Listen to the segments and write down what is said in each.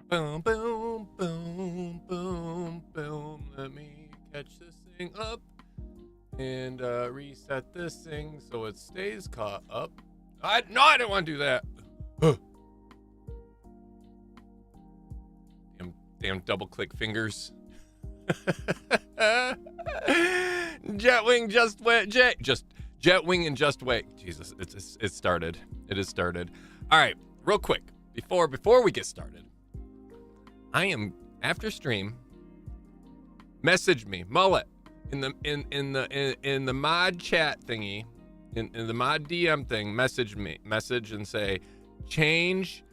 Boom, boom, boom, boom, boom. Let me catch this thing up and reset this thing so it stays caught up. I didn't want to do that. Damn double click fingers. Jetwing just wait. Jetwing and just wait. Jesus, it started. It has started. All right, real quick before we get started. I am after stream. Message me, Mullet, in the mod chat thingy, in the mod DM thing. Message and say, change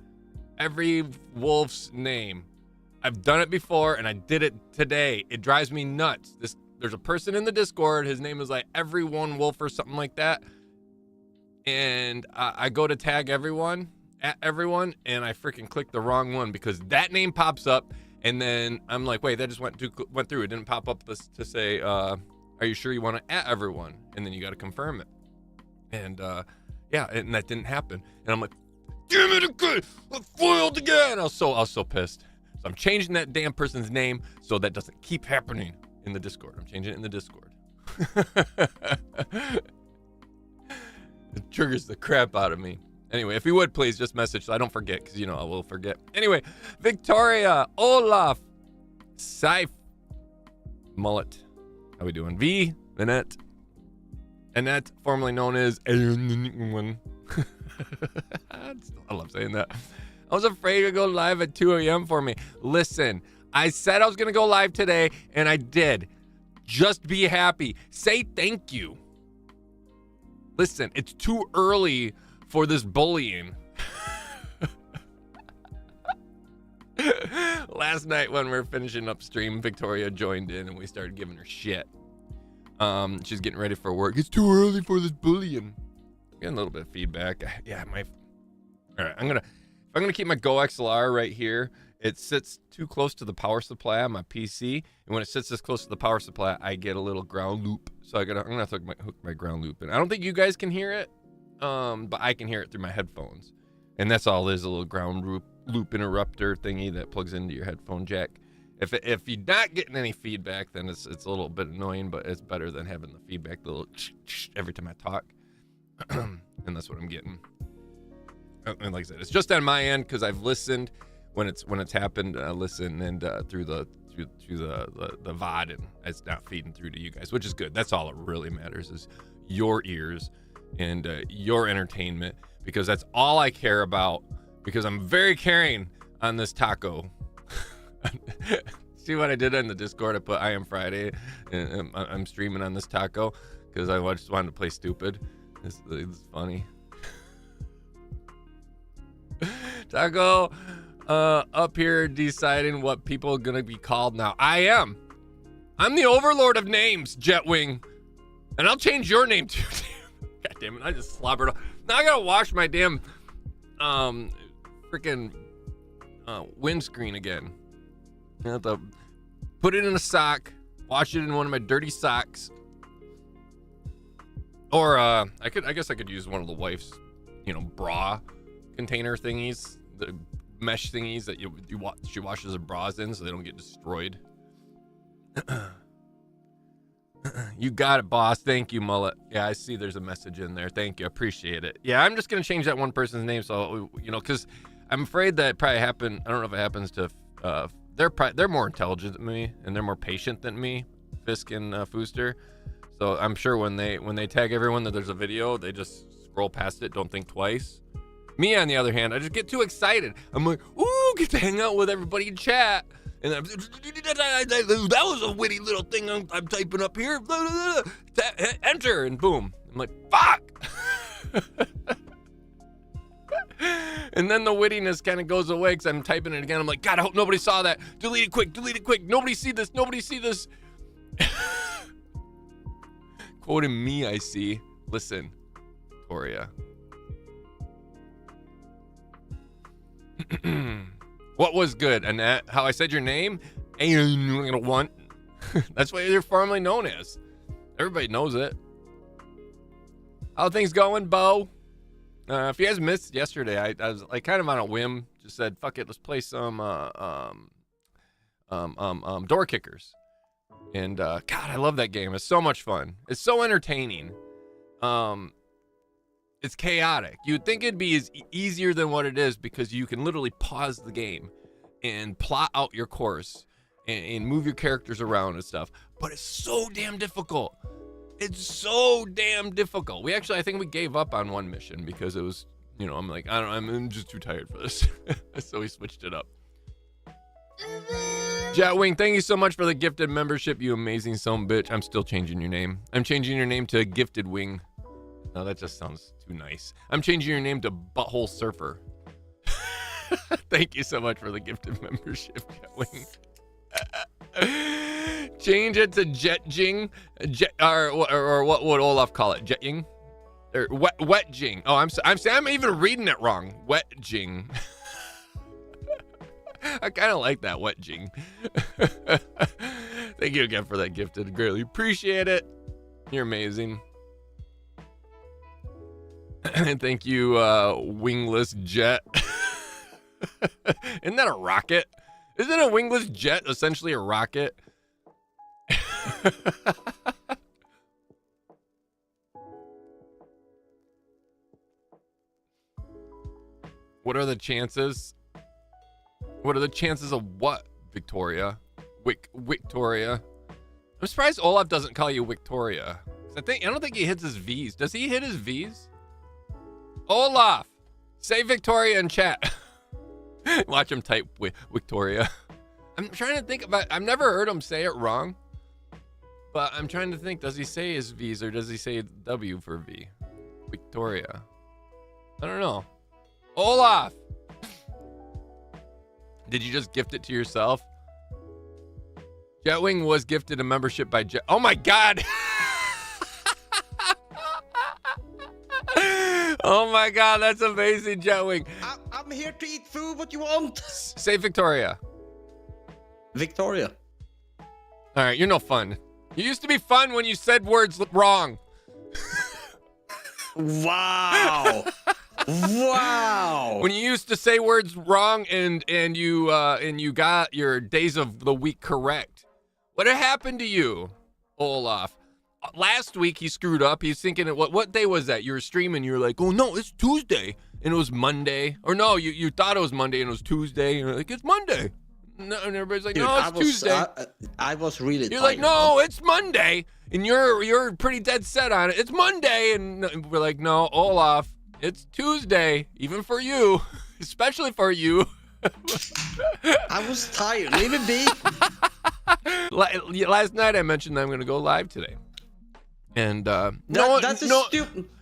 every wolf's name. I've done it before and I did it today. It drives me nuts. There's a person in the Discord. His name is like Everyone Wolf or something like that. And I go to tag everyone, and I freaking click the wrong one because that name pops up. And then I'm like, wait, that just went through. It didn't pop up to say, are you sure you want to at everyone? And then you got to confirm it. And yeah, and that didn't happen. And I'm like, damn it again, I foiled again. I was so pissed. So I'm changing that damn person's name so that doesn't keep happening in the Discord. I'm changing it in the Discord. It triggers the crap out of me. Anyway, if you would please just message so I don't forget, because I will forget. Anyway, Victoria, Olaf, Saif, Mullet. How we doing? V, Annette, formerly known as I love saying that. I was afraid to go live at 2 a.m. for me. Listen, I said I was going to go live today, and I did. Just be happy. Say thank you. Listen, it's too early for this bullying. Last night when we were finishing up stream, Victoria joined in, and we started giving her shit. She's getting ready for work. It's too early for this bullying. Getting a little bit of feedback. Yeah, all right, I'm gonna keep my Go XLR right here. It sits too close to the power supply on my PC, and when it sits this close to the power supply, I get a little ground loop. So I'm gonna have to hook my ground loop in. I don't think you guys can hear it, but I can hear it through my headphones, and that's all it is, a little ground loop interrupter thingy that plugs into your headphone jack. If you're not getting any feedback, then it's a little bit annoying, but it's better than having the feedback, the little every time I talk, and that's what I'm getting. And like I said, it's just on my end because I've listened when it's happened. I listen and through the VOD, and it's not feeding through to you guys, which is good. That's all it really matters, is your ears and your entertainment, because that's all I care about. Because I'm very caring on this taco. See what I did in the Discord? I put I am Friday, and I'm streaming on this taco because I just wanted to play stupid. It's funny. Taco up here deciding what people are gonna be called now. I'm the overlord of names, Jetwing, and I'll change your name too. God damn it, I just slobbered off. Now I gotta wash my damn freaking windscreen again. I have to put it in a sock, wash it in one of my dirty socks, or I guess I could use one of the wife's bra container thingies, the mesh thingies that she washes her bras in so they don't get destroyed. You got it, boss. Thank you, Mullet. Yeah, I see there's a message in there. Thank you. I appreciate it. Yeah, I'm just gonna change that one person's name so because I'm afraid that it probably happened. I don't know if it happens to they're more intelligent than me and they're more patient than me, Fisk and Fooster. So I'm sure when they tag everyone that there's a video, they just scroll past it, don't think twice. Me, on the other hand, I just get too excited. I'm like, ooh, get to hang out with everybody in chat. And then that was a witty little thing I'm typing up here. Enter, and boom. I'm like, fuck. And then the wittiness kind of goes away because I'm typing it again. I'm like, God, I hope nobody saw that. Delete it quick. Nobody see this. Quoting me, I see. Listen, Toria. What was good, Annette? How I said your name? That's what you're formerly known as. Everybody knows it. How things going, Bo? If you guys missed yesterday, I was like kind of on a whim, just said, "Fuck it, let's play some door kickers." And God, I love that game. It's so much fun. It's so entertaining. It's chaotic. You'd think it'd be easier than what it is because you can literally pause the game and plot out your course and move your characters around and stuff. But it's so damn difficult. It's so damn difficult. I think we gave up on one mission because it was, I'm like, I'm just too tired for this. So we switched it up. Jetwing, thank you so much for the gifted membership, you amazing son of a bitch. I'm still changing your name. I'm changing your name to Gifted Wing. No, that just sounds too nice. I'm changing your name to Butthole Surfer. Thank you so much for the gifted membership, Jetwing. Change it to Jetjing, or what would Olaf call it? Jetjing, or Wetjing. Oh, I'm even reading it wrong. Wetjing. I kind of like that, Wetjing. Thank you again for that gifted. Greatly appreciate it. You're amazing. And thank you, Wingless Jet. Isn't that a rocket? Isn't a wingless jet essentially a rocket? What are the chances? What are the chances of what, Victoria? Victoria. I'm surprised Olaf doesn't call you Victoria. I don't think he hits his V's. Does he hit his V's? Olaf, say Victoria in chat. Watch him type Victoria. I'm trying to think about. I've never heard him say it wrong, but I'm trying to think. Does he say his V's or does he say W for V? Victoria. I don't know. Olaf, did you just gift it to yourself? Jetwing was gifted a membership by Jet. Oh my God. Oh my God, that's amazing, Jetwing. I'm here to eat food. What you want? Say Victoria. Victoria. All right, you're no fun. You used to be fun when you said words wrong. Wow. Wow. When you used to say words wrong and you got your days of the week correct. What happened to you, Olaf? Last week he screwed up. He's thinking, what day was that? You were streaming. You were like, oh no, it's Tuesday, and it was Monday. Or no, you thought it was Monday and it was Tuesday. And you're like, it's Monday. No, and everybody's like, dude, no, it's Tuesday. I was really. You're like, no, it's Monday, and you're pretty dead set on it. It's Monday, and we're like, no, Olaf, it's Tuesday, even for you, especially for you. I was tired. Leave it be. Last night I mentioned that I'm going to go live today. And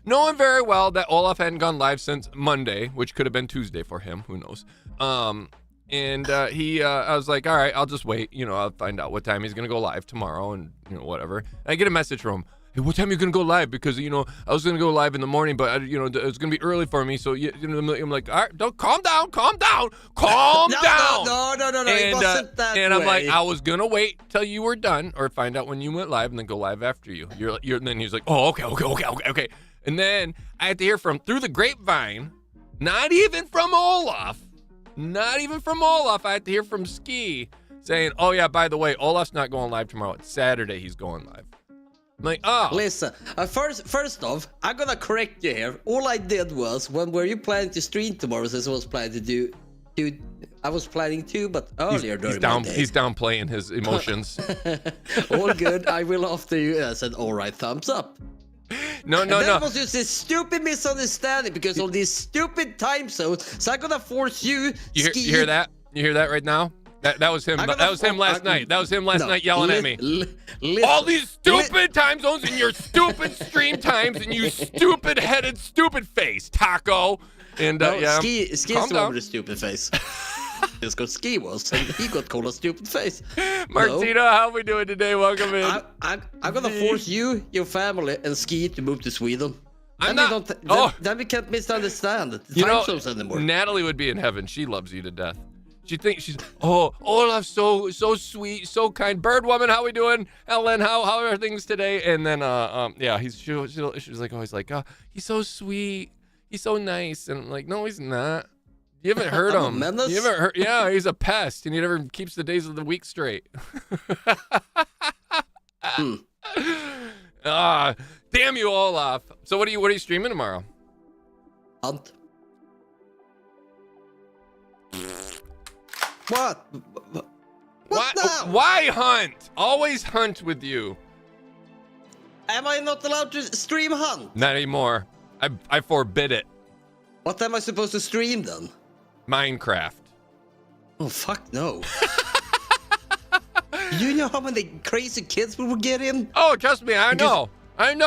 knowing very well that Olaf hadn't gone live since Monday, which could have been Tuesday for him, who knows. I was like, all right, I'll just wait. I'll find out what time he's gonna go live tomorrow, and whatever. And I get a message from him. Hey, what time are you gonna go live? Because I was gonna go live in the morning, but it's gonna be early for me. So I'm like, all right, don't calm down. No. And, it wasn't that and way. I'm like, I was gonna wait till you were done, or find out when you went live, and then go live after you. And then he's like, oh, okay. And then I had to hear through the grapevine, not even from Olaf. I had to hear from Ski saying, oh yeah, by the way, Olaf's not going live tomorrow. It's Saturday. He's going live. I'm like, oh. Listen, first off, I'm gonna correct you here. All I did was, when were you planning to stream tomorrow? Since I was planning to do, I was planning to, but earlier during my day. He's downplaying his emotions. All good. I will after you. I said, all right, thumbs up. No. That was just a stupid misunderstanding because of these stupid time zones. So I'm gonna force you. You hear that? You hear that right now? That was him. That was him last night. That was him last night yelling at me. All these stupid time zones and your stupid stream times and you stupid-headed stupid face, Taco. And yeah, Ski's the one with the stupid face. It's because Ski was, and he got called a stupid face. Martina, how are we doing today? Welcome in. I'm gonna force you, your family, and Ski to move to Sweden. Then we can't misunderstand the time zones anymore. Natalie would be in heaven. She loves you to death. She thinks she's Olaf's so sweet, so kind. Bird woman, how we doing? Ellen, how are things today? And then she was like always like, oh, he's so sweet, he's so nice, and I'm like, no, he's not. You haven't heard I'm a him. menace? You haven't heard. Yeah, he's a pest, and he never keeps the days of the week straight. Damn you, Olaf. So what are you streaming tomorrow? Hunt. What? What now? Why hunt? Always hunt with you. Am I not allowed to stream Hunt? Not anymore. I forbid it. What am I supposed to stream then? Minecraft. Oh, fuck no. You know how many crazy kids we will get in? Oh, trust me, I know.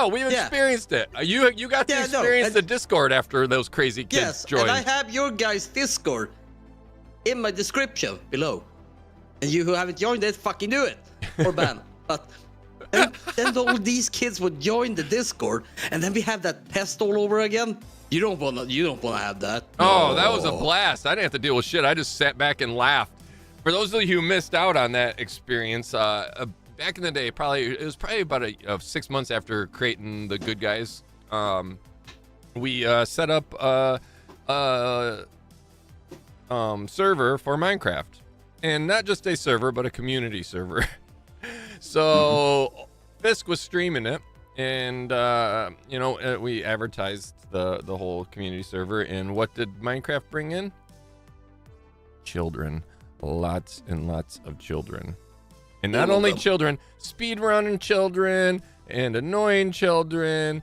We've experienced it. You got to experience the Discord after those crazy kids joined. And I have your guys' Discord in my description below. And you who haven't joined it, fucking do it. Or ban. But then all these kids would join the Discord, and then we have that test all over again. You don't wanna have that. Oh, that was a blast. I didn't have to deal with shit. I just sat back and laughed. For those of you who missed out on that experience, back in the day, it was probably about 6 months after creating the Good Guys. We set up a server for Minecraft, and not just a server, but a community server. So Fisk was streaming it, and we advertised the whole community server. And what did Minecraft bring in? Children. Lots and lots of children. And not only children, speedrunning children and annoying children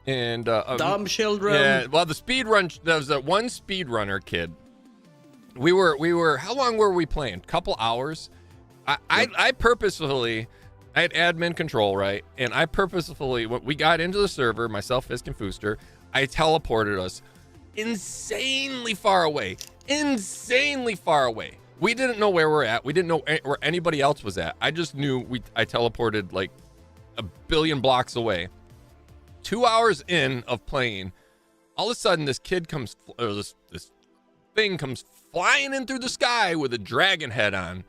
and dumb children. Yeah, well, there was that one speedrunner kid. We were how long were we playing? Couple hours. I purposefully, I had admin control, right? And I purposefully, when we got into the server, myself, Fisk, and Fooster, I teleported us insanely far away. We didn't know where we're at. We didn't know where anybody else was at. I just knew I teleported like a billion blocks away. 2 hours in of playing, all of a sudden this kid comes, or this thing comes flying in through the sky with a dragon head on.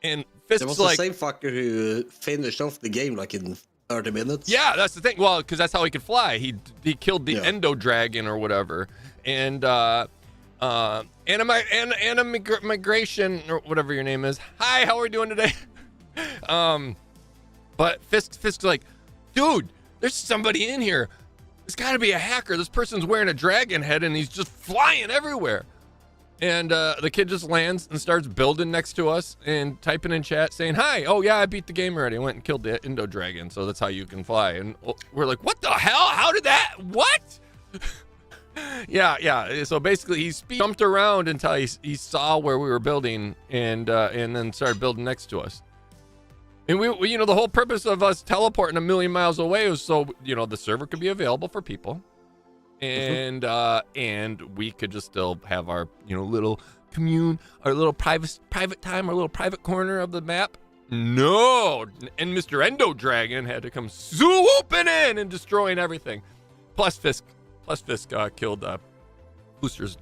And Fisk's was like, the same fucker who finished off the game like in 30 minutes. Yeah, that's the thing. Well, because that's how he could fly. He killed the Endo Dragon or whatever. And migration or whatever your name is. Hi, how are we doing today? But Fisk's like, dude, there's somebody in here. There's got to be a hacker. This person's wearing a dragon head and he's just flying everywhere. And the kid just lands and starts building next to us and typing in chat saying, hi, oh yeah, I beat the game already. I went and killed the Endo Dragon, so that's how you can fly. And we're like, what the hell? How did that? What? Yeah. So basically, he jumped around until he saw where we were building, and then started building next to us. And we the whole purpose of us teleporting a million miles away was so the server could be available for people, and we could just still have our little commune, our little private time, our little private corner of the map. No, and Mr. Endo Dragon had to come swooping in and destroying everything. Plus Fisk killed Booster's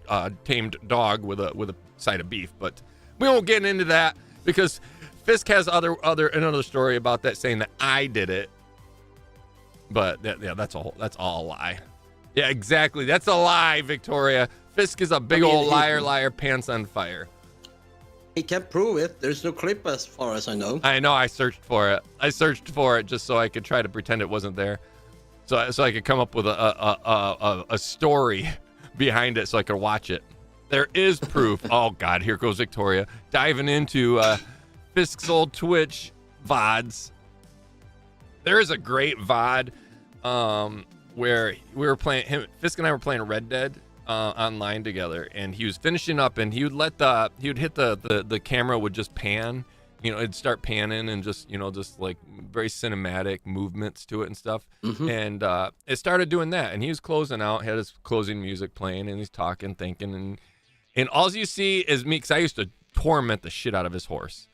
tamed dog with a side of beef, but we won't get into that because Fisk has another story about that, saying that I did it. But that's all a lie. Yeah, exactly. That's a lie, Victoria. Fisk is a big old liar, pants on fire. He can't prove it. There's no clip as far as I know. I know. I searched for it just so I could try to pretend it wasn't there. So I could come up with a story behind it so I could watch it. There is proof. Oh, God, here goes Victoria. Diving into Fisk's old Twitch VODs. There is a great VOD where we were playing, Fisk and I were playing Red Dead online together, and he was finishing up, and he would hit the camera would just pan. It'd start panning and just like very cinematic movements to it and stuff. Mm-hmm. And it started doing that. And he was closing out, had his closing music playing, and he's talking, thinking. And all you see is me, because I used to torment the shit out of his horse.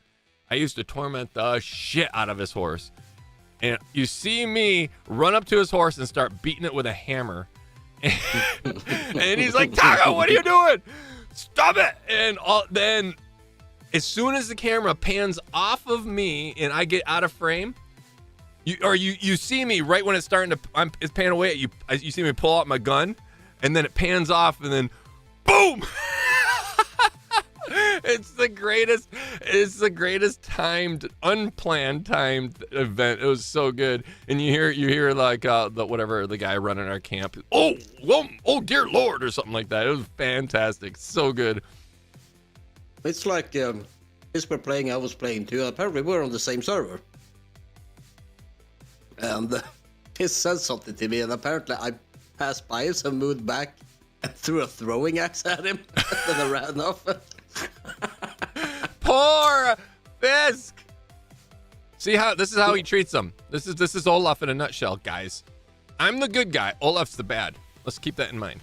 And you see me run up to his horse and start beating it with a hammer. And he's like, Taco, what are you doing? Stop it. And then as soon as the camera pans off of me and I get out of frame, you see me right when it's starting to, it's panning away at you. You see me pull out my gun, and then it pans off, and then boom. It's the greatest. It's the greatest unplanned timed event. It was so good. And you hear like the guy running our camp. Oh, dear Lord, or something like that. It was fantastic. So good. It's like this were playing, I was playing too. Apparently, we're on the same server. And he said something to me, and apparently I passed by him, so moved back and threw a throwing axe at him. Then I ran off. Poor Fisk. See how this is how he treats them. This is Olaf in a nutshell, guys. I'm the good guy. Olaf's the bad. Let's keep that in mind.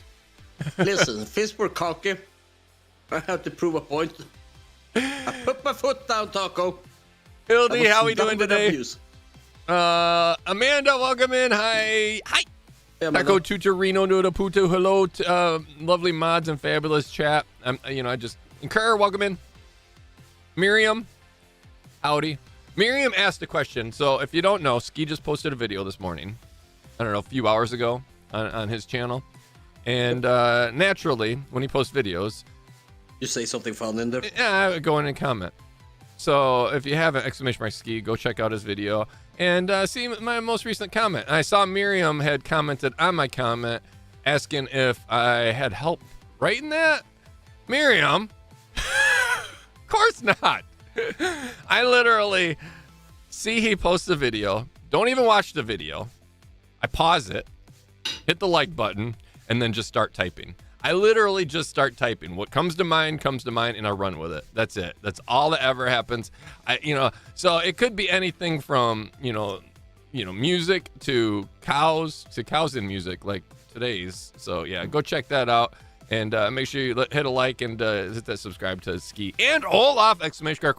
Listen, Fisk were cocky. I have to prove a point. I put my foot down, Taco. Hildy, how we doing today? Abuse. Amanda, welcome in. Hi. Yeah, Taco Tutorino Nuda Puto. Hello, lovely mods and fabulous chat. I just incur. Welcome in. Miriam, howdy. Miriam asked a question. So if you don't know, Ski just posted a video this morning. I don't know, a few hours ago on his channel. And naturally, when he posts videos, you say something fun in there. Yeah, I would go in and comment. So if you haven't, !Ski, go check out his video and see my most recent comment. And I saw Miriam had commented on my comment asking if I had help writing that. Miriam, of course not. I literally see he posts the video, don't even watch the video. I pause it, hit the like button, and then just start typing. I literally just start typing. What comes to mind, and I run with it. That's it. That's all that ever happens. So it could be anything from, music to cows in music, like today's. So yeah, go check that out. And make sure you hit a like and hit that subscribe to Ski and Olaf, !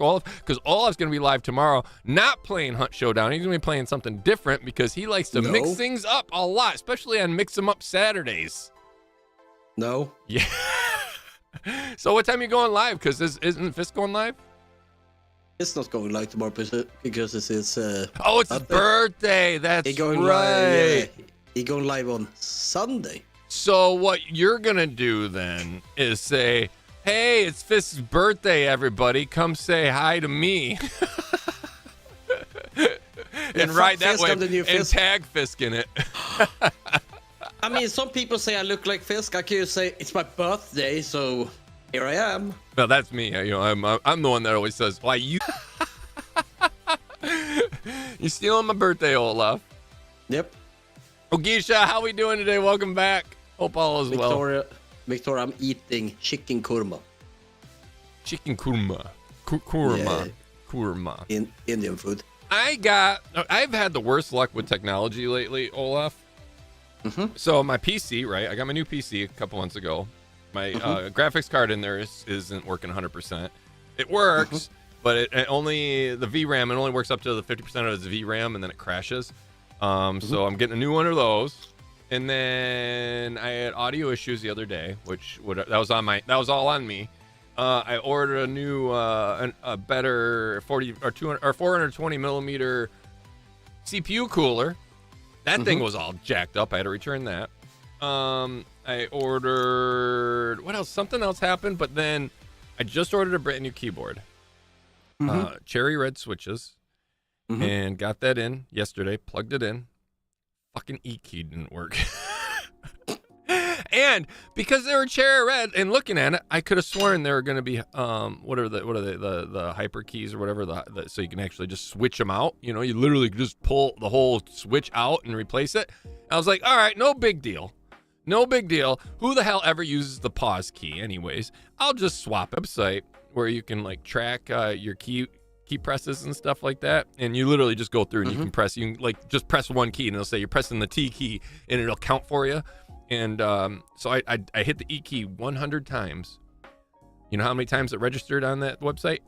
Olaf, because Olaf's going to be live tomorrow, not playing Hunt Showdown. He's going to be playing something different because he likes to mix things up a lot, especially on Mix 'em Up Saturdays. No. Yeah. So what time are you going live? Because isn't Fisk going live? It's not going live tomorrow because it's his it's his birthday. That's he going right. Live, yeah. He going live on Sunday. So what you're going to do then is say, hey, it's Fisk's birthday, everybody. Come say hi to me. And ride that way and tag Fisk in it. I mean, some people say I look like Fisk. I can say it's my birthday, so here I am. No, that's me. I'm the one that always says, "Why you? You stealing my birthday, Olaf?" Yep. Ogisha, how we doing today? Welcome back. Hope all is well. Victoria, I'm eating chicken kurma. Chicken kurma. Kurma. Indian food. I've had the worst luck with technology lately, Olaf. Mm-hmm. So my PC, right? I got my new PC a couple months ago. My graphics card in there isn't working 100%. It works, but it only the VRAM. It only works up to the 50% of its VRAM, and then it crashes. So I'm getting a new one of those. And then I had audio issues the other day, that was all on me. I ordered a new, a better 40 or 200 or 420 millimeter CPU cooler. That thing was all jacked up. I had to return that. I ordered, what else? Something else happened, but then I just ordered a brand new keyboard. Cherry red switches, and got that in yesterday, plugged it in. Fucking E key didn't work. And because they were cherry red and looking at it, I could have sworn they were going to be what are the hyper keys or whatever, so you can actually just switch them out. You literally just pull the whole switch out and replace it. I was like, all right, no big deal. Who the hell ever uses the pause key anyways? I'll just swap website where you can like track your key presses and stuff like that, and you literally just go through and you can like just press one key and it'll say you're pressing the T key and it'll count for you. And so I hit the E key 100 times. You know how many times it registered on that website?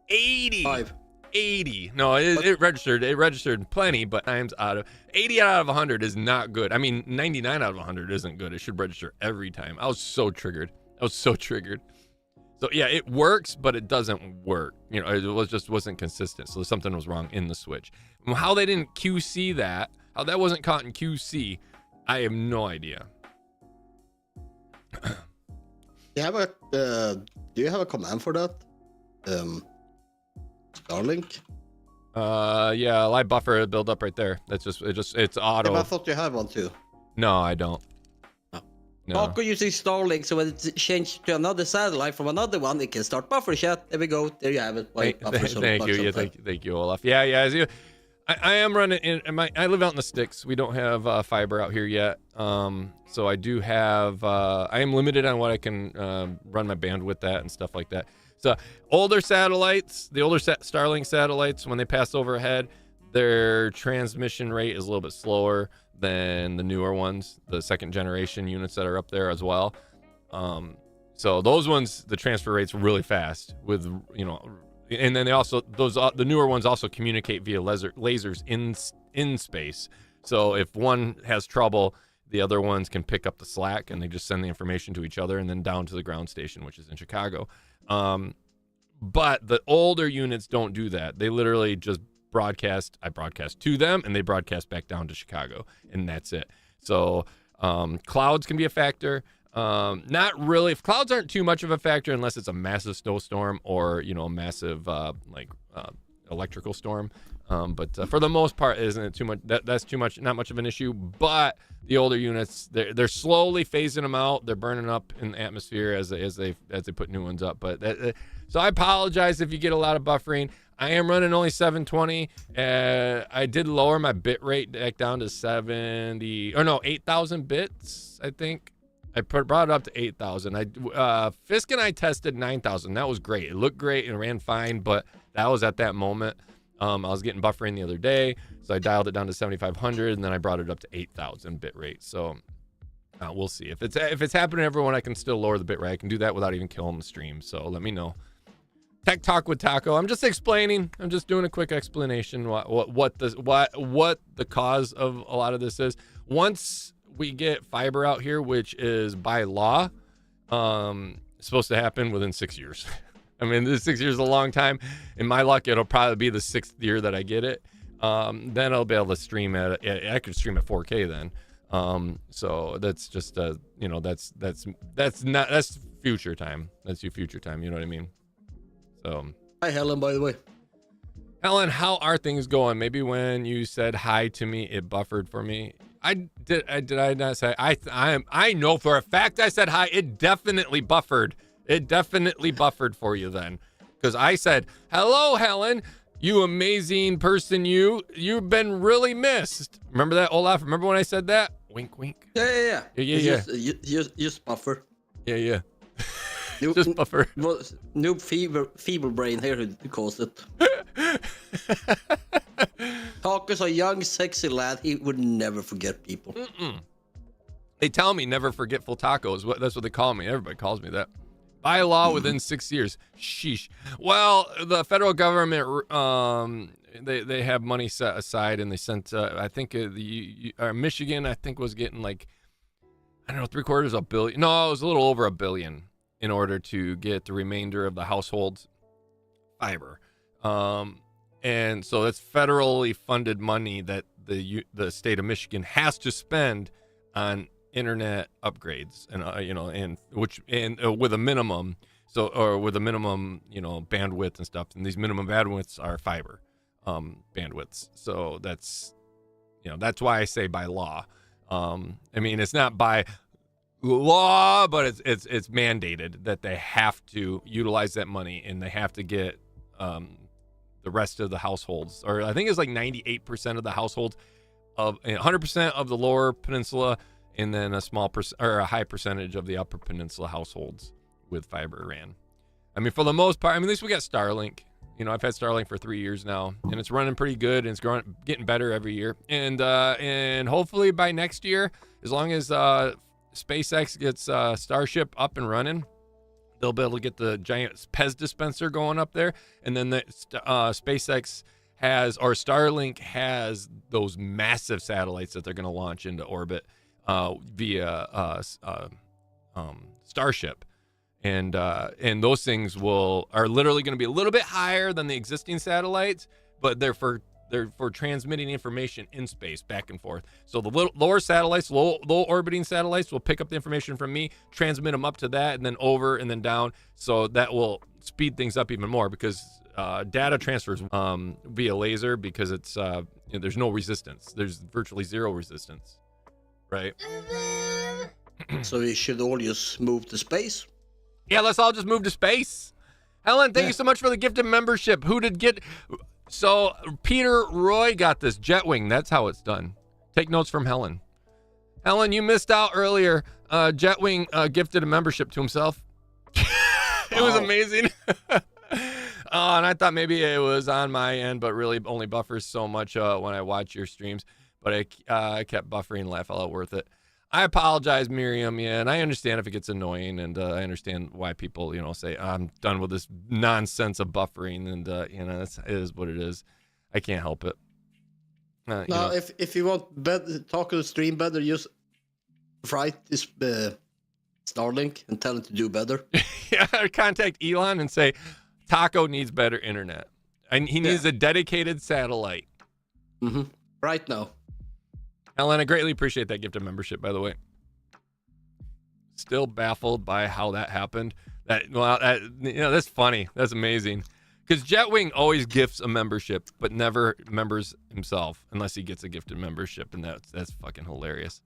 80. 80. No, it registered plenty, but times out of 80 out of 100 is not good. I mean, 99 out of 100 isn't good. It should register every time. I was so triggered. So yeah, it works, but it doesn't work. It wasn't consistent. So something was wrong in the switch. How they didn't QC that, how that wasn't caught in QC, I have no idea. Do you have a command for that? Starlink? Yeah, live buffer build up right there. That's it's auto. Yeah, I thought you had one too. No, I don't. No. Taco using Starlink, so when it's changed to another satellite from another one, it can start buffer chat. There we go. There you have it. Thank you. Yeah, thank you, Olaf. Yeah. As you, I am running in. I live out in the sticks. We don't have fiber out here yet. So I do have. I am limited on what I can run my bandwidth at and stuff like that. So older satellites, the older Starlink satellites, when they pass overhead, their transmission rate is a little bit slower than the newer ones, the second generation units that are up there as well. So those ones, the transfer rate's really fast with, and then they also, the newer ones also communicate via lasers in space. So if one has trouble, the other ones can pick up the slack and they just send the information to each other and then down to the ground station, which is in Chicago. But the older units don't do that. They literally just I broadcast to them and they broadcast back down to Chicago, and that's it. So clouds can be a factor. Not really. Clouds aren't too much of a factor unless it's a massive snowstorm or, a massive electrical storm. But for the most part, isn't it too much? That's too much. Not much of an issue. But the older units, they're slowly phasing them out. They're burning up in the atmosphere as they put new ones up. But so I apologize if you get a lot of buffering. I am running only 720. I did lower my bit rate back down to 8,000 bits. I think I brought it up to 8,000. Fisk and I tested 9,000. That was great. It looked great and ran fine, but that was at that moment. I was getting buffering the other day, so I dialed it down to 7,500, and then I brought it up to 8,000 bit rate. So we'll see if it's happening to everyone. I can still lower the bit rate. I can do that without even killing the stream. So let me know. Tech Talk with Taco. I'm just explaining. I'm just doing a quick explanation what the cause of a lot of this is. Once we get fiber out here, which is by law, supposed to happen within 6 years. I mean, this 6 years is a long time. In my luck, it'll probably be the 6th year that I get it. Then I'll be able to stream I could stream at 4K then. So that's just that's future time. That's your future time. You know what I mean? So. Hi, Helen. By the way. Helen, how are things going? Maybe when you said hi to me, it buffered for me. Did I not say I know for a fact I said hi. It definitely buffered. It definitely buffered for you then, because I said, hello, Helen, you amazing person. You've been really missed. Remember that, Olaf? Remember when I said that? Wink, wink. Yeah. Just buffer. Yeah. Just buffer. Noob feeble brain here who caused it. Taco's a young, sexy lad. He would never forget people. They tell me never forgetful tacos. That's what they call me. Everybody calls me that. By law, within 6 years. Sheesh. Well, the federal government, they have money set aside, and they sent, I think, Michigan, I think, was getting like, I don't know, $750 million. No, it was a little over $1 billion in order to get the remainder of the households fiber. And so that's federally funded money that the state of Michigan has to spend on internet upgrades, and with a minimum, bandwidth and stuff, and these minimum bandwidths are fiber bandwidths. So that's why I say by law. I mean, it's not by law, but it's mandated that they have to utilize that money, and they have to get the rest of the households, or I think it's like 98% of the households of 100% of the lower peninsula, and then a small or a high percentage of the upper peninsula households with fiber ran. I mean, for the most part, at least we got Starlink. I've had Starlink for 3 years now, and it's running pretty good, and it's getting better every year. And hopefully by next year, as long as SpaceX gets Starship up and running, they'll be able to get the giant Pez dispenser going up there, and then the SpaceX Starlink has those massive satellites that they're going to launch into orbit via Starship, and those things are literally going to be a little bit higher than the existing satellites, but they're for transmitting information in space back and forth. So the lower satellites, low orbiting satellites, will pick up the information from me, transmit them up to that, and then over and then down. So that will speed things up even more because data transfers via laser because it's there's no resistance. There's virtually zero resistance, right? So we should all just move to space. Yeah, let's all just move to space. Helen, thank you so much for the gifted membership. Who did get? So Peter Roy got this. Jetwing, that's how it's done. Take notes from Helen. Helen, you missed out earlier. Jetwing gifted a membership to himself. It was amazing. And I thought maybe it was on my end, but really only buffers so much when I watch your streams. But I kept buffering, laugh out worth it. I apologize, Miriam. Yeah, and I understand if it gets annoying, and I understand why people, say I'm done with this nonsense of buffering, and it is what it is. I can't help it. Now, if you want talk to the stream better, use write this Starlink and tell it to do better. Yeah, contact Elon and say Taco needs better internet, and he needs a dedicated satellite. Mm-hmm. Right now. Ellen, I greatly appreciate that gift of membership, by the way. Still baffled by how that happened. That's funny. That's amazing. Because Jetwing always gifts a membership, but never members himself unless he gets a gifted membership, and that's fucking hilarious.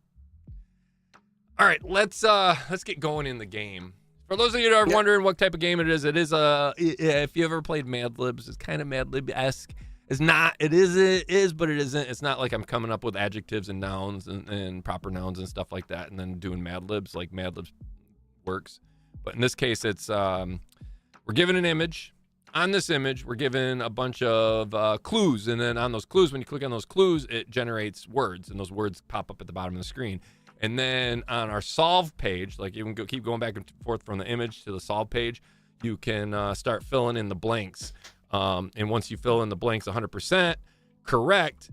All right, let's get going in the game. For those of you that are wondering what type of game it is if you ever played Mad Libs, it's kind of Mad Lib-esque. It's not. It is, but it isn't. It's not like I'm coming up with adjectives and nouns and proper nouns and stuff like that, and then doing Mad Libs like Mad Libs works. But in this case, it's we're given an image. On this image, we're given a bunch of clues, and then on those clues, when you click on those clues, it generates words, and those words pop up at the bottom of the screen. And then on our solve page, like you can keep going back and forth from the image to the solve page, you can start filling in the blanks. And once you fill in the blanks 100% correct,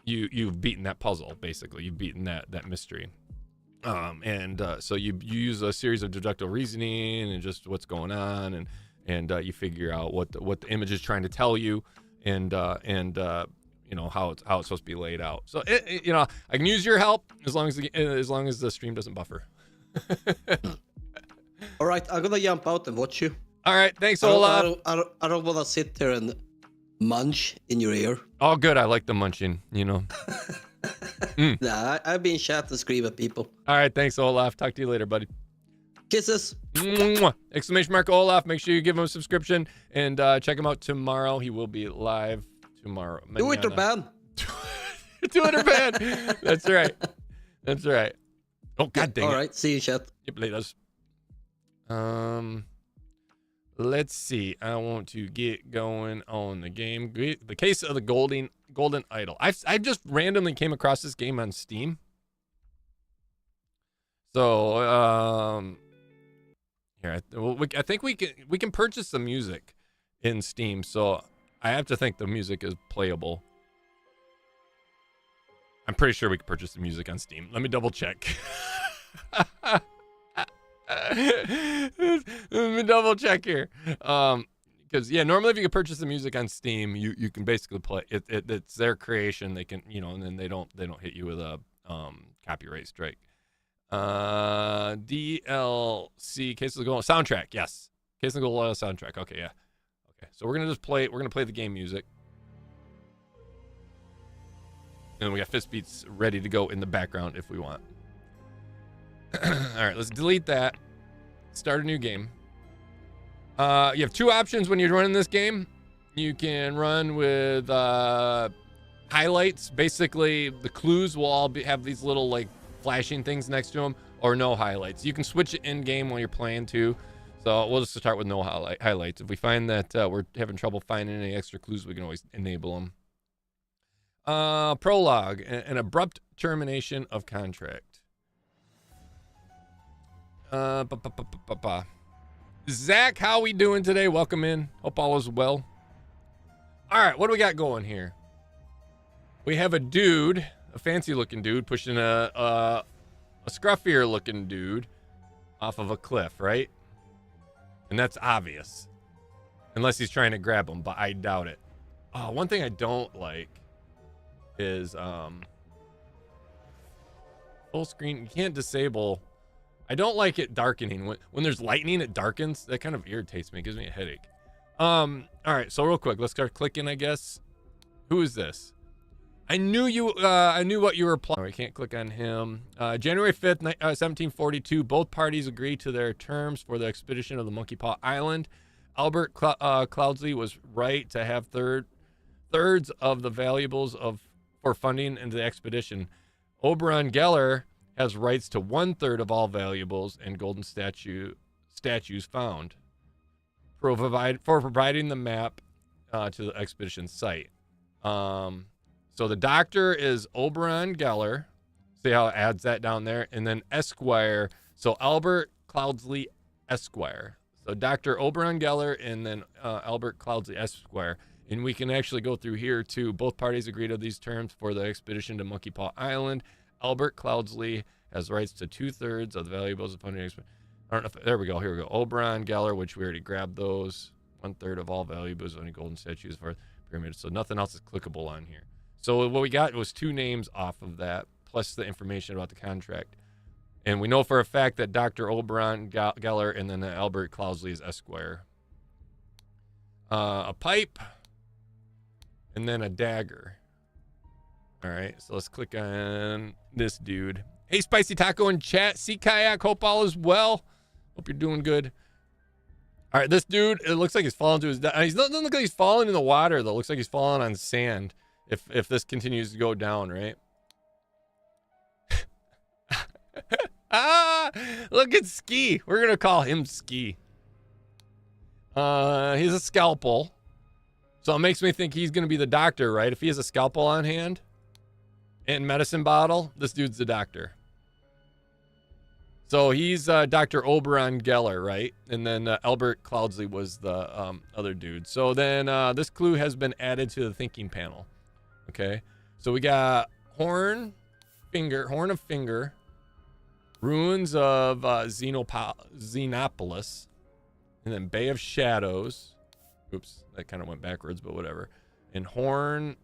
you've beaten that puzzle, basically. You've beaten that mystery. So you use a series of deductive reasoning and just what's going on, and you figure out what the image is trying to tell you, and how it's supposed to be laid out. So I can use your help as long as the stream doesn't buffer. All right, I'm gonna jump out and watch you. All right, thanks, Olaf. I don't want to sit here and munch in your ear. Oh, good. I like the munching, Nah, I've been chat and scream at people. All right, thanks, Olaf. Talk to you later, buddy. Kisses. Mwah. Exclamation mark Olaf. Make sure you give him a subscription and check him out tomorrow. He will be live tomorrow. Do it or ban. Do it or ban. That's right. That's right. Oh, God dang it. All right, see you, chat. Yep, laters. Let's see. I want to get going on the game. The case of the golden idol. I just randomly came across this game on Steam. So here, I think we can purchase the music in Steam. So I have to think the music is playable. I'm pretty sure we can purchase the music on Steam. Let me double check. Let me double check here. Because normally if you can purchase the music on Steam, you can basically play it. It's their creation. They can, and then they don't hit you with a copyright strike. DLC Case of the Golden soundtrack. Yes, Case of the Golden soundtrack. Okay, yeah. Okay, so we're gonna play the game music, and we got Fiskbeats ready to go in the background if we want. All right, let's delete that. Start a new game. You have two options when you're running this game. You can run with highlights. Basically, the clues will all have these little like flashing things next to them, or no highlights. You can switch it in game while you're playing too. So we'll just start with no highlights. If we find that we're having trouble finding any extra clues, we can always enable them. Prologue: an abrupt termination of contract. Zach, how we doing today? Welcome in. Hope all is well. All right, what do we got going here? We have a dude, a fancy-looking dude, pushing a scruffier-looking dude off of a cliff, right? And that's obvious, unless he's trying to grab him, but I doubt it. Oh, one thing I don't like is full screen. You can't disable. I don't like it darkening. When there's lightning, it darkens. That kind of irritates me. It gives me a headache. All right, so real quick, let's start clicking, I guess. Who is this? I knew what you were planning. We can't click on him. January 5th, 1742, both parties agreed to their terms for the expedition of the Monkey Paw Island. Albert Cloudsley was right to have thirds of the valuables for funding into the expedition. Oberon Geller has rights to 1/3 of all valuables and golden statues found. For providing the map to the expedition site. So the doctor is Oberon Geller. See how it adds that down there? And then Esquire. So Albert Cloudsley Esquire. So Dr. Oberon Geller and then Albert Cloudsley Esquire. And we can actually go through here too. Both parties agreed to these terms for the expedition to Monkey Paw Island. Albert Cloudsley has rights to 2/3 of the valuables of funding. I don't know if, there we go. Here we go. Oberon Geller, which we already grabbed those. 1/3 of all valuables of any golden statues for pyramid. So nothing else is clickable on here. So what we got was 2 names off of that, plus the information about the contract. And we know for a fact that Dr. Oberon Geller and then Albert Cloudsley is Esquire. A pipe, and then a dagger. All right, so let's click on this dude. Hey, Spicy Taco in chat. Sea Kayak, hope all is well. Hope you're doing good. All right, this dude, it looks like he's falling to his death. He doesn't look like he's falling in the water, though. It looks like he's falling on sand if this continues to go down, right? Look at Ski. We're going to call him Ski. He's a scalpel. So it makes me think he's going to be the doctor, right? If he has a scalpel on hand and medicine bottle, this dude's the doctor. So he's Dr. Oberon Geller, right? And then Albert Cloudsley was the other dude. So then this clue has been added to the thinking panel. Okay. So we got horn of finger, ruins of Xenopolis, and then Bay of Shadows. Oops, that kind of went backwards, but whatever. And horn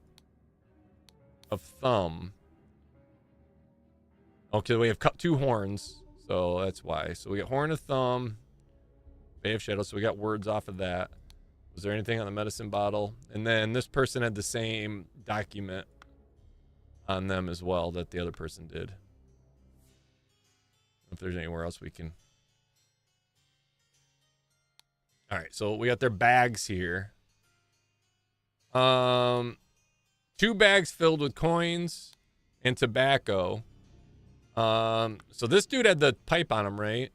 of thumb. Okay, we have 2 horns. So that's why. So we got Horn of Thumb, Bay of Shadows. So we got words off of that. Was there anything on the medicine bottle? And then this person had the same document on them as well that the other person did. If there's anywhere else we can. All right, so we got their bags here. 2 bags filled with coins and tobacco. So this dude had the pipe on him, right?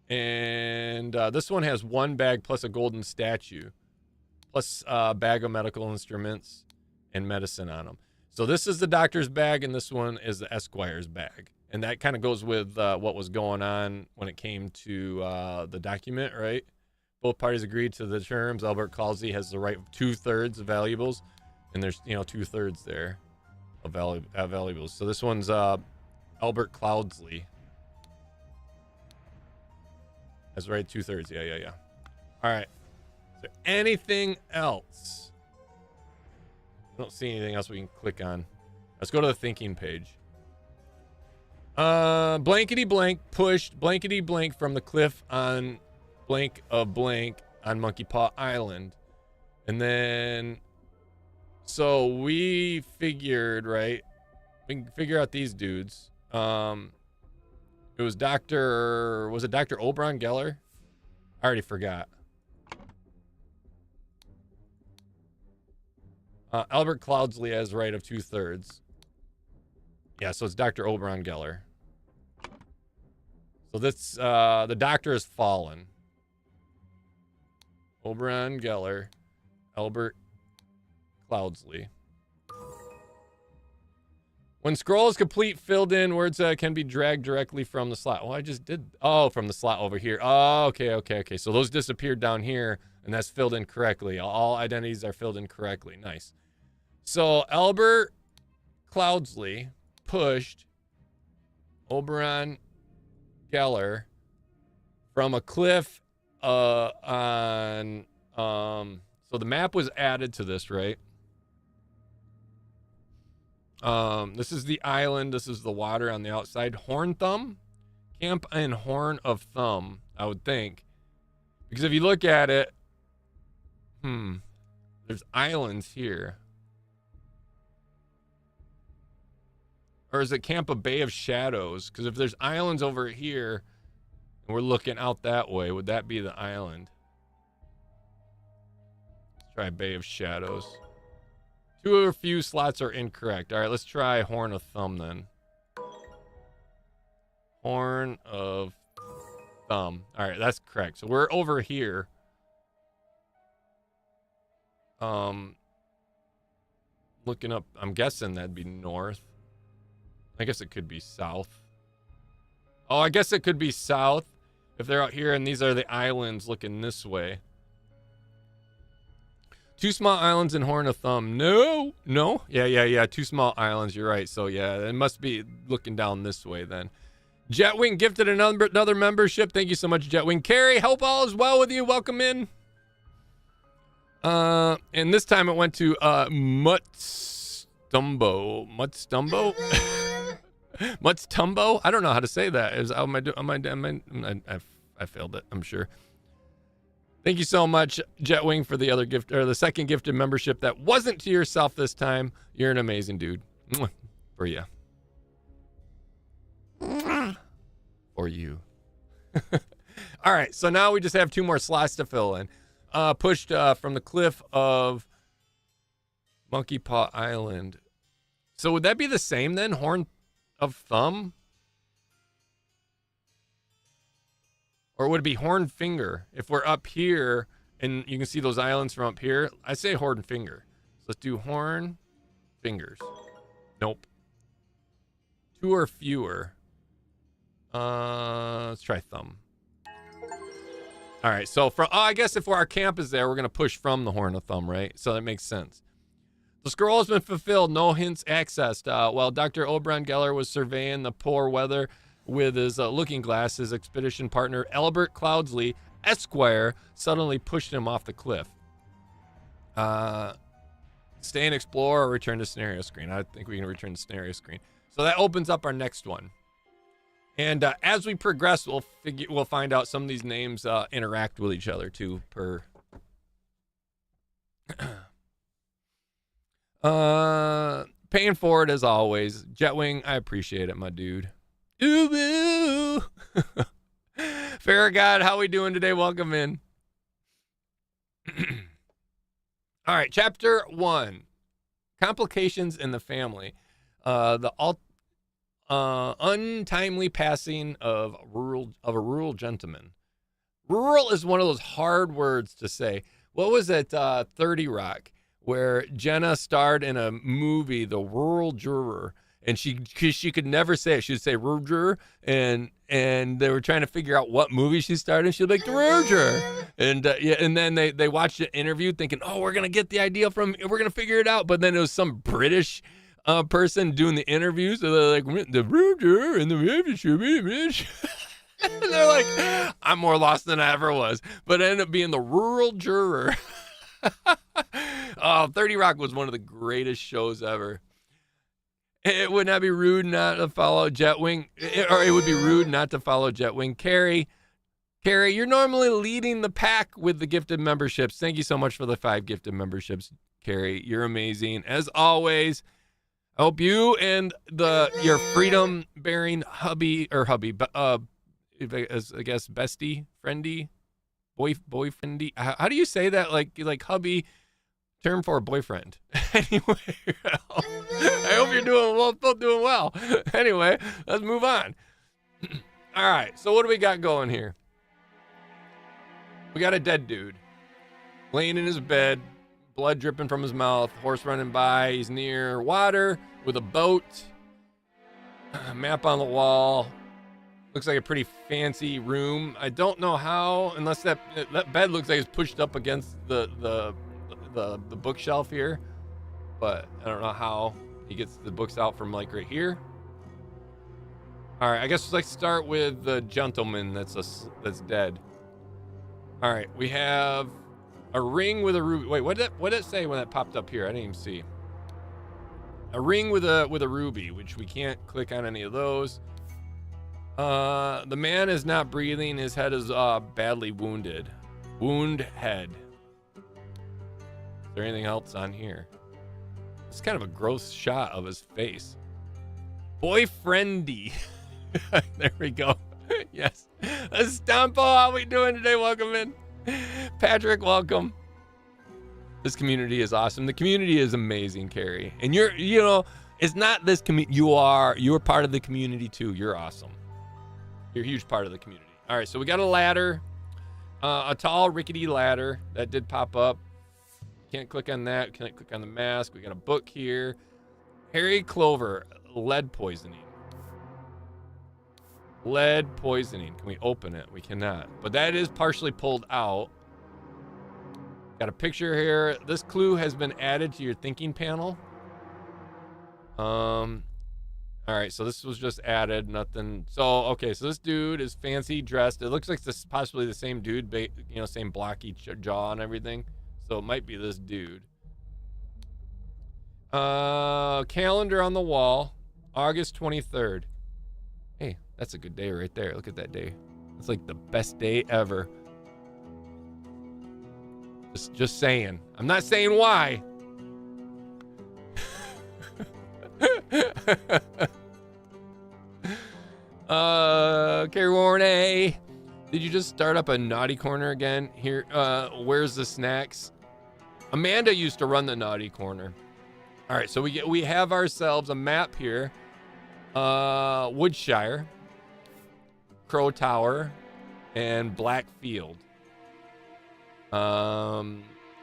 And this one has 1 bag plus a golden statue, plus a bag of medical instruments and medicine on them. So this is the doctor's bag, and this one is the Esquire's bag. And that kind of goes with what was going on when it came to the document, right? Both parties agreed to the terms. Albert Cloudsley has the right of 2/3 of valuables, and there's 2/3 there. Valuables. So this one's Albert Cloudsley. That's right, 2/3. Yeah. All right. Is there anything else? I don't see anything else we can click on. Let's go to the thinking page. Blankety blank pushed blankety blank from the cliff on blank of blank on Monkey Paw Island. And then so we figured, right? We can figure out these dudes. It was Dr. Oberon Geller? I already forgot. Albert Cloudsley has right of 2/3. Yeah, so it's Dr. Oberon Geller. So this, the doctor has fallen. Oberon Geller, Albert Cloudsley. When scroll is complete, filled in words can be dragged directly from the slot. Well, I just did. Oh, from the slot over here. Oh, okay. So those disappeared down here, and that's filled in correctly. All identities are filled in correctly. Nice. So Albert Cloudsley pushed Oberon Geller from a cliff on. So the map was added to this, right? This is the island. This is the water on the outside. Horn Thumb Camp and Horn of Thumb, I would think. Because if you look at it, there's islands here. Or is it Camp of Bay of Shadows? Because if there's islands over here and we're looking out that way, would that be the island? Let's try Bay of Shadows. 2 or few slots are incorrect. All right, let's try Horn of Thumb then. Horn of Thumb. All right, that's correct. So we're over here. Looking up, I'm guessing that'd be north. I guess it could be south. Oh, I guess it could be south if they're out here and these are the islands looking this way. 2 small islands in Horn of Thumb. No. Yeah. 2 small islands. You're right. So yeah, it must be looking down this way then. Jetwing gifted another membership. Thank you so much, Jetwing. Carrie, hope all is well with you. Welcome in. And this time it went to Mutstumbo. Mutstumbo? I don't know how to say that. I failed it, I'm sure. Thank you so much, Jetwing, for the other gift, or the second gifted membership that wasn't to yourself this time. You're an amazing dude. For you. For you. All right, so now we just have 2 more slots to fill in. Pushed from the cliff of Monkey Paw Island. So would that be the same then? Horn of Thumb? Or would it be Horn Finger? If we're up here and you can see those islands from up here, I say Horn Finger. So let's do Horn Fingers. Nope. 2 or fewer. Let's try Thumb. All right, so I guess if our camp is there, we're going to push from the Horn of Thumb, right? So that makes sense. The scroll has been fulfilled. No hints accessed. While Dr. Oberon Geller was surveying the poor weather with his looking glass, his expedition partner, Albert Cloudsley, Esquire, suddenly pushed him off the cliff. Stay and explore or return to scenario screen. I think we can return to scenario screen. So that opens up our next one. And as we progress, we'll find out some of these names interact with each other too. Paying for it as always. Jetwing, I appreciate it, my dude. Ooh, Farragut, how we doing today? Welcome in. All right, chapter 1. Complications in the family. The untimely passing of a rural gentleman. Rural is one of those hard words to say. What was it, 30 Rock, where Jenna starred in a movie, The Rural Juror, and she could never say it. She would say rural juror, and they were trying to figure out what movie she starred in. She'd be like, The Rural Juror. And and then they watched the interview thinking, oh, we're gonna get the idea we're gonna figure it out. But then it was some British person doing the interview, so they're like, the rural juror and the and they're like, I'm more lost than I ever was. But it ended up being The Rural Juror. 30 Rock was one of the greatest shows ever. It would not be rude not to follow Jetwing, or it would be rude not to follow Jetwing. Carrie, you're normally leading the pack with the gifted memberships. Thank you so much for the 5 gifted memberships, Carrie. You're amazing as always. I hope you and your freedom-bearing hubby, I guess bestie, friendy, boyfriendy. How do you say that? Like hubby, term for a boyfriend. Anyway, I hope you're both doing well. Anyway, let's move on. All right, so what do we got going here? We got a dead dude laying in his bed, blood dripping from his mouth, horse running by. He's near water with a boat, a map on the wall. Looks like a pretty fancy room. I don't know how, unless that bed looks like it's pushed up against the bookshelf here, but I don't know how he gets the books out from like right here. All right, I guess let's start with the gentleman that's dead. All right, we have a ring with a ruby. Wait, what did it say when that popped up here? I didn't even see. A ring with a ruby, which we can't click on any of those. The man is not breathing. His head is badly wounded. Wound head. Is there anything else on here? It's kind of a gross shot of his face. Boyfriendy. There we go. Yes. Stampo, how we doing today? Welcome in. Patrick, welcome. This community is awesome. The community is amazing, Carrie. And it's not this community. You're part of the community too. You're awesome. You're a huge part of the community. All right, so we got a ladder, a tall, rickety ladder that did pop up. Can't click on that. Can't click on the mask. We got a book here. Harry Clover, lead poisoning. Lead poisoning. Can we open it? We cannot. But that is partially pulled out. Got a picture here. This clue has been added to your thinking panel. All right, so this was just added, nothing. So, okay, so this dude is fancy dressed. It looks like this is possibly the same dude, same blocky jaw and everything. So it might be this dude. Calendar on the wall, August 23rd. Hey, that's a good day right there. Look at that day. It's like the best day ever. Just saying. I'm not saying why. Carrie Warney, did you just start up a naughty corner again? Here, where's the snacks? Amanda used to run the naughty corner. All right, so we have ourselves a map here. Woodshire, Crow Tower, and Blackfield.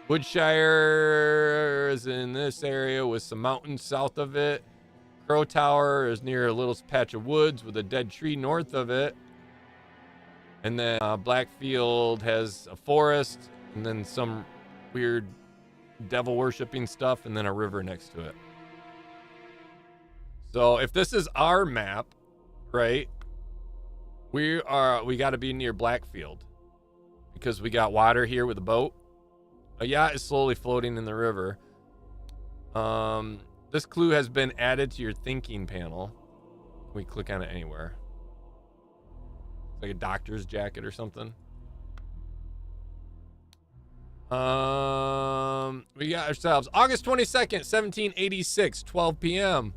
Woodshire is in this area with some mountains south of it. Crow Tower is near a little patch of woods with a dead tree north of it. And then Blackfield has a forest and then some weird devil worshipping stuff and then a river next to it. So if this is our map, right, we got to be near Blackfield because we got water here with a boat. A yacht is slowly floating in the river. This clue has been added to your thinking panel. Can we click on it anywhere? It's like a doctor's jacket or something. We got ourselves August 22nd, 1786, 12 p.m.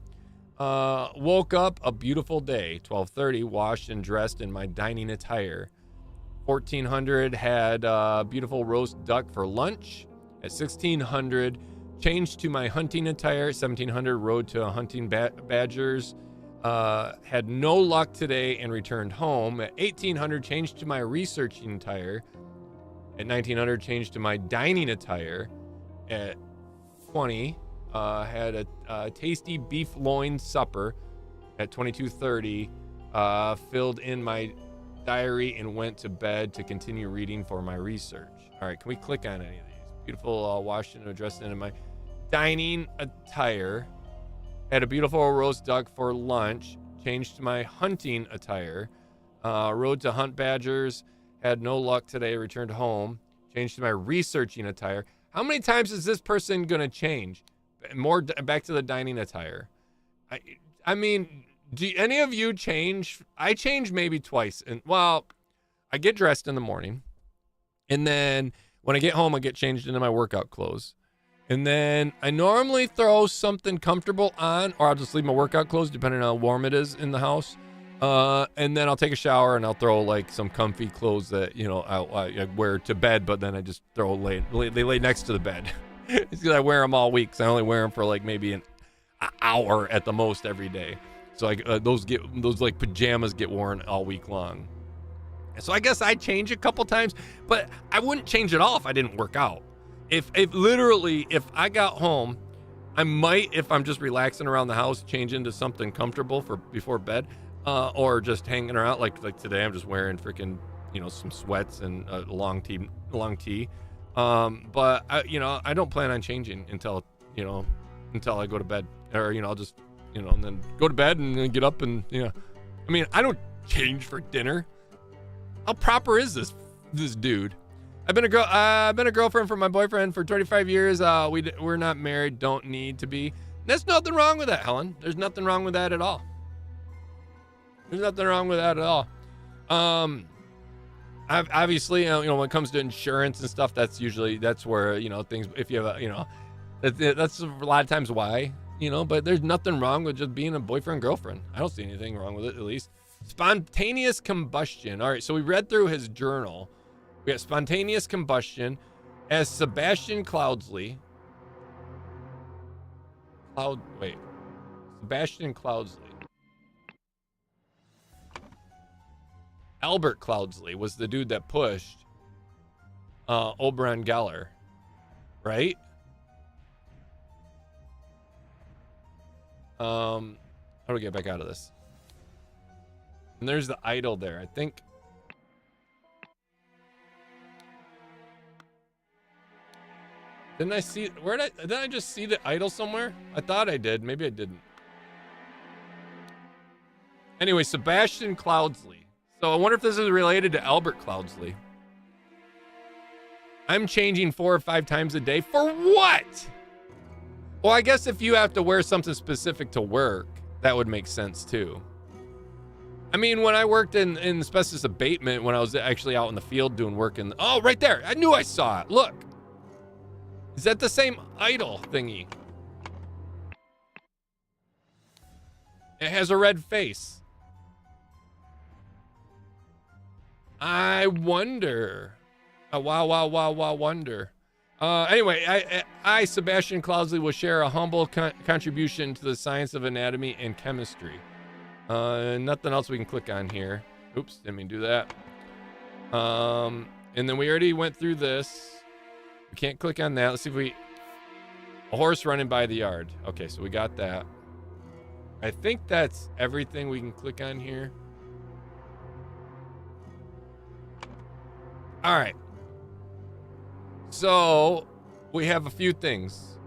Woke up a beautiful day. 12:30, washed and dressed in my dining attire. 1400, had beautiful roast duck for lunch. At 1600, changed to my hunting attire. 1700, rode to hunting badgers. Had no luck today and returned home. At 1800, changed to my researching attire. At 1900, changed to my dining attire. At 20, had a tasty beef loin supper. At 22:30, filled in my diary and went to bed to continue reading for my research. All right, can we click on any of these? Beautiful washed and dressed in my dining attire. Had a beautiful roast duck for lunch. Changed to my hunting attire. Rode to hunt badgers. Had no luck today. Returned home. Changed to my researching attire. How many times is this person gonna change? More back to the dining attire. I mean, do any of you change? I change maybe twice. And well, I get dressed in the morning, and then when I get home, I get changed into my workout clothes. And then I normally throw something comfortable on, or I'll just leave my workout clothes depending on how warm it is in the house. And then I'll take a shower and I'll throw like some comfy clothes that, I wear to bed, but then I just they lay next to the bed. It's because I wear them all week. So I only wear them for like maybe an hour at the most every day. So those like pajamas get worn all week long. So I guess I change a couple times, but I wouldn't change it all if I didn't work out. If I got home, I might, if I'm just relaxing around the house, change into something comfortable for before bed, or just hanging around. Like today, I'm just wearing freaking, some sweats and a long tee. But I don't plan on changing until I go to bed, or I'll just and then go to bed and then get up and I mean, I don't change for dinner. How proper is this dude? I've been a girlfriend for my boyfriend for 25 years. We're not married, don't need to be. There's nothing wrong with that, Helen. There's nothing wrong with that at all. There's nothing wrong with that at all. Obviously, when it comes to insurance and stuff, that's where, things, if you have that's a lot of times why, but there's nothing wrong with just being a boyfriend, girlfriend. I don't see anything wrong with it, at least. Spontaneous combustion. All right, so we read through his journal. We got spontaneous combustion as Sebastian Cloudsley. Sebastian Cloudsley. Albert Cloudsley was the dude that pushed Oberon Geller, right? How do we get back out of this? And there's the idol there. I think. Didn't I see, did I just see the idol somewhere? I thought I did. Maybe I didn't. Anyway, Sebastian Cloudsley. So I wonder if this is related to Albert Cloudsley. I'm changing 4 or 5 times a day. For what? Well, I guess if you have to wear something specific to work, that would make sense too. I mean, when I worked in asbestos abatement, when I was actually out in the field doing work oh, right there. I knew I saw it. Look. Is that the same idol thingy? It has a red face. I wonder. Wonder. Anyway, I, Sebastian Cloudsley, will share a humble contribution to the science of anatomy and chemistry. Nothing else we can click on here. Oops, didn't mean to do that. And then we already went through this. We can't click on that. Let's see if a horse running by the yard. Okay, so we got that. I think that's everything we can click on here. All right. So we have a few things.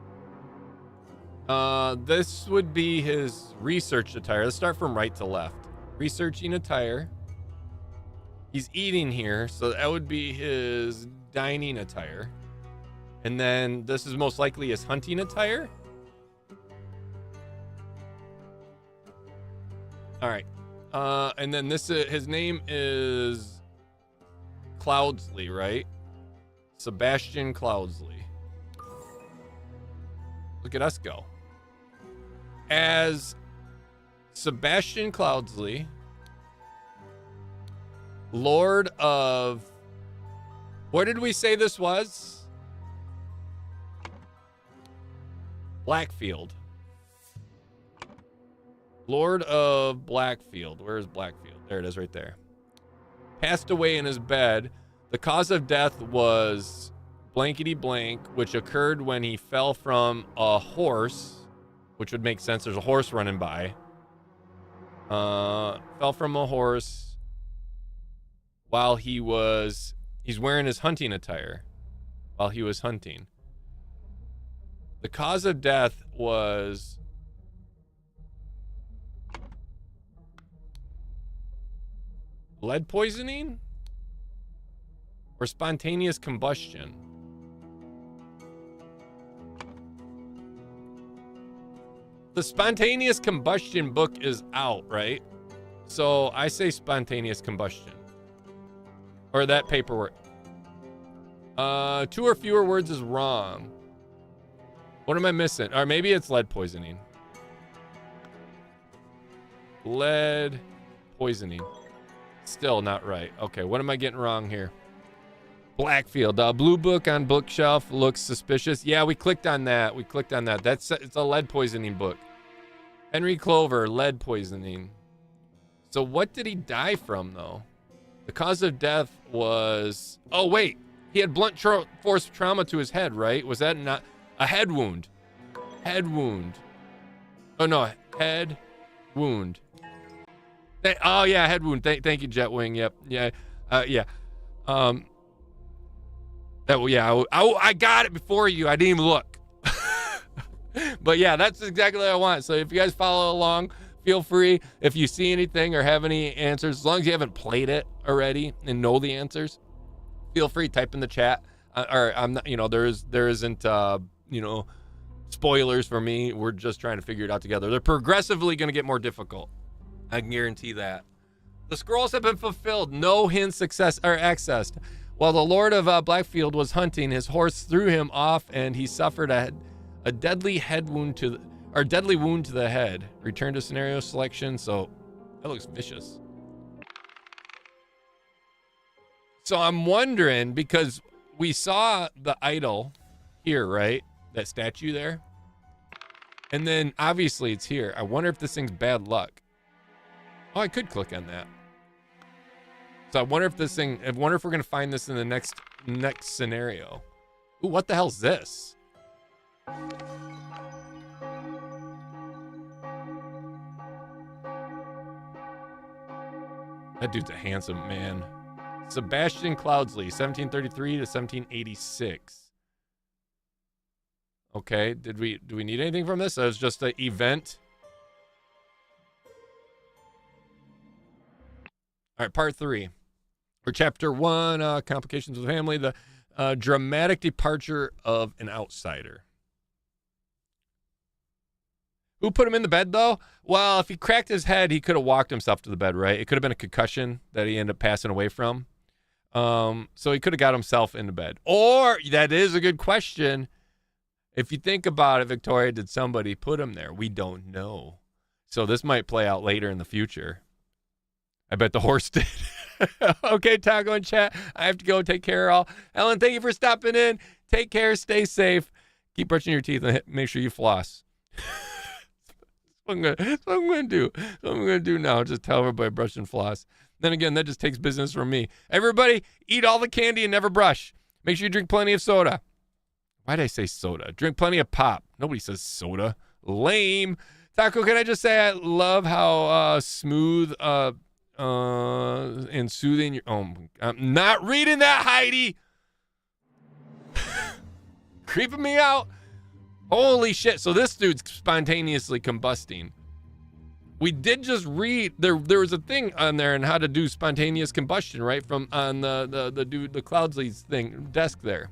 This would be his research attire. Let's start from right to left. Researching attire. He's eating here, so that would be his dining attire. And then this is most likely his hunting attire. All right. And then his name is Cloudsley, right? Sebastian Cloudsley. Look at us go. As Sebastian Cloudsley, Lord of... Where did we say this was? Blackfield. Lord of Blackfield. Where is Blackfield? There it is right there. Passed away in his bed. The cause of death was blankety blank, which occurred when he fell from a horse, which would make sense. There's a horse running by. Fell from a horse while he's wearing his hunting attire while he was hunting. The cause of death was lead poisoning or spontaneous combustion. The spontaneous combustion book is out, right? So I say spontaneous combustion. Or that paperwork. 2 or fewer words is wrong. What am I missing? Or maybe it's lead poisoning. Lead poisoning. Still not right. Okay, what am I getting wrong here? Blackfield. Blue book on bookshelf looks suspicious. Yeah, we clicked on that. It's a lead poisoning book. Henry Clover, lead poisoning. So what did he die from, though? The cause of death was... Oh, wait. He had blunt force trauma to his head, right? Was that not... A head wound. Head wound. Oh, no. Head wound. Oh, yeah, head wound. Thank you, Jetwing. Yep. Yeah. Yeah. I got it before you. I didn't even look. But, yeah, that's exactly what I want. So if you guys follow along, feel free. If you see anything or have any answers, as long as you haven't played it already and know the answers, feel free. Type in the chat. Or I'm not, there isn't, spoilers for me. We're just trying to figure it out together. They're progressively going to get more difficult. I can guarantee that. The scrolls have been fulfilled. No hints accessed. While the Lord of Blackfield was hunting, his horse threw him off, and he suffered a deadly wound to the head. Return to scenario selection. So that looks vicious. So I'm wondering, because we saw the idol here, right? That statue there. And then obviously it's here. I wonder if this thing's bad luck. Oh, I could click on that. So I wonder if we're gonna find this in the next scenario. Ooh, what the hell's this? That dude's a handsome man. Sebastian Cloudsley, 1733 to 1786. Okay, do we need anything from this? That was just an event. All right, part 3. Or chapter 1, complications with family, the dramatic departure of an outsider. Who put him in the bed, though? Well, if he cracked his head, he could have walked himself to the bed, right? It could have been a concussion that he ended up passing away from. So he could have got himself into bed. Or, that is a good question. If you think about it, Victoria, did somebody put him there? We don't know. So this might play out later in the future. I bet the horse did. Okay, Taco in chat. I have to go take care of all. Ellen, thank you for stopping in. Take care. Stay safe. Keep brushing your teeth and make sure you floss. That's what I'm going to do. That's what I'm going to do now. Just tell everybody brush and floss. Then again, that just takes business from me. Everybody, eat all the candy and never brush. Make sure you drink plenty of soda. Why did I say soda? Drink plenty of pop. Nobody says soda. Lame. Taco, can I just say I love how smooth and soothing your... Oh, I'm not reading that, Heidi. Creeping me out. Holy shit. So this dude's spontaneously combusting. We did just read... There was a thing on there on how to do spontaneous combustion, right? From on the dude, the Cloudsley's thing, desk there.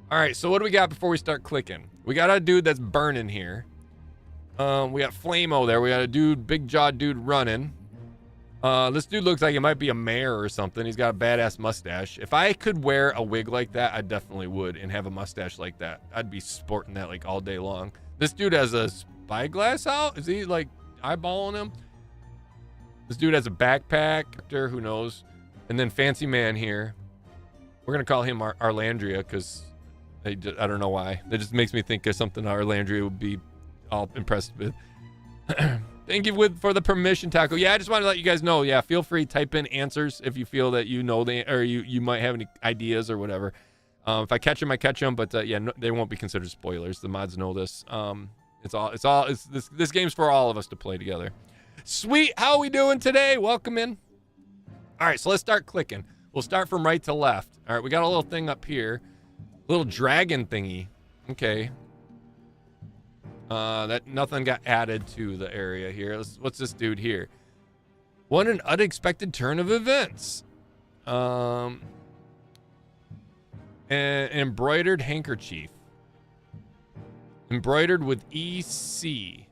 All right, so what do we got before we start clicking? We got a dude that's burning here. We got Flamo there. We got a dude, big jawed dude running. This dude looks like he might be a mayor or something. He's got a badass mustache. If I could wear a wig like that, I definitely would, and have a mustache like that. I'd be sporting that like all day long. This dude has a spyglass out. Is he like eyeballing him? This dude has a backpack. Who knows? And then Fancy Man here. We're gonna call him Arlandria because I don't know why. That just makes me think of something Arlandria would be all impressed with. Thank you for the permission, Taco. Yeah, I just want to let you guys know. Yeah, feel free, type in answers if you feel that you know or you might have any ideas or whatever. If I catch them, I catch them. But yeah, no, they won't be considered spoilers. The mods know this. This game's for all of us to play together. Sweet, how are we doing today? Welcome in. All right, so let's start clicking. We'll start from right to left. All right, we got a little thing up here, little dragon thingy. Okay. That nothing got added to the area here. What's this dude here? What an unexpected turn of events. An embroidered handkerchief. Embroidered with EC.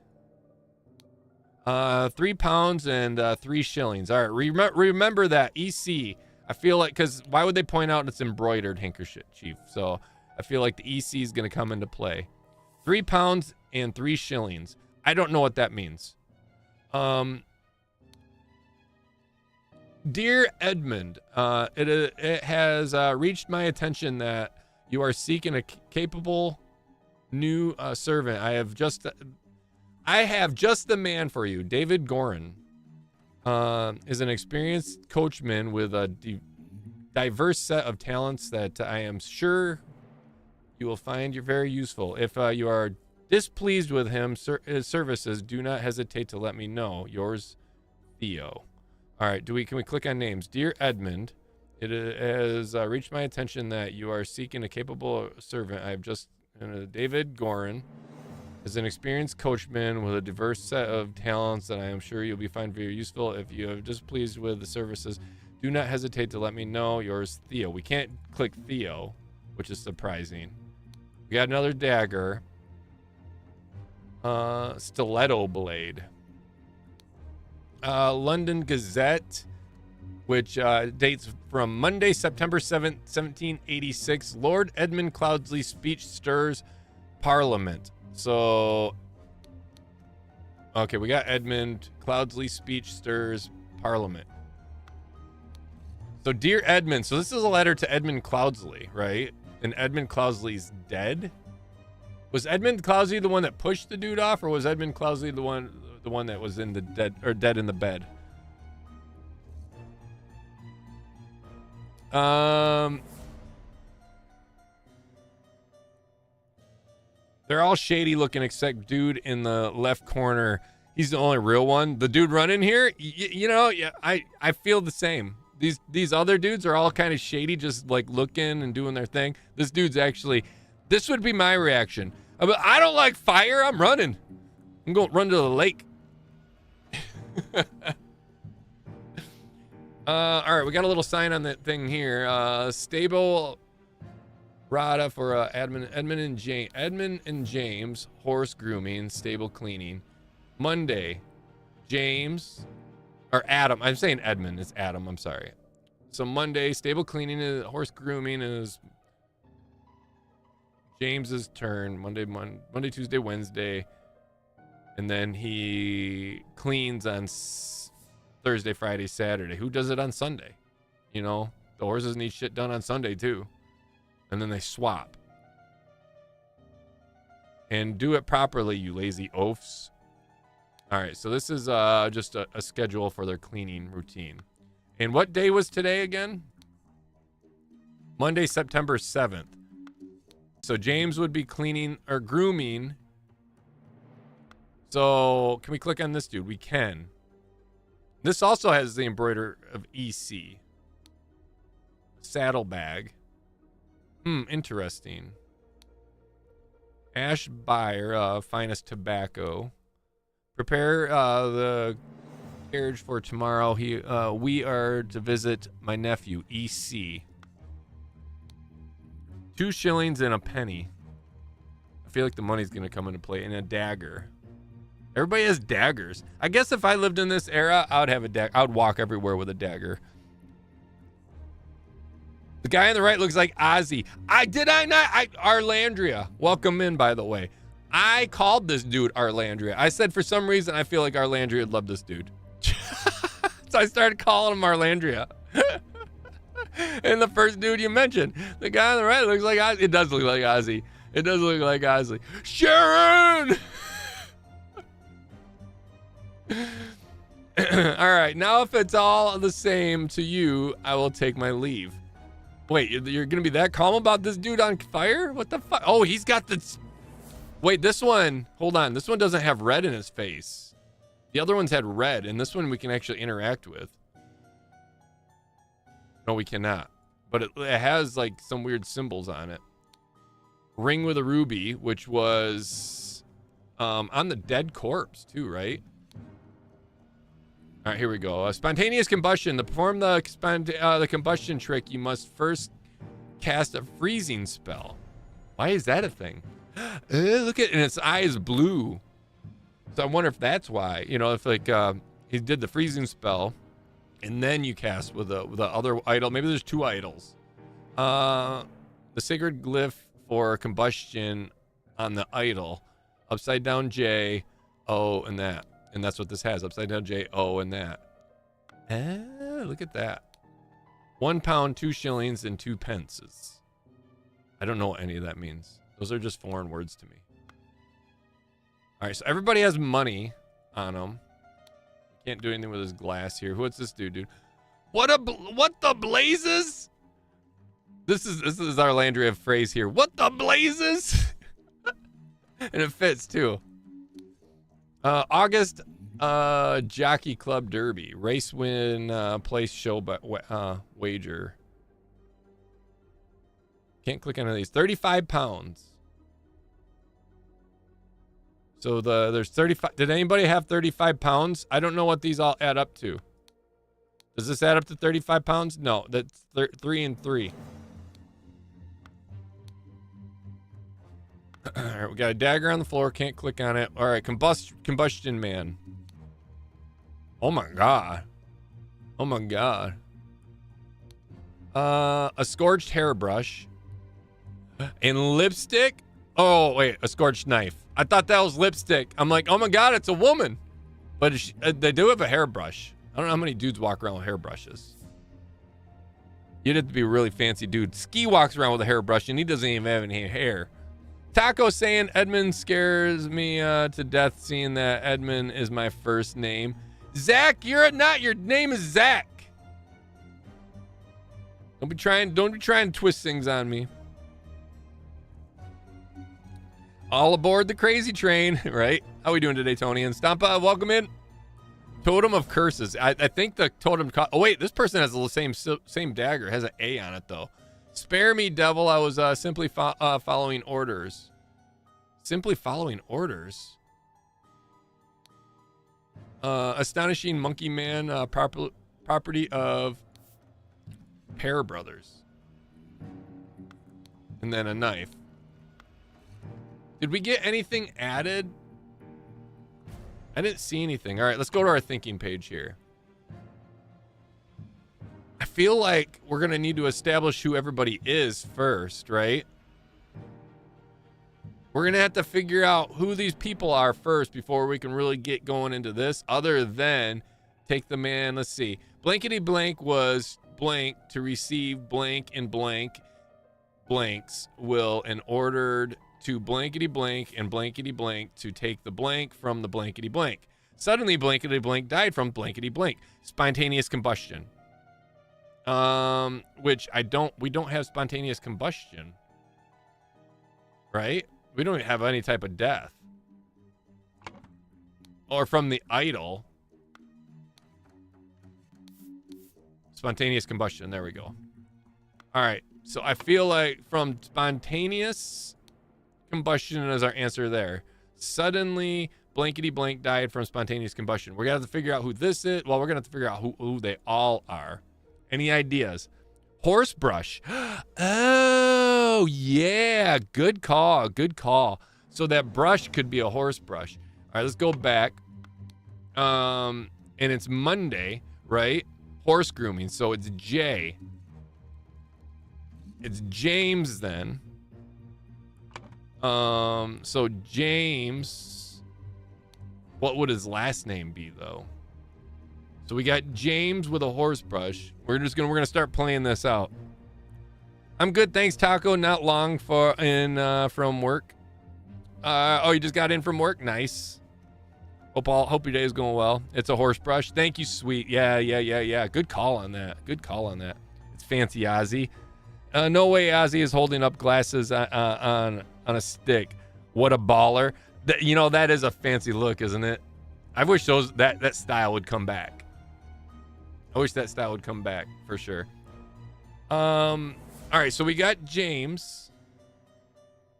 3 pounds and 3 shillings. All right, remember that EC. I feel like, because why would they point out it's embroidered handkerchief? So I feel like the EC is going to come into play. 3 pounds and 3 shillings. I don't know what that means. Dear Edmund, it has reached my attention that you are seeking a capable new servant. I have just the man for you. David Gorin is an experienced coachman with a diverse set of talents that I am sure you will find very useful. If you are displeased with his services, do not hesitate to let me know. Yours, Theo. All right, can we click on names? Dear Edmund, it has reached my attention that you are seeking a capable servant. I have just David Gorin is an experienced coachman with a diverse set of talents that I am sure you'll find very useful. If you are displeased with the services, do not hesitate to let me know. Yours, Theo. We can't click Theo, which is surprising. We got another dagger. Stiletto blade. London Gazette, which dates from Monday, September 7th, 1786. Lord Edmund Cloudsley's speech stirs Parliament. So, okay, we got Edmund Cloudsley's speech stirs Parliament. So, dear Edmund, so this is a letter to Edmund Cloudsley, right? And Edmund Cloudsley's dead. Was Edmund Cloudsley the one that pushed the dude off, or was Edmund Cloudsley the one that was in the dead in the bed? They're all shady looking except dude in the left corner. He's the only real one. The dude running here, you know, yeah, I feel the same. These other dudes are all kind of shady, just like looking and doing their thing. This dude's actually, this would be my reaction. I don't like fire. I'm running. I'm going to run to the lake. All right, we got a little sign on that thing here. Stable Rada for Edmund and James horse grooming, stable cleaning. Monday, James or Adam. I'm saying Edmund. It's Adam. I'm sorry. So Monday, stable cleaning, horse grooming is James's turn. Monday, Tuesday, Wednesday, and then he cleans on Thursday, Friday, Saturday. Who does it on Sunday? You know, the horses need shit done on Sunday too. And then they swap. And do it properly, you lazy oafs. All right, so this is just a schedule for their cleaning routine. And what day was today again? Monday, September 7th. So James would be cleaning or grooming. So can we click on this dude? We can. This also has the embroider of EC. Saddlebag. Interesting. Ash Buyer, finest tobacco. Prepare the carriage for tomorrow. We are to visit my nephew, EC. 2 shillings and a penny. I feel like the money's gonna come into play. And a dagger. Everybody has daggers. I guess if I lived in this era, I would have a dagger. I would walk everywhere with a dagger. The guy on the right looks like Ozzy. Arlandria. Welcome in, by the way. I called this dude Arlandria. I said for some reason I feel like Arlandria would love this dude. So I started calling him Arlandria. And the first dude you mentioned, the guy on the right looks like Ozzy. It does look like Ozzy. It does look like Ozzy. Sharon! All right, now if it's all the same to you, I will take my leave. Wait, you're gonna be that calm about this dude on fire? What the fuck? Oh, he's got this. Wait, this one. Hold on. This one doesn't have red in his face. The other ones had red, and this one we can actually interact with. No, we cannot. But it has like some weird symbols on it. Ring with a ruby, which was on the dead corpse too, right? All right, here we go. Spontaneous combustion. To perform the combustion trick, you must first cast a freezing spell. Why is that a thing? Look at, and its eye is blue. So I wonder if that's why. You know, if like he did the freezing spell, and then you cast with the other idol. Maybe there's 2 idols. The sacred glyph for combustion on the idol. Upside down J, O, and that. And that's what this has. Upside down J, O, and that. Look at that. 1 pound, 2 shillings, and 2 pences. I don't know what any of that means. Those are just foreign words to me. All right, so everybody has money on them. Can't do anything with his glass here. What's this dude? What the blazes? This is our Landria phrase here. What the blazes? And it fits too. August Jockey Club Derby. Race win place show wager. Can't click on any of these. 35 pounds. So there's 35. Did anybody have 35 pounds? I don't know what these all add up to. Does this add up to 35 pounds? No, that's 3 and 3. All right, we got a dagger on the floor. Can't click on it. All right, combustion man. Oh my god. Oh my god. A scorched hairbrush. And lipstick? Oh, wait, a scorched knife. I thought that was lipstick. I'm like, oh my god, it's a woman. But they do have a hairbrush. I don't know how many dudes walk around with hairbrushes. You'd have to be a really fancy dude. Ski walks around with a hairbrush and he doesn't even have any hair. Taco saying Edmund scares me to death seeing that Edmund is my first name. Zach, you're not. Your name is Zach. Don't be trying to twist things on me. All aboard the crazy train, right? How we doing today, Tony? And Stampa, welcome in. Totem of curses. I think the totem. Oh wait, this person has the same dagger. Has an A on it though. Spare me, devil. I was simply following orders. Simply following orders. Astonishing monkey man. Property of Pear Brothers. And then a knife. Did we get anything added? I didn't see anything. All right, let's go to our thinking page here. I feel like we're going to need to establish who everybody is first, right? We're going to have to figure out who these people are first before we can really get going into this, other than take the man. Let's see. Blankety blank was blank to receive blank and blank blanks will and ordered to blankety blank and blankety blank to take the blank from the blankety blank. Suddenly blankety blank died from blankety blank. Spontaneous combustion. Which we don't have spontaneous combustion. Right? We don't have any type of death. Or from the idol. Spontaneous combustion, there we go. All right, so I feel like from spontaneous combustion is our answer there. Suddenly blankety blank died from spontaneous combustion. We're gonna have to figure out who this is. Well, we're gonna have to figure out who they all are. Any ideas? Horsebrush. Oh yeah, good call, good call. So that brush could be a horse brush. All right, let's go back. And it's Monday, right? Horse grooming, so it's J. It's James then. So James, what would his last name be though? So we got James with a horse brush. We're gonna start playing this out. I'm good, thanks, Taco. Not long from work. Oh, you just got in from work? Nice. Hope your day is going well. It's a horse brush. Thank you, sweet. Yeah. Good call on that. It's fancy Ozzy. No way Ozzy is holding up glasses on a stick. What a baller. That is a fancy look, isn't it? I wish that style would come back. I wish that style would come back for sure. All right, so we got James.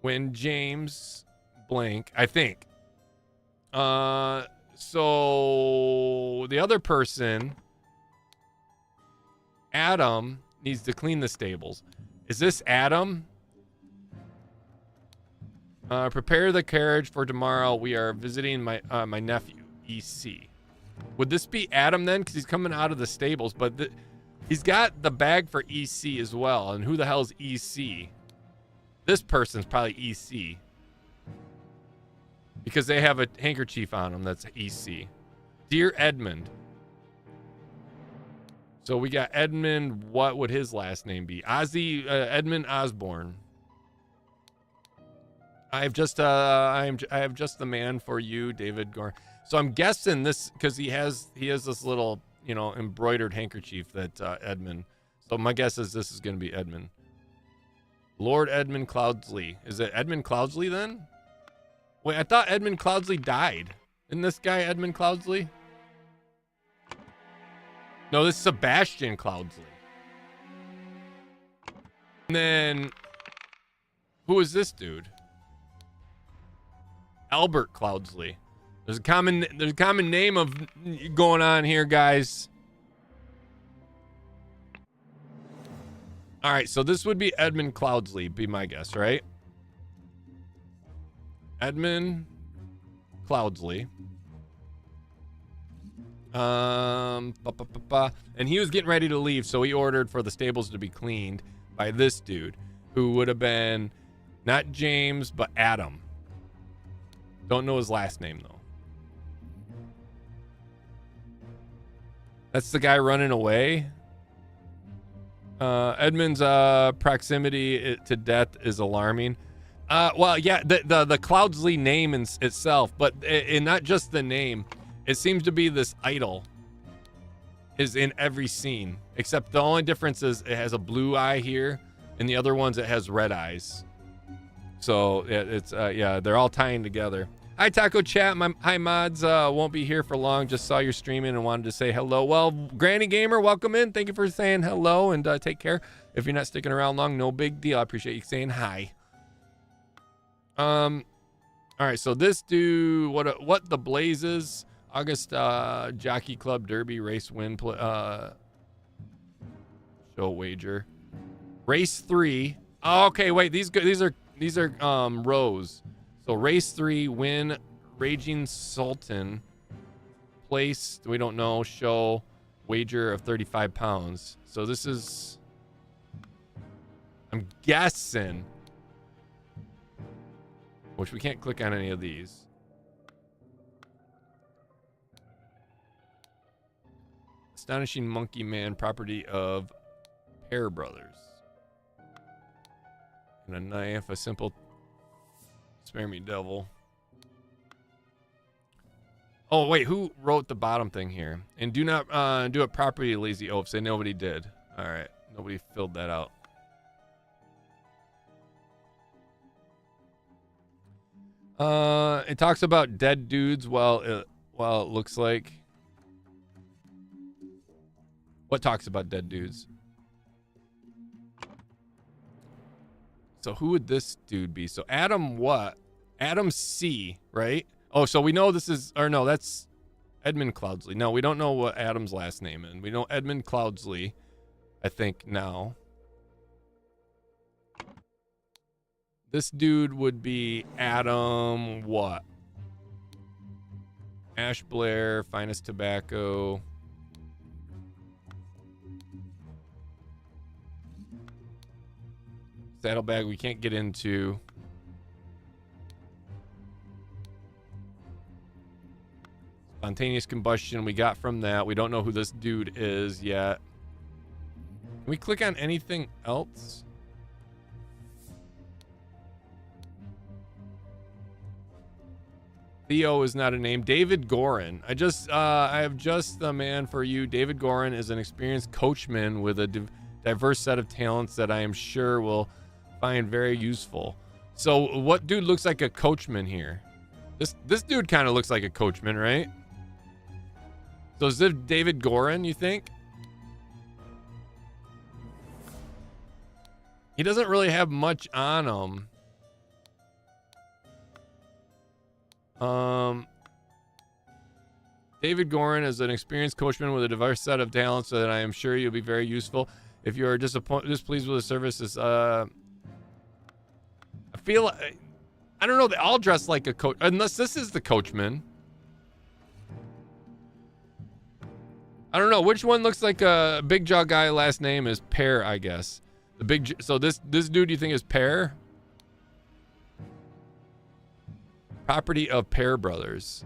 When James blank, I think. So the other person, Adam, needs to clean the stables. Is this Adam? Prepare the carriage for tomorrow. We are visiting my nephew, EC. Would this be Adam then? Because he's coming out of the stables, but he's got the bag for EC as well. And who the hell is EC? This person's probably EC. Because they have a handkerchief on them that's EC. Dear Edmund. So we got Edmund. What would his last name be? Edmund Osborne. I have just the man for you, David Gore. So I'm guessing this because he has this little, embroidered handkerchief that Edmund. So my guess is this is going to be Edmund. Lord Edmund Cloudsley. Is it Edmund Cloudsley then? Wait, I thought Edmund Cloudsley died. Isn't this guy Edmund Cloudsley? No, this is Sebastian Cloudsley. And then, who is this dude? Albert Cloudsley. There's a common name of going on here, guys. All right, so this would be Edmund Cloudsley, be my guess, right? Edmund Cloudsley. And he was getting ready to leave, so he ordered for the stables to be cleaned by this dude, who would have been not James, but Adam. Don't know his last name, though. That's the guy running away. Edmund's proximity to death is alarming. Well, yeah, the Cloudsley name in itself, but not just the name. It seems to be this idol is in every scene, except the only difference is it has a blue eye here, and the other ones it has red eyes. So it's yeah, they're all tying together. Hi, Taco Chat. Hi, mods. Won't be here for long. Just saw your streaming and wanted to say hello. Well, Granny Gamer, welcome in. Thank you for saying hello, and take care. If you're not sticking around long, no big deal. I appreciate you saying hi. All right. So this dude, what the blazes? August Jockey Club Derby race win show wager. Race 3. Oh, okay, wait. These are rows. So race 3, win Raging Sultan. Place, we don't know. Show wager of 35 pounds. So this is, I'm guessing, which we can't click on any of these. Astonishing Monkey Man, property of Pear Brothers. And a knife, a simple spare me devil. Oh wait, who wrote the bottom thing here? And do not do it properly, lazy oaf. Say nobody did. All right, nobody filled that out. It talks about dead dudes. Well, it looks like. What talks about dead dudes? So who would this dude be? So Adam what? Adam C, right? Oh, so we know this is, or no, that's Edmund Cloudsley. No, we don't know what Adam's last name is. We know Edmund Cloudsley, I think now. This dude would be Adam what? Ash Blair, Finest Tobacco. Saddlebag we can't get into. Spontaneous combustion we got from that. We don't know who this dude is yet. Can we click on anything else? Theo is not a name. David Gorin. I have just the man for you. David Gorin is an experienced coachman with a diverse set of talents that I am sure will find very useful. So what dude looks like a coachman here? This dude kind of looks like a coachman, right? So is this David Gorin, you think? He doesn't really have much on him. David Gorin is an experienced coachman with a diverse set of talents that I am sure you'll be very useful. If you are displeased with the services, I feel, I don't know, they all dress like a coach, unless this is the coachman. I don't know which one looks like a big jaw guy. Last name is Pear, I guess. The big, so this dude you think is Pear? Property of Pear Brothers.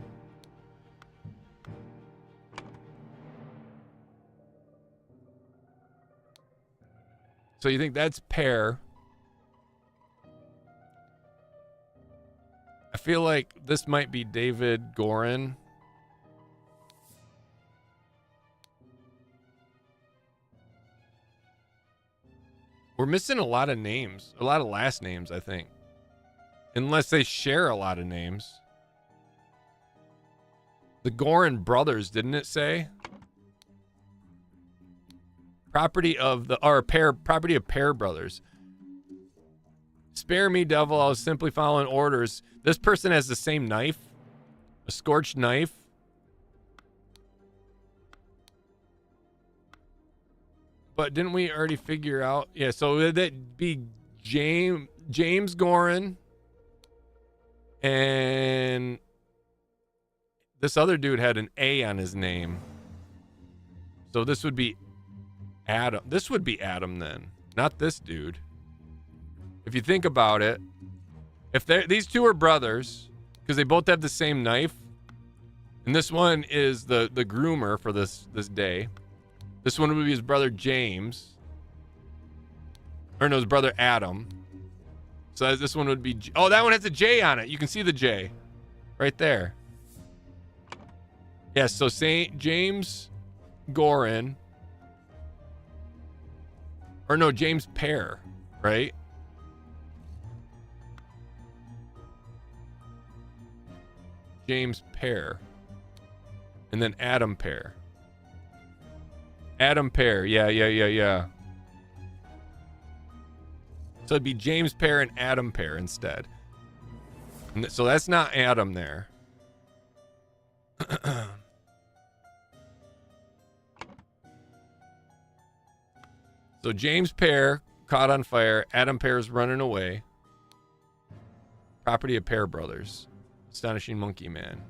So you think that's Pear? I feel like this might be David Gorin. We're missing a lot of names, a lot of last names, I think. Unless they share a lot of names. The Gorin brothers, didn't it say? Property of Pear Brothers. Spare me, devil. I was simply following orders. This person has the same knife. A scorched knife. But didn't we already figure out? Yeah, so that'd be James Gorin. And this other dude had an A on his name. So this would be Adam. This would be Adam then, not this dude. If you think about it, if these two are brothers, because they both have the same knife, and this one is the groomer for this day. This one would be his brother James, or no, his brother Adam. So this one would be, oh, that one has a J on it. You can see the J right there. Yeah, so St. James Gorin, or no, James Pear, right? James Pear. And then Adam Pear. Adam Pear, yeah. So it'd be James Pear and Adam Pear instead. And so that's not Adam there. So James Pear caught on fire. Adam Pear's running away. Property of Pear Brothers. Astonishing Monkey Man.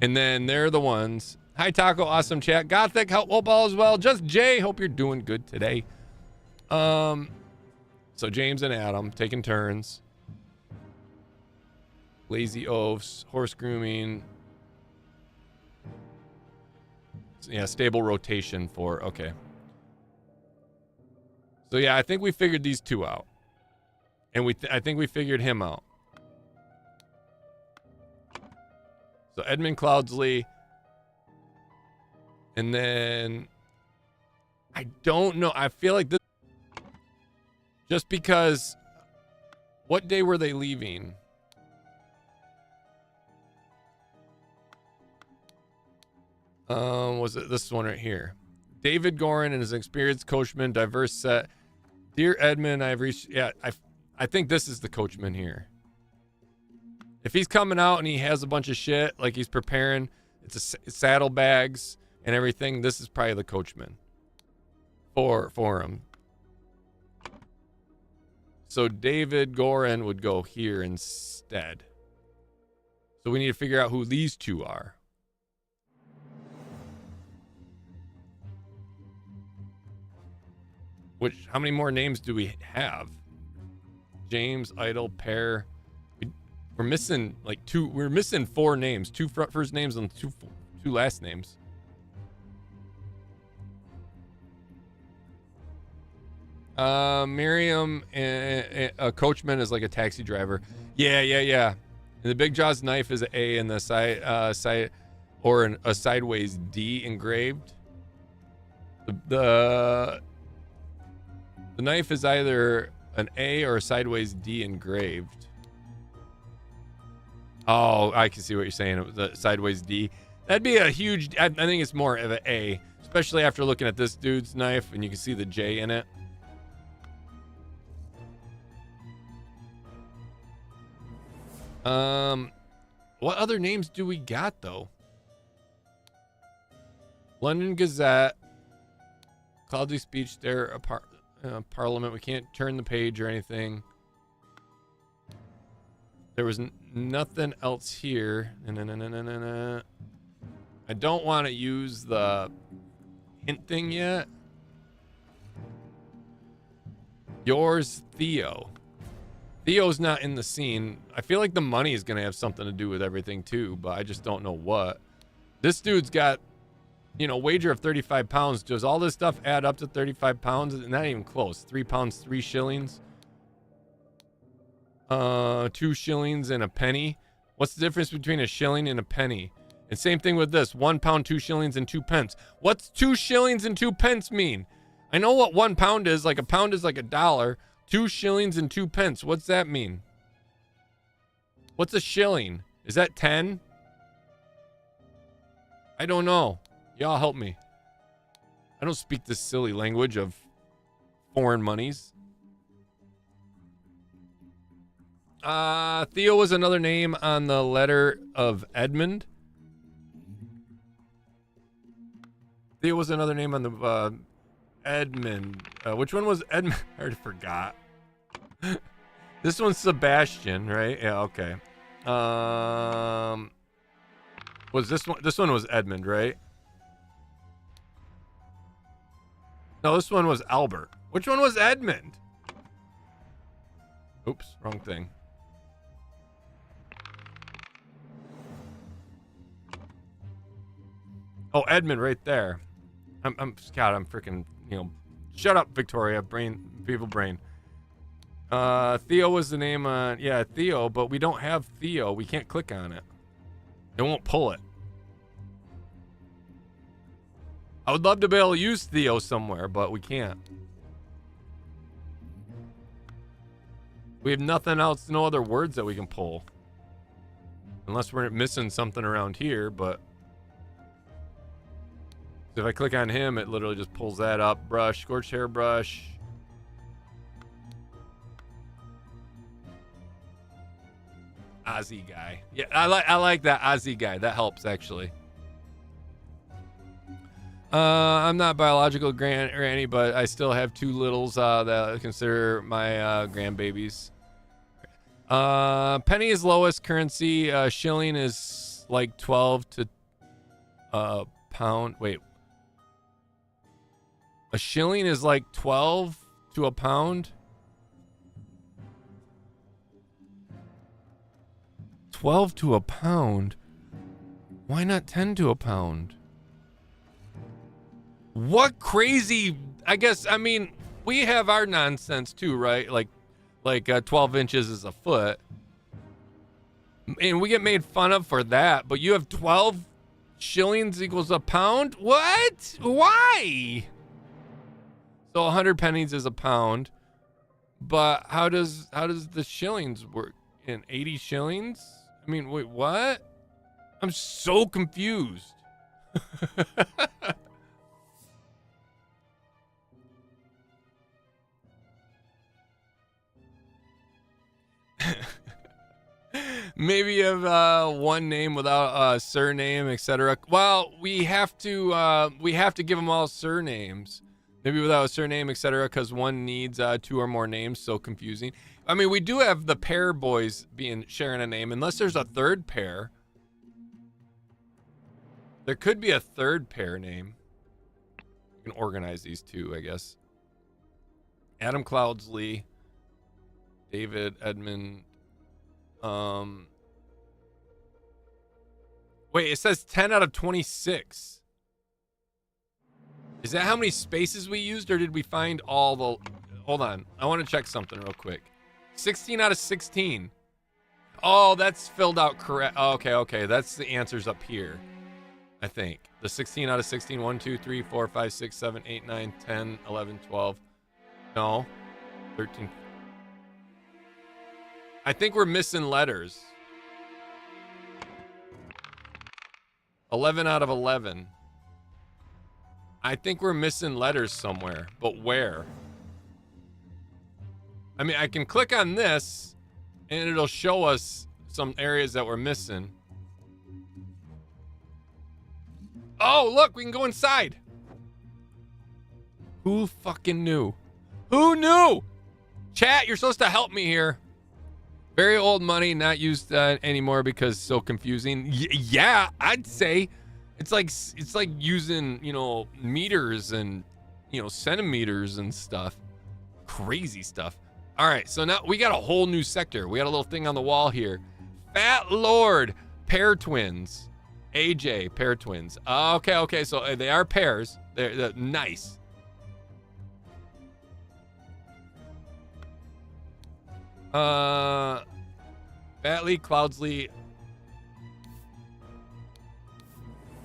And then they're the ones. Hi, Taco. Awesome chat. Gothic. Hope all as well. Just Jay. Hope you're doing good today. So James and Adam taking turns. Lazy oafs. Horse grooming. Yeah, stable rotation for, okay. So yeah, I think we figured these two out. And I think we figured him out. So Edmund Cloudsley. And then I don't know. I feel like this, just because, what day were they leaving? Was it this one right here? David Gorin and his experienced coachman, diverse set. Dear Edmund, I've reached, yeah, I think this is the coachman here. If he's coming out and he has a bunch of shit, like he's preparing, it's saddlebags and everything, this is probably the coachman for him. So David Gorin would go here instead. So we need to figure out who these two are. Which, how many more names do we have? James, Idle, Pear. We're missing like two. We're missing 4 names. 2 first names and two last names. Miriam, a coachman is like a taxi driver. Yeah. And the Big Jaw's knife is an A, and the side or a sideways D engraved. The knife is either an A or a sideways D engraved. Oh, I can see what you're saying. It was a sideways D. That'd be a huge, I think it's more of an A, especially after looking at this dude's knife and you can see the J in it. What other names do we got though? London Gazette, Cloudy Speech there, Parliament. We can't turn the page or anything. There was nothing else here. I don't want to use the hint thing yet. Yours, Theo. Theo's not in the scene. I feel like the money is going to have something to do with everything too, but I just don't know what. This dude's got, wager of 35 pounds. Does all this stuff add up to 35 pounds? Not even close. 3 pounds, 3 shillings. 2 shillings and a penny. What's the difference between a shilling and a penny? And same thing with this. 1 pound, 2 shillings, and 2 pence. What's 2 shillings and 2 pence mean? I know what 1 pound is. Like a pound is like $1. 2 shillings and 2 pence. What's that mean? What's a shilling? Is that 10? I don't know. Y'all help me. I don't speak this silly language of foreign monies. Theo was another name on the letter of Edmund. Theo was another name on the Edmund. Which one was Edmund? I already forgot. This one's Sebastian, right? Yeah, okay. Was this one? This one was Edmund, right? No, this one was Albert. Which one was Edmund? Oops, wrong thing. Oh, Edmund right there. I'm Scott, I'm freaking, shut up, Victoria, people brain. Theo was the name yeah, Theo, but we don't have Theo. We can't click on it. It won't pull it. I would love to be able to use Theo somewhere, but we can't. We have nothing else, no other words that we can pull. Unless we're missing something around here, but... if I click on him, it literally just pulls that up. Brush, scorched hair brush. Ozzy guy. Yeah, I like that Ozzy guy. That helps, actually. I'm not biological granny, but I still have 2 littles that I consider my grandbabies. Penny is lowest currency. Shilling is like 12 to pound. Wait. A shilling is like 12 to a pound. 12 to a pound? Why not 10 to a pound? What crazy... I mean, we have our nonsense too, right? Like 12 inches is a foot. And we get made fun of for that, but you have 12 shillings equals a pound? What? Why? So 100 pennies is a pound. But how does the shillings work? In 80 shillings? I mean, wait, what? I'm so confused. Maybe you have one name without a surname, etc. Well, we have to give them all surnames. Maybe without a surname, etc. Because one needs 2 or more names. So confusing. I mean, we do have the pair boys sharing a name, unless there's a third pair. There could be a third pair name. We can organize these 2, I guess. Adam Cloudsley, David Edmund. Wait, it says 10 out of 26. Is that how many spaces we used, or did we find all the... Hold on. I want to check something real quick. 16 out of 16. Oh, that's filled out correct. Oh, okay. That's the answers up here, I think. The 16 out of 16. 1, 2, 3, 4, 5, 6, 7, 8, 9, 10, 11, 12. No. 13. I think we're missing letters. 11 out of 11. I think we're missing letters somewhere, but where? I mean, I can click on this and it'll show us some areas that we're missing. Oh, look, we can go inside. Who fucking knew? Who knew? Chat, you're supposed to help me here. Very old money, not used anymore because so confusing. Yeah, I'd say it's like using, meters and, centimeters and stuff. Crazy stuff. All right, so now we got a whole new sector. We got a little thing on the wall here. Fat Lord, pair twins. AJ, pair twins. Okay, so they are pairs. They're nice. Batley, Cloudsley.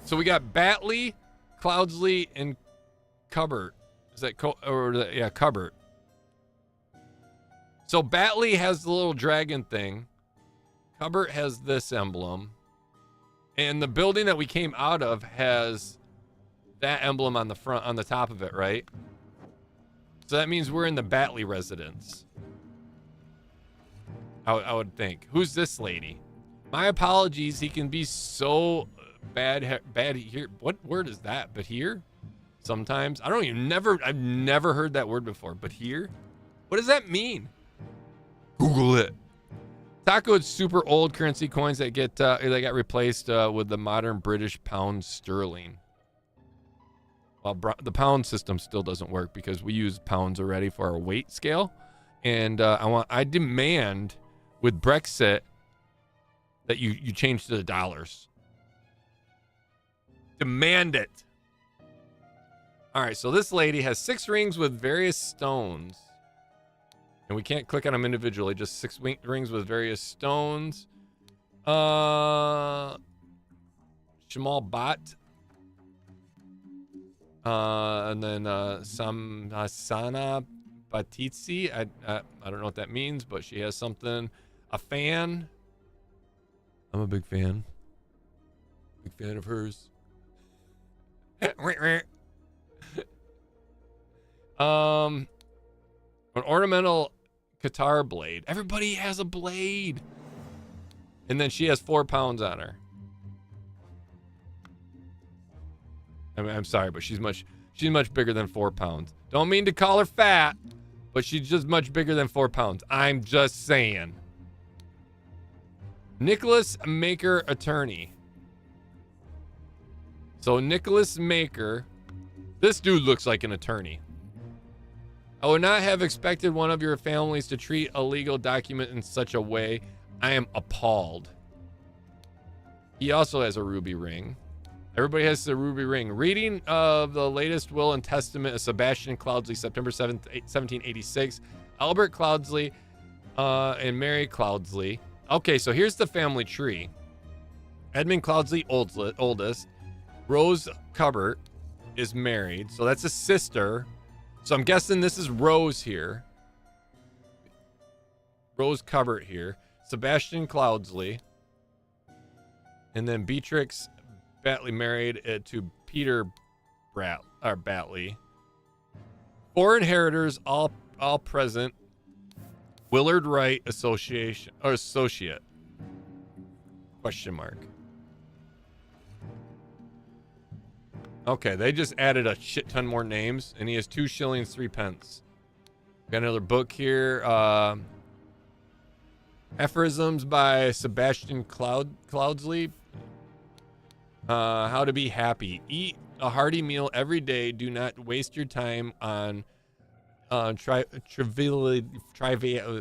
So we got Batley, Cloudsley, and Cubbert. Is that yeah, Cubbert. So Batley has the little dragon thing. Cubbert has this emblem. And the building that we came out of has that emblem on the front, on the top of it, right? So that means we're in the Batley residence. I would think. Who's this lady? My apologies. He can be so bad here. What word is that? But here? Sometimes. I've never heard that word before. But here? What does that mean? Google it. Taco is super old currency coins that get they got replaced with the modern British pound sterling. Well, the pound system still doesn't work because we use pounds already for our weight scale, and I demand with Brexit that you change to the dollars. Demand it. All right, so this lady has 6 rings with various stones. And we can't click on them individually, just 6 rings with various stones. Shamal Bat. And then Samhasana Batitsi. I don't know what that means, but she has something. A fan. I'm a big fan. Big fan of hers. An ornamental guitar blade. Everybody has a blade. And then she has 4 pounds on her. I mean, I'm sorry, but she's much bigger than 4 pounds. Don't mean to call her fat, but she's just much bigger than 4 pounds. I'm just saying. Nicholas Maker attorney. So Nicholas Maker, this dude looks like an attorney. I would not have expected one of your families to treat a legal document in such a way. I am appalled. He also has a ruby ring. Everybody has a ruby ring. Reading of the latest will and testament of Sebastian Cloudsley, September 7th, 1786. Albert Cloudsley and Mary Cloudsley. Okay, so here's the family tree. Edmund Cloudsley, oldest. Rose Cubbert is married. So that's a sister. So I'm guessing this is Rose here. Rose Cubbert here. Sebastian Cloudsley. And then Beatrix Batley married to Peter Batley. 4 inheritors, all present. Willard Wright associate. Question mark. Okay, they just added a shit ton more names, and he has 2 shillings 3 pence. Got another book here. Aphorisms by Sebastian Cloudsley. How to be happy. Eat a hearty meal every day. Do not waste your time on trivial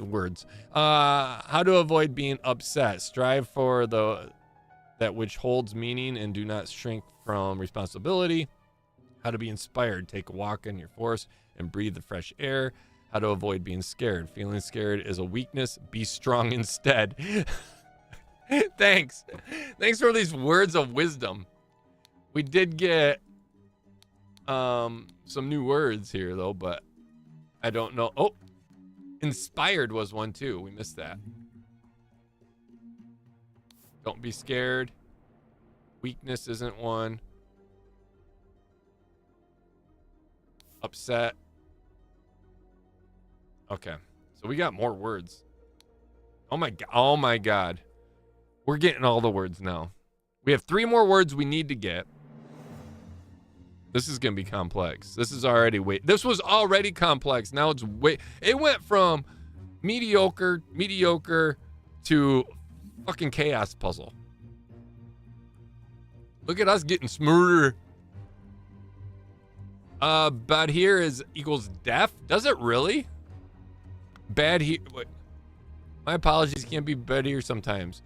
words. How to avoid being upset. Strive for that which holds meaning and do not shrink from responsibility. How to be inspired. Take a walk in your forest and breathe the fresh air. How to avoid being scared. Feeling scared is a weakness. Be strong instead. Thanks for these words of wisdom. We did get some new words here though, but I don't know. Oh, inspired was one too. We missed that. Don't be scared. Weakness isn't one. Upset. Okay, so we got more words. Oh my god. We're getting all the words now. We have 3 more words we need to get. This is gonna be complex. This was already complex. Now it went from mediocre to fucking chaos puzzle. Look at us getting smarter. Bad here is equals deaf. Does it really? Bad here. Wait. My apologies. Can't be bad here sometimes.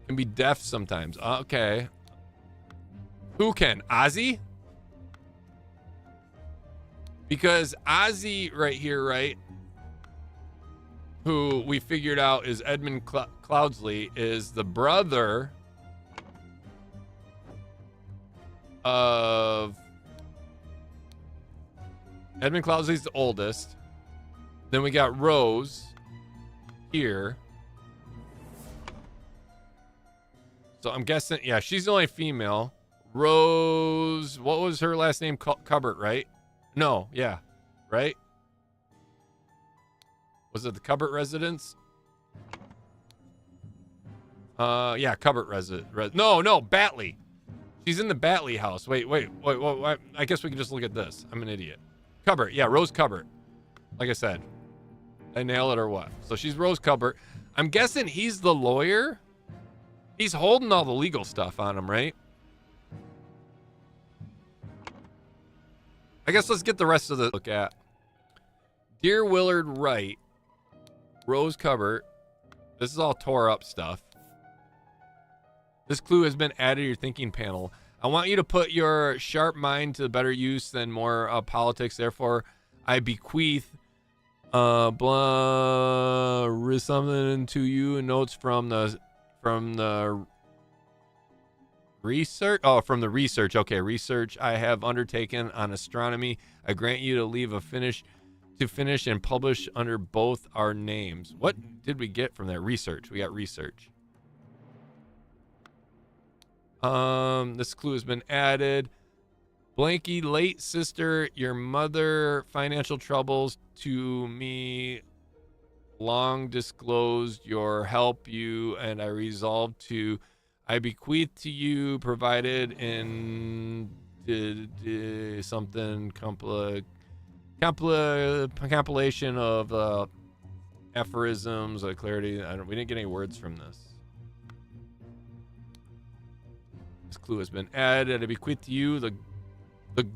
Can be deaf sometimes. Okay. Who can? Ozzy? Because Ozzy right here, right? Who we figured out is Edmund Cloudsley, is the brother of Edmund Cloudsley's the oldest. Then we got Rose here. So I'm guessing, yeah, she's the only female. Rose, what was her last name? Cubbert, right? No, yeah, right? Was it the Cubbert residence? Yeah, Cubbert resident. No, Batley. She's in the Batley house. Wait. I guess we can just look at this. I'm an idiot. Cubbert, yeah, Rose Cubbert. Like I said, I nail it or what? So she's Rose Cubbert. I'm guessing he's the lawyer. He's holding all the legal stuff on him, right? I guess let's get the rest of the look at. Dear Willard Wright, Rose Cupboard. This is all tore up stuff. This clue has been added to your thinking panel. I want you to put your sharp mind to better use than more politics. Therefore, I bequeath something to you. Notes from the research. Oh, from the research. Okay, research I have undertaken on astronomy. I grant you to leave a finish and publish under both our names. What did we get from that research? We got research. This clue has been added. Blanky, late sister, your mother, financial troubles to me long disclosed your help you, and I resolved to, I bequeath to you, provided in something compilation of aphorisms, clarity. We didn't get any words from this. This clue has been added. I bequeath to you the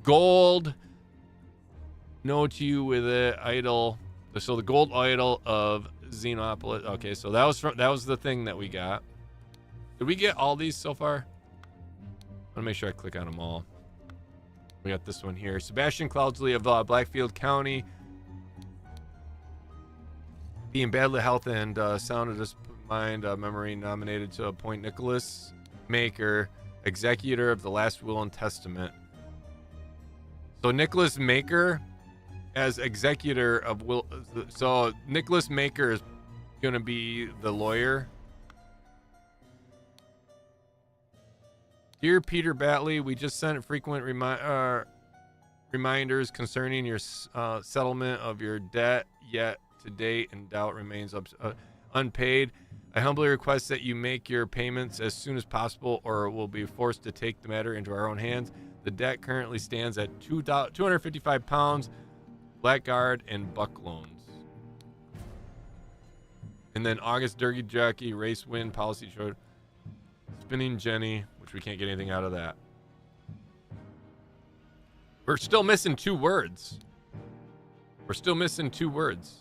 gold. Know to you with it idol. So the gold idol of Xenopolis. Okay, so that was the thing that we got. Did we get all these so far? I want to make sure I click on them all. We got this one here. Sebastian Cloudsley of Blackfield County. Being badly health and sound of this mind memory nominated to appoint Nicholas Maker, executor of the last will and testament. So Nicholas Maker as executor of will. So Nicholas Maker is going to be the lawyer. Dear Peter Batley, we just sent frequent reminders concerning your settlement of your debt, yet to date and doubt remains unpaid. I humbly request that you make your payments as soon as possible, or we'll be forced to take the matter into our own hands. The debt currently stands at £255, Blackguard and Buck loans. And then August Durkee Jockey, Race Win, Policy Short, Spinning Jenny, which we can't get anything out of that. We're still missing 2 words. We're still missing 2 words.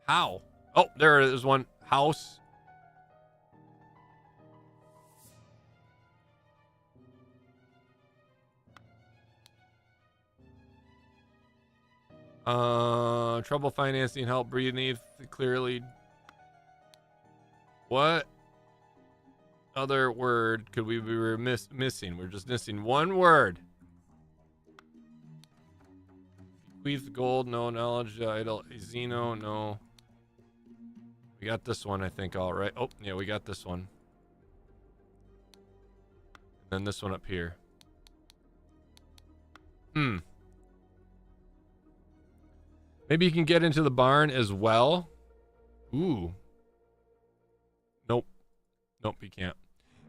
How? Oh, there is one. House. Trouble financing, help breathe clearly. What other word could we be missing? We're just missing one word. Bequeath gold, no knowledge, idol, Xeno, no. We got this one, I think, all right. Oh, yeah, we got this one. And then this one up here. Maybe you can get into the barn as well. Ooh. Nope. Nope, you can't.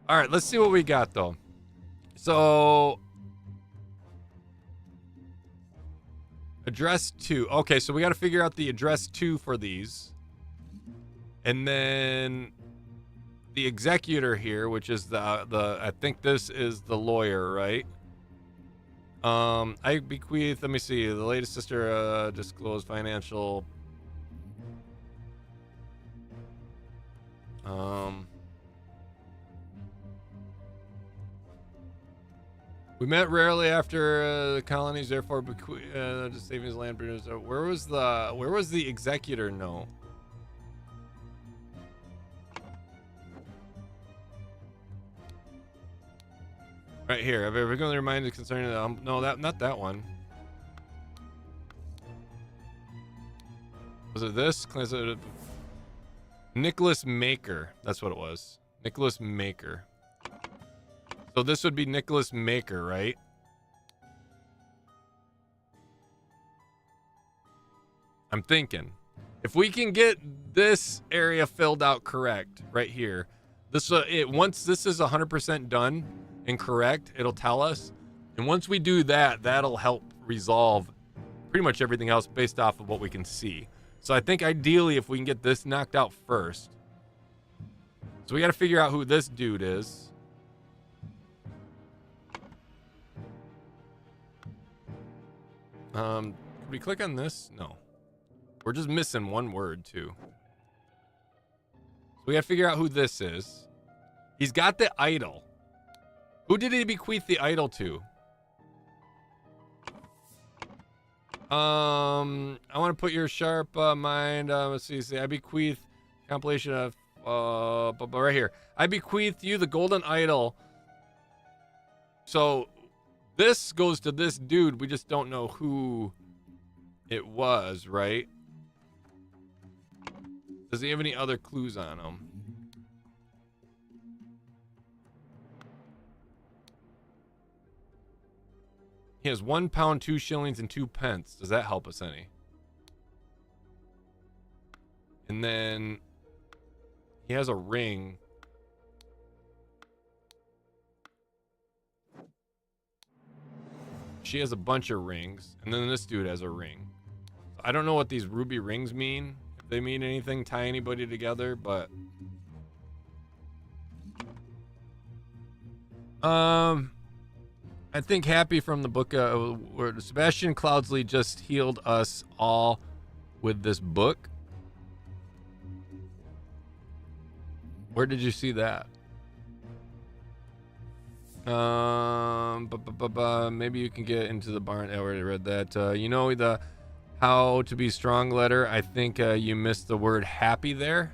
All right, let's see what we got, though. So, address 2. Okay, so we got to figure out the address 2 for these. And then the executor here, which is the I think this is the lawyer, right? I bequeath, let me see, the latest sister disclosed financial. We met rarely after the colonies, therefore just saving his land producer. Where was the executor note? Right here. I've ever going to remind you concerning no, not that one. Was it this? Nicholas Maker. That's what it was. Nicholas Maker. So this would be Nicholas Maker, right? I'm thinking. If we can get this area filled out correct right here, once this is 100% done and correct, it'll tell us. And once we do that, that'll help resolve pretty much everything else based off of what we can see. So I think ideally if we can get this knocked out first. So we got to figure out who this dude is. Could we click on this? No. We're just missing one word too. So we got to figure out who this is. He's got the idol. Who did he bequeath the idol to? I want to put your sharp mind. Let's see. I bequeath compilation of but right here. I bequeath you the golden idol. So this goes to this dude. We just don't know who it was, right? Does he have any other clues on him? He has 1 pound, 2 shillings, and 2 pence. Does that help us any? And then he has a ring. She has a bunch of rings. And then this dude has a ring. I don't know what these ruby rings mean. If they mean anything, tie anybody together, but... I think Happy from the book where Sebastian Cloudsley just healed us all with this book. Where did you see that? Maybe you can get into the barn. I already read that. You know the how to be strong letter. I think you missed the word happy there.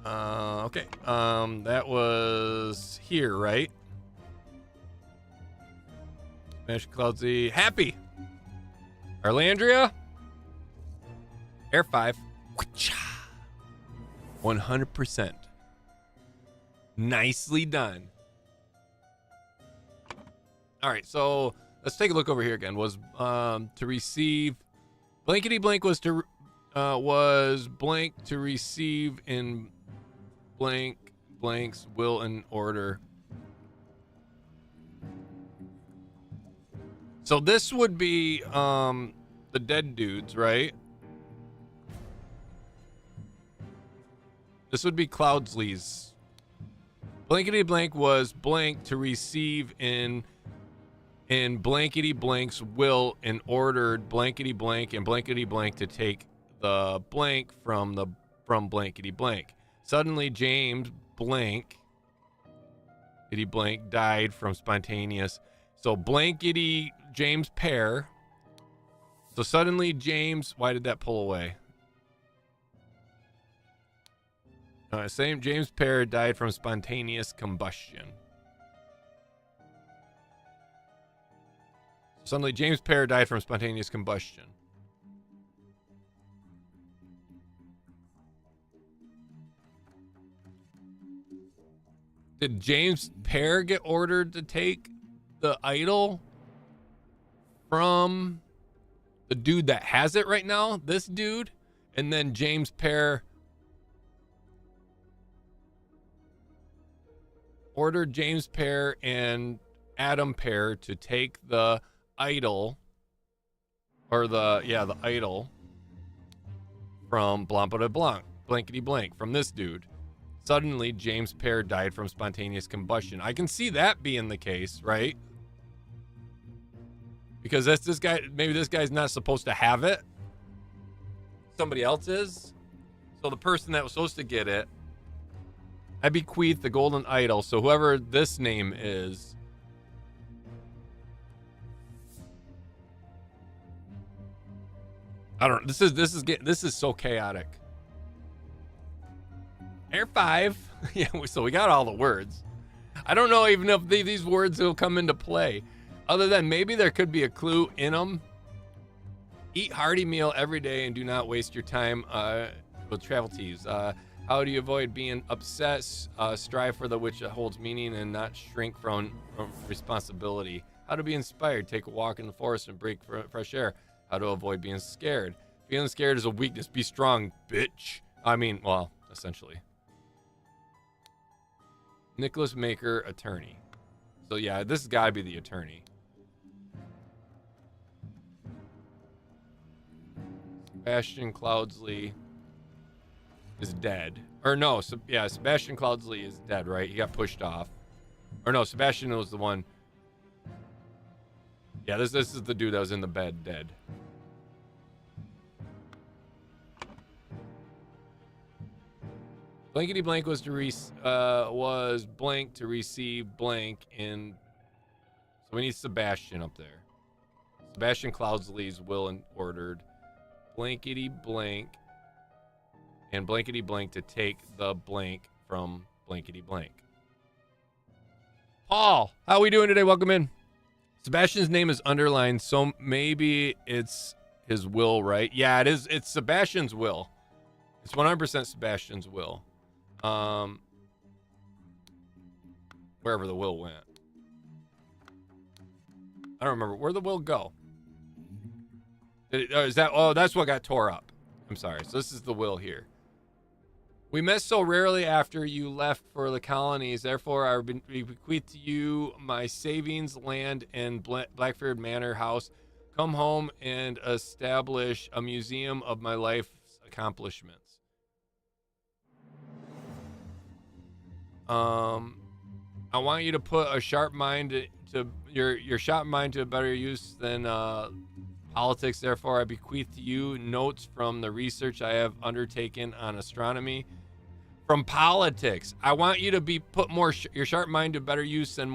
Okay. That was here, right? Smash Cloudsy. Happy. Arlandria. Air 5. 100%. Nicely done. All right, so let's take a look over here again. Was to receive blankety blank was blank to receive in blank blank's will and order. So this would be the dead dudes, right? This would be Cloudsley's. Blankety blank was blank to receive in blankety blank's will and ordered blankety blank and blankety blank to take the blank from blankety blank. Suddenly James blank died from spontaneous. So blankety James Pear. So suddenly James, why did that pull away? Same James Pear died from spontaneous combustion. Suddenly James Pear died from spontaneous combustion. Did James Pear get ordered to take the idol from the dude that has it right now? This dude? And then James Pear ordered James Pear and Adam Pear to take the idol, or the idol from blankety blank, from this dude. Suddenly James Pear died from spontaneous combustion. I can see that being the case, right? Because that's this guy, maybe this guy's not supposed to have it. Somebody else is. So the person that was supposed to get it, I bequeath the golden idol. So whoever this name is, I don't. This is so chaotic. Air 5. Yeah. So we got all the words. I don't know even if these words will come into play, other than maybe there could be a clue in them. Eat hearty meal every day and do not waste your time with travel teas. How do you avoid being upset? Strive for the which holds meaning and not shrink from responsibility. How to be inspired? Take a walk in the forest and break fresh air. How to avoid being scared? Feeling scared is a weakness. Be strong, bitch. I mean, well, essentially. Nicholas Maker, attorney. So yeah, this has got to be the attorney. Sebastian Cloudsley is dead. Or no, yeah, Sebastian Cloudsley is dead, right? He got pushed off. Or no, Sebastian was the one. Yeah, this is the dude that was in the bed dead. Blankety blank was was blank to receive blank in. So we need Sebastian up there. Sebastian Cloudsley's will and ordered blankety blank and blankety blank to take the blank from blankety blank. Paul, how are we doing today? Welcome in. Sebastian's name is underlined, so maybe it's his will, right? Yeah, it is. It's Sebastian's will. It's 100% Sebastian's will. Wherever the will went. I don't remember. Where'd the will go? Is that? Oh, that's what got tore up. I'm sorry. So this is the will here. We met so rarely after you left for the colonies. Therefore, I bequeath to you my savings, land, and Blackford Manor house. Come home and establish a museum of my life's accomplishments. I want you to put a sharp mind to your sharp mind to a better use than politics. Therefore, I bequeath to you notes from the research I have undertaken on astronomy. From politics, I want you to put more your sharp mind to better use than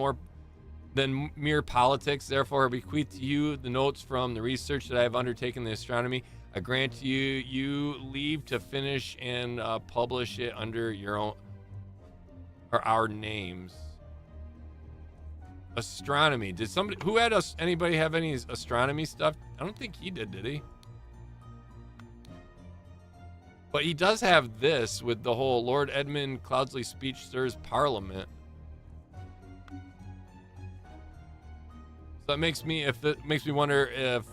mere politics. Therefore, I bequeath to you the notes from the research that I have undertaken in astronomy. I grant you leave to finish and publish it under your own or our names. Astronomy. Did somebody who had us? Anybody have any astronomy stuff? I don't think he did he? But he does have this with the whole Lord Edmund Cloudsley speech stirs Parliament. So that makes me wonder if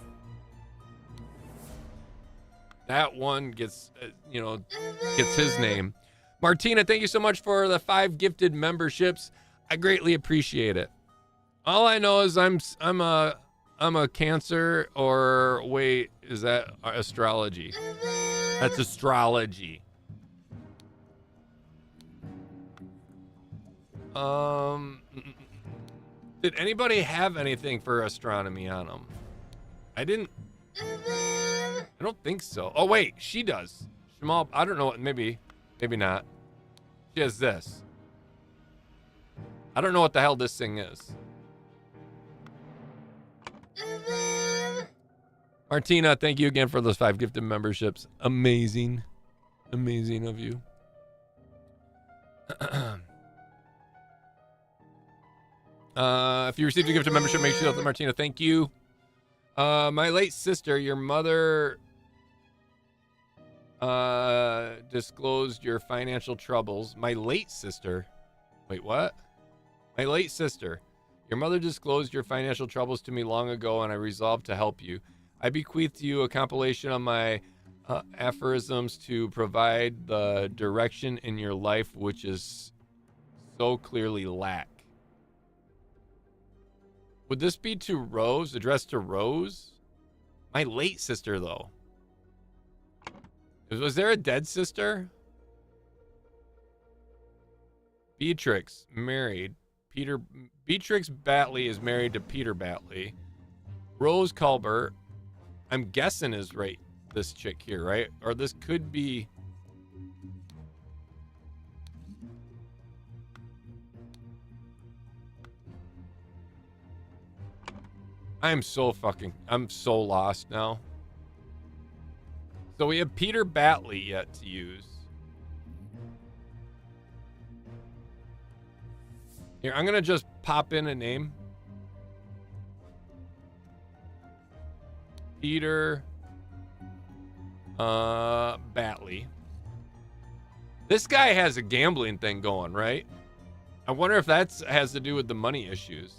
that one gets gets his name. Martina, thank you so much for the 5 gifted memberships. I greatly appreciate it. All I know is I'm a Cancer, or wait, is that astrology? That's astrology. Did anybody have anything for astronomy on them? I didn't. I don't think so. Oh wait, she does. Shamal, I don't know. Maybe not. She has this. I don't know what the hell this thing is. Martina, thank you again for those 5 gifted memberships. Amazing. Amazing of you. If you received a gifted membership, make sure that Martina, thank you. My late sister, your mother disclosed your financial troubles. My late sister? Wait, what? My late sister. Your mother disclosed your financial troubles to me long ago, and I resolved to help you. I bequeath to you a compilation of my aphorisms to provide the direction in your life which is so clearly lack. Would this be to Rose, addressed to Rose? My late sister, though. Was there a dead sister? Beatrix, married. Beatrix Batley is married to Peter Batley. Rose Culbert, I'm guessing is right, this chick here, right? Or this could be... I'm so lost now. So we have Peter Batley yet to use. Here, I'm going to just pop in a name. Peter Batley. This guy has a gambling thing going, right? I wonder if that has to do with the money issues.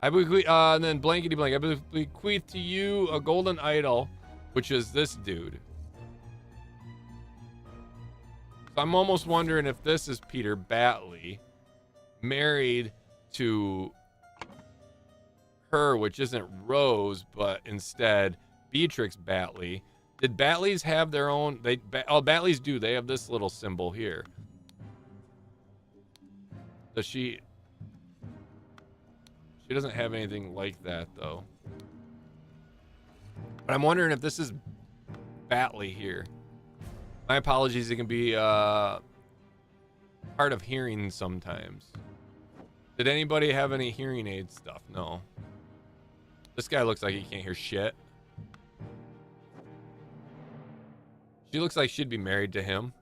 I bequeath, and then blankety blank. I bequeath to you a golden idol, which is this dude. So I'm almost wondering if this is Peter Batley, married to her, which isn't Rose, but instead Beatrix Batley. Did Batleys have their own? Batleys do. They have this little symbol here. Does she? She doesn't have anything like that though. But I'm wondering if this is Batley here. My apologies. It can be hard of hearing sometimes. Did anybody have any hearing aid stuff? No. This guy looks like he can't hear shit. She looks like she'd be married to him.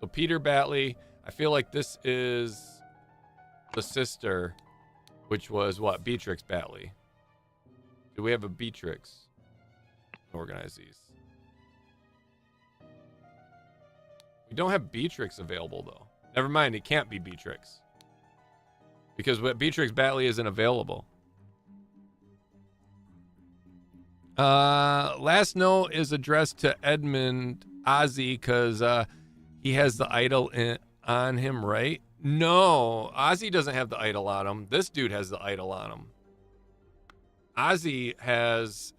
So Peter Batley, I feel like this is the sister, which was what? Beatrix Batley. Do we have a Beatrix? Organize these. We don't have Beatrix available though. Never mind, it can't be Beatrix. Because Beatrix Batley isn't available. Last note is addressed to Edmund Ozzy because he has the idol on him, right? No, Ozzy doesn't have the idol on him. This dude has the idol on him. Ozzy has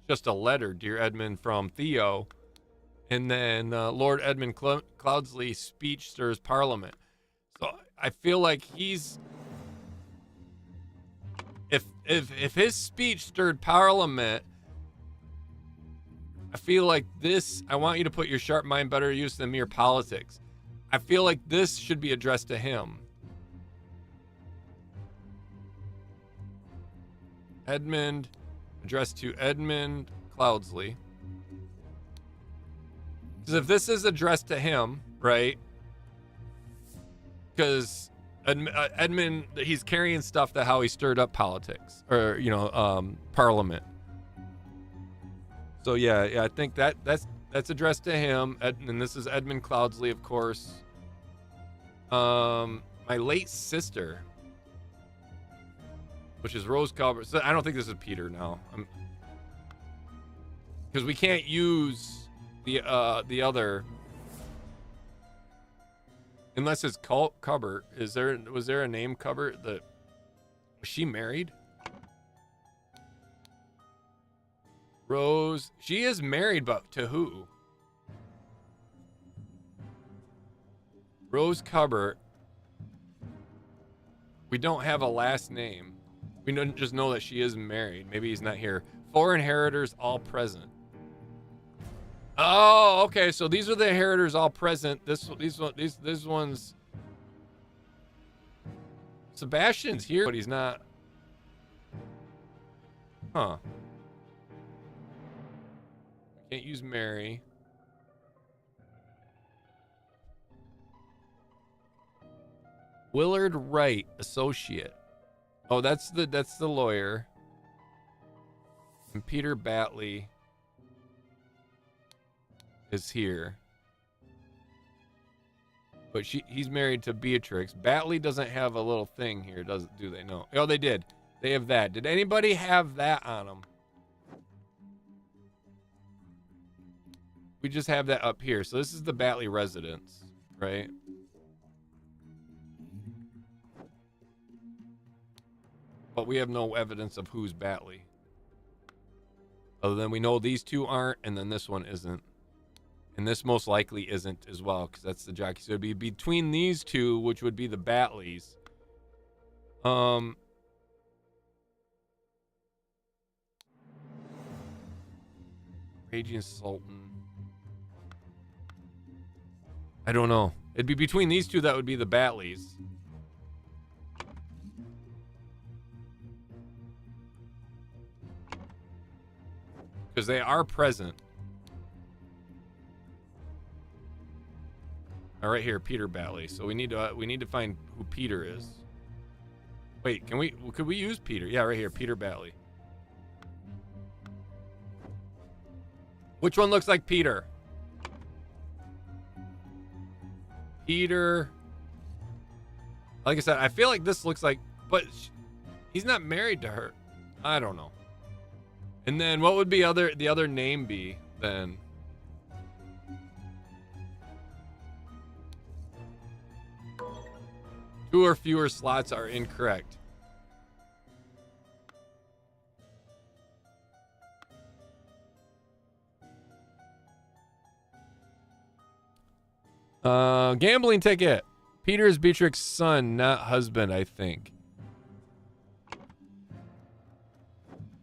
just a letter, Dear Edmund, from Theo. And then Lord Edmund Cloudsley's speech stirs Parliament. So I feel like he's... If his speech stirred Parliament, I feel like this... I want you to put your sharp mind better use than mere politics. I feel like this should be addressed to him. Edmund, addressed to Edmund Cloudsley. Because if this is addressed to him, right? Because Edmund, he's carrying stuff that how he stirred up politics or Parliament. So yeah, I think that's addressed to him. And this is Edmund Cloudsley, of course. My late sister, which is Rose Calvert. So I don't think this is Peter now, because we can't use the other. Unless it's Cupboard. Was there a name Cupboard that was she married? Rose, she is married, but to who? Rose Cupboard. We don't have a last name. We don't just know that she is married. Maybe he's not here. 4 inheritors all present. Oh, okay. So these are the inheritors all present. These ones. Sebastian's here, but he's not. Huh. Can't use Mary. Willard Wright, associate. Oh, that's the lawyer. And Peter Batley is here. But he's married to Beatrix. Batley doesn't have a little thing here, do they? No. Oh, they did. They have that. Did anybody have that on them? We just have that up here. So this is the Batley residence, right? But we have no evidence of who's Batley. Other than we know these two aren't, and then this one isn't. And this most likely isn't as well, because that's the jockey. So it'd be between these two, which would be the Batleys. Raging Sultan. I don't know. It'd be between these two that would be the Batleys. Because they are present. All right, here, Peter Batley. So we need to find who Peter is. Wait, could we use Peter? Yeah, right here, Peter Batley. Which one looks like Peter? Peter. Like I said, I feel like this looks like, but he's not married to her. I don't know. And then what would be the other name be then? Two or fewer slots are incorrect. Gambling ticket. Peter is Beatrix's son, not husband, I think.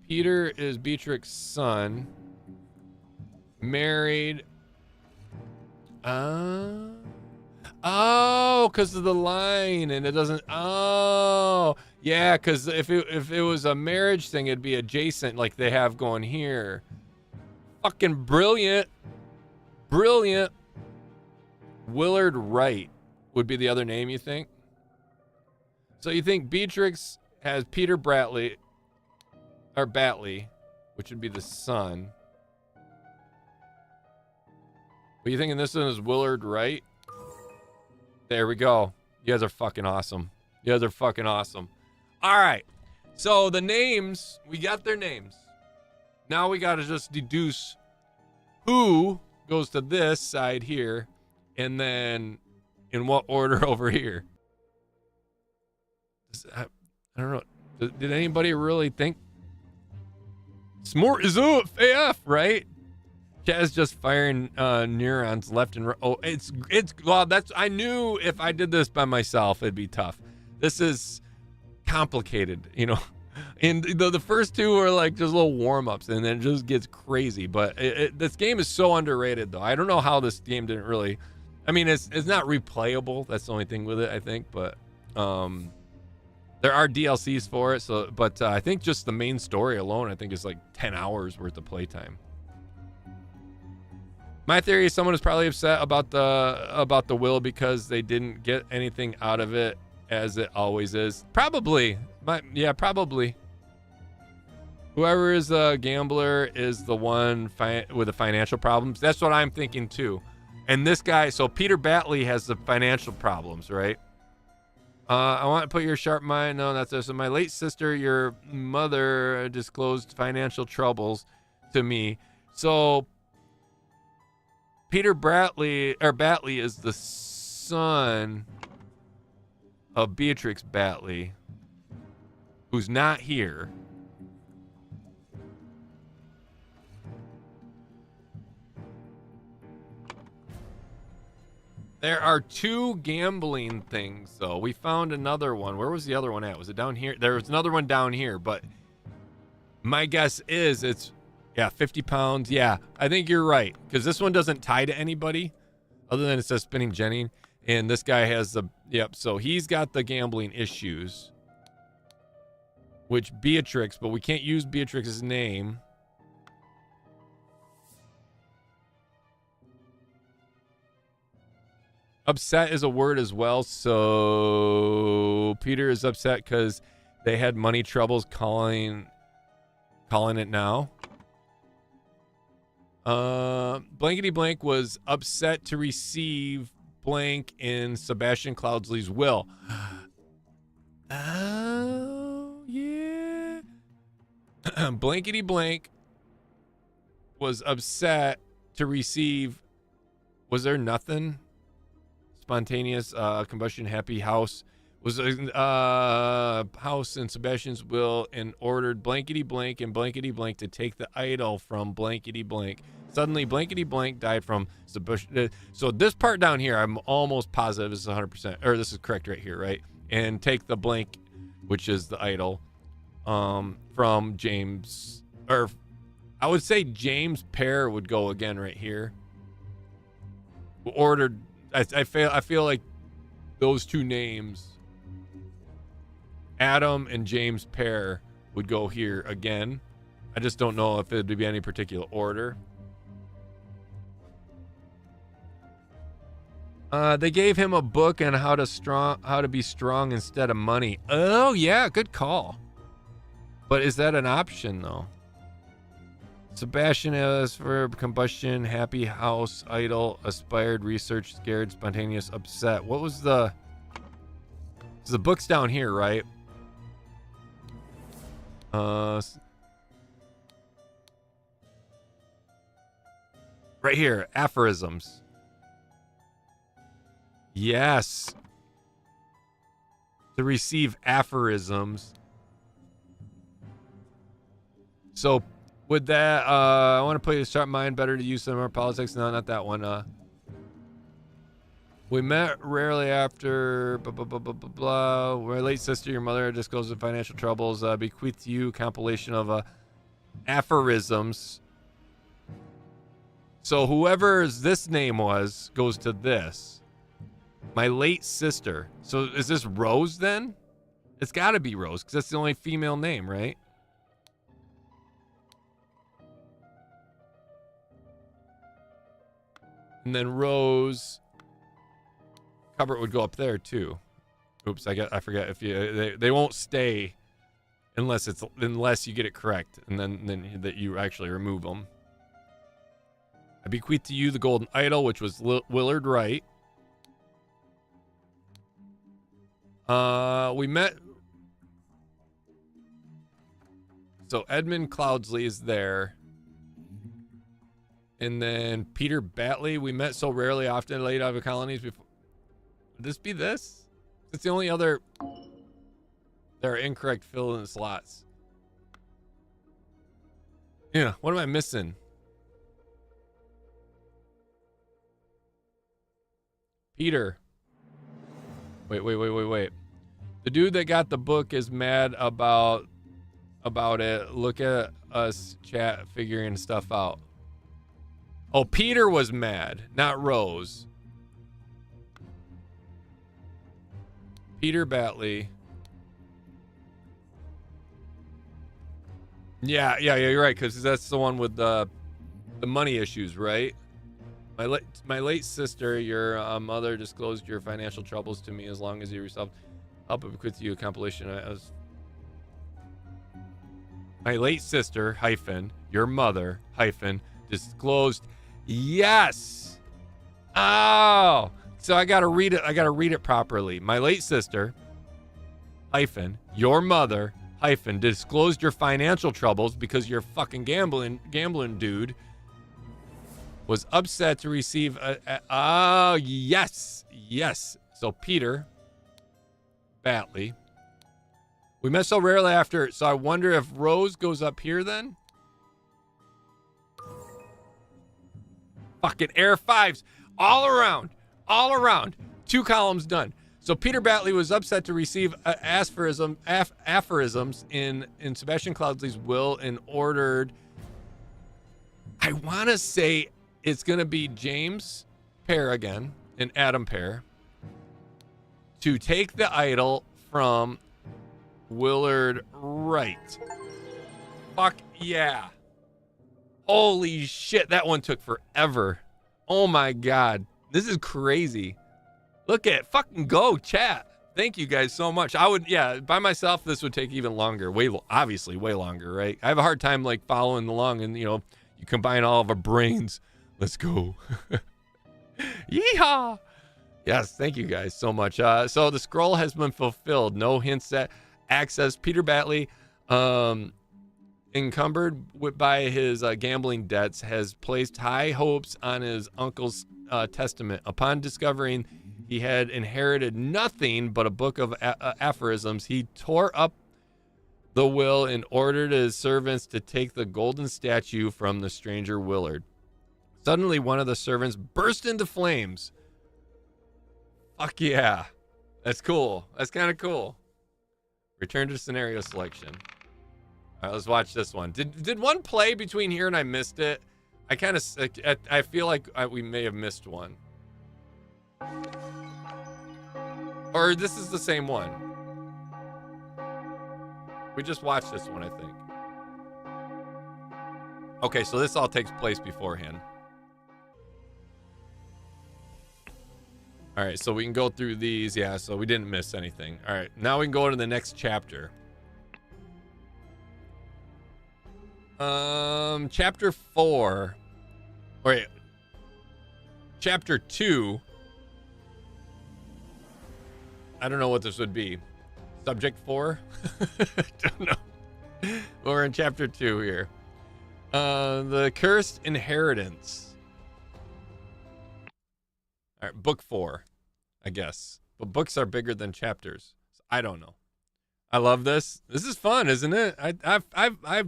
Peter is Beatrix's son. Married. Oh, because of the line, and it doesn't. Oh, yeah, because if it was a marriage thing, it'd be adjacent, like they have going here. Fucking brilliant, brilliant. Willard Wright would be the other name, you think? So you think Beatrix has Peter Batley, which would be the son. But you thinking this one is Willard Wright? There we go. You guys are fucking awesome. You guys are fucking awesome. All right. So the names, we got their names. Now we got to just deduce who goes to this side here and then in what order over here. I don't know. Did anybody really think? Smart is up, AF, right? Chaz just firing neurons left and right. Oh, it's well, that's, I knew if I did this by myself, it'd be tough. This is complicated, you know. And the first two are like just little warm-ups, and then it just gets crazy. But this game is so underrated, though. I don't know how this game didn't really. I mean, it's not replayable. That's the only thing with it, I think. But there are DLCs for it. So, but I think just the main story alone, I think is like 10 hours worth of playtime. My theory is someone is probably upset about the will because they didn't get anything out of it, as it always is. Probably. Yeah, probably. Whoever is a gambler is the one with the financial problems. That's what I'm thinking too. And this guy, so Peter Batley has the financial problems, right? I want to put your sharp mind. No, that's this. So my late sister, your mother, disclosed financial troubles to me. So Peter Batley is the son of Beatrix Batley, who's not here. There are two gambling things, though. We found another one. Where was the other one at? Was it down here? There was another one down here, but my guess is it's, yeah, 50 pounds. Yeah, I think you're right, because this one doesn't tie to anybody other than it says Spinning Jenny. And this guy has the, yep, so he's got the gambling issues, which Beatrix, but we can't use Beatrix's name. Upset is a word as well, so Peter is upset because they had money troubles calling it now. Blankety Blank was upset to receive blank in Sebastian Cloudsley's will. Oh, yeah. Blankety Blank was upset to receive, was there nothing? Spontaneous combustion, happy house was a house in Sebastian's will and ordered blankety blank and blankety blank to take the idol from blankety blank. Suddenly blankety blank died from Sebastian. So this part down here, I'm almost positive this is 100%, or this is correct right here, right? And take the blank, which is the idol, from James, or I would say James Pear would go again right here. Ordered. I feel like those two names, Adam and James Pear, would go here again. I just don't know if it would be any particular order. They gave him a book on how to be strong instead of money. Oh yeah, good call. But is that an option though? Sebastian is for combustion, happy house, idle, aspired, research, scared, spontaneous, upset. What was the book's down here, right? Right here, aphorisms. Yes. to receive aphorisms. So with that, I want to play a sharp mind, better to use some more politics. No, not that one. We met rarely after blah, blah, blah, blah, blah, blah. My late sister, your mother, just goes in financial troubles. Bequeath to you compilation of aphorisms. So whoever this name was goes to this. My late sister. So is this Rose then? It's got to be Rose because that's the only female name, right? And then Rose. Cupboard would go up there too. Oops, I forget if they won't stay unless you get it correct, and then that you actually remove them. I bequeath to you the golden idol, which was Willard Wright. We met. So Edmund Cloudsley is there. And then Peter Batley, we met so rarely, often late out of colonies before. Would this be this? It's the only other. There are incorrect fill-in slots. Yeah, what am I missing? Peter. Wait. The dude that got the book is mad about it. Look at us chat figuring stuff out. Oh, Peter was mad, not Rose. Peter Batley. Yeah, you're right, because that's the one with the money issues, right? My late sister, your mother disclosed your financial troubles to me as long as you yourself help with you a compilation. My late sister, hyphen, your mother, hyphen, disclosed. Yes. Oh. So I gotta read it properly. My late sister, hyphen, your mother, hyphen, disclosed your financial troubles because your fucking gambling dude was upset to receive oh, yes. So Peter Batley. We met so rarely after, so I wonder if Rose goes up here then? Fucking air fives all around. 2 columns done. So Peter Batley was upset to receive aphorisms in Sebastian Cloudsley's will and ordered, I want to say it's going to be James Pear again and Adam Pear, to take the idol from Willard Wright. Fuck yeah. Holy shit, that one took forever. Oh my god. This is crazy. Look at fucking go, chat. Thank you guys so much. I would, yeah, by myself, this would take even longer. Obviously, way longer, right? I have a hard time, like, following along, and, you combine all of our brains. Let's go. Yeehaw. Yes, thank you guys so much. So the scroll has been fulfilled. No hints at access. Peter Batley, encumbered by his gambling debts, has placed high hopes on his uncle's testament. Upon discovering he had inherited nothing but a book of aphorisms, he tore up the will and ordered his servants to take the golden statue from the stranger Willard. Suddenly, one of the servants burst into flames. Fuck yeah. That's cool. That's kind of cool. Return to scenario selection. All right, let's watch this one. Did one play between here and I missed it? I feel like we may have missed one. Or this is the same one. We just watched this one, I think. Okay, so this all takes place beforehand. All right, so we can go through these. Yeah, so we didn't miss anything. All right, now we can go to the next chapter. Chapter 4. Wait. Chapter 2. I don't know what this would be. Subject 4? Don't know. We're in chapter 2 here. The Cursed Inheritance. All right, book 4, I guess. But books are bigger than chapters. So I don't know. I love this. This is fun, isn't it? I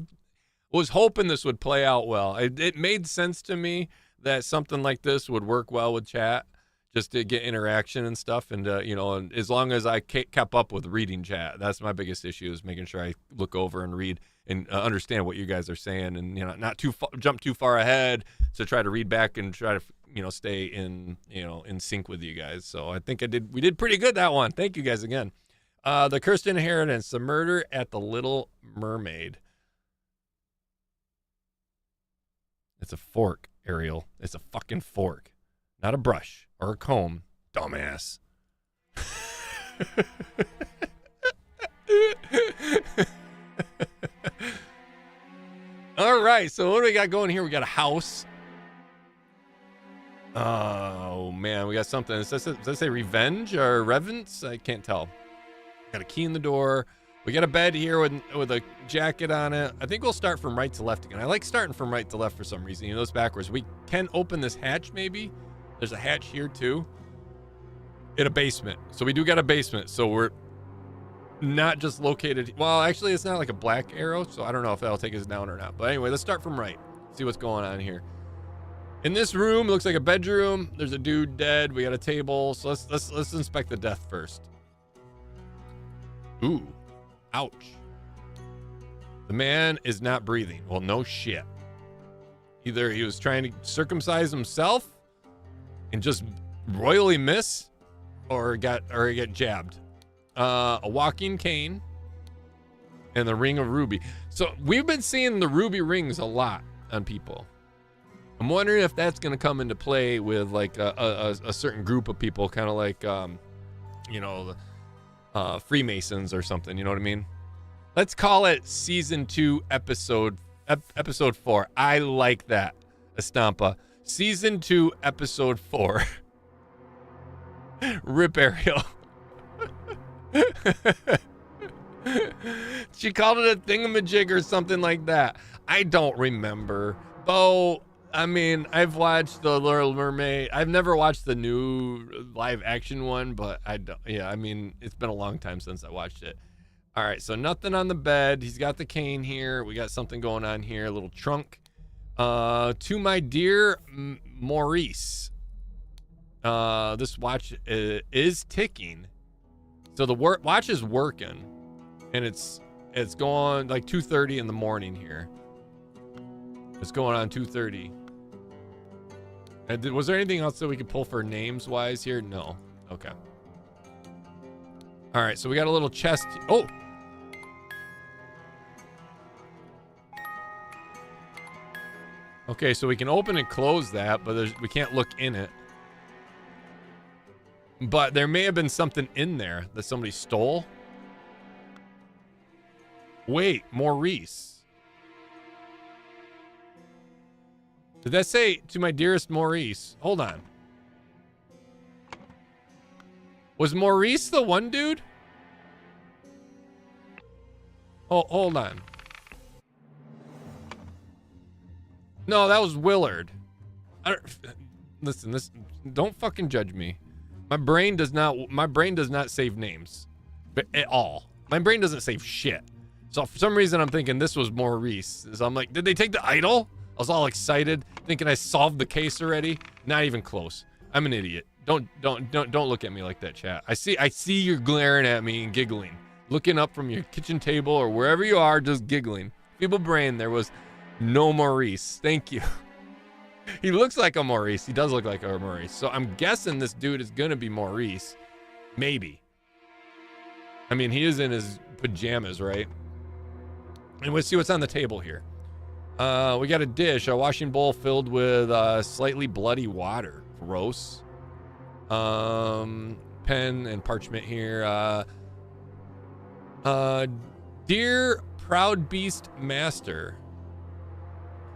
was hoping this would play out well. It made sense to me that something like this would work well with chat, just to get interaction and stuff. And, and as long as I kept up with reading chat, that's my biggest issue, is making sure I look over and read and understand what you guys are saying, and, not jump too far ahead to try to read back and try to, stay in sync with you guys. So I think we did pretty good that one. Thank you guys again. The Cursed Inheritance, The Murder at the Little Mermaid. It's a fork, Ariel. It's a fucking fork, not a brush or a comb, dumbass. All right, so what do we got going here? We got a house. Oh, man, we got something. Does that say revenge or reverence? I can't tell. Got a key in the door. We got a bed here with a jacket on it. I think we'll start from right to left again. I like starting from right to left for some reason. It's backwards. We can open this hatch, maybe. There's a hatch here, too. In a basement. So we do got a basement. So we're not just located. Well, actually, it's not like a black arrow, so I don't know if that'll take us down or not. But anyway, let's start from right. See what's going on here. In this room, looks like a bedroom. There's a dude dead. We got a table. So let's inspect the death first. Ooh, ouch. The man is not breathing. Well, no shit. Either he was trying to circumcise himself and just royally miss, or he got jabbed. A walking cane and the ring of ruby. So we've been seeing the ruby rings a lot on people. I'm wondering if that's going to come into play with like a certain group of people, kind of like, Freemasons or something. You know what I mean? Let's call it season 2, episode 4. I like that, Estampa. Season 2, episode 4. Rip Ariel. She called it a thingamajig or something like that. I don't remember. Oh, I mean, I've watched The Little Mermaid. I've never watched the new live action one, but I don't. Yeah, I mean, it's been a long time since I watched it. All right, so nothing on the bed. He's got the cane here. We got something going on here. A little trunk. To my dear Maurice. This watch is ticking. So the watch is working, and it's going like 2:30 in the morning here. It's going on 2:30. And was there anything else that we could pull for names wise here? No. Okay. All right, so we got a little chest. Oh. Okay, so we can open and close that, but we can't look in it. But there may have been something in there that somebody stole. Wait, Maurice. Did that say to my dearest Maurice? Hold on. Was Maurice the one dude? Oh, hold on. No, that was Willard. Listen, don't fucking judge me. My brain does not save names at all. My brain doesn't save shit. So for some reason I'm thinking this was Maurice. So I'm like, did they take the idol? I was all excited, thinking I solved the case already. Not even close. I'm an idiot. Don't look at me like that, chat. I see you glaring at me and giggling, looking up from your kitchen table or wherever you are, just giggling. Feeble brain. There was no Maurice. Thank you. He looks like a Maurice. He does look like a Maurice. So I'm guessing this dude is gonna be Maurice. Maybe. I mean, he is in his pajamas, right? And let's see what's on the table here. We got a dish, a washing bowl filled with slightly bloody water. Gross. Pen and parchment here. Dear Proud Beast Master.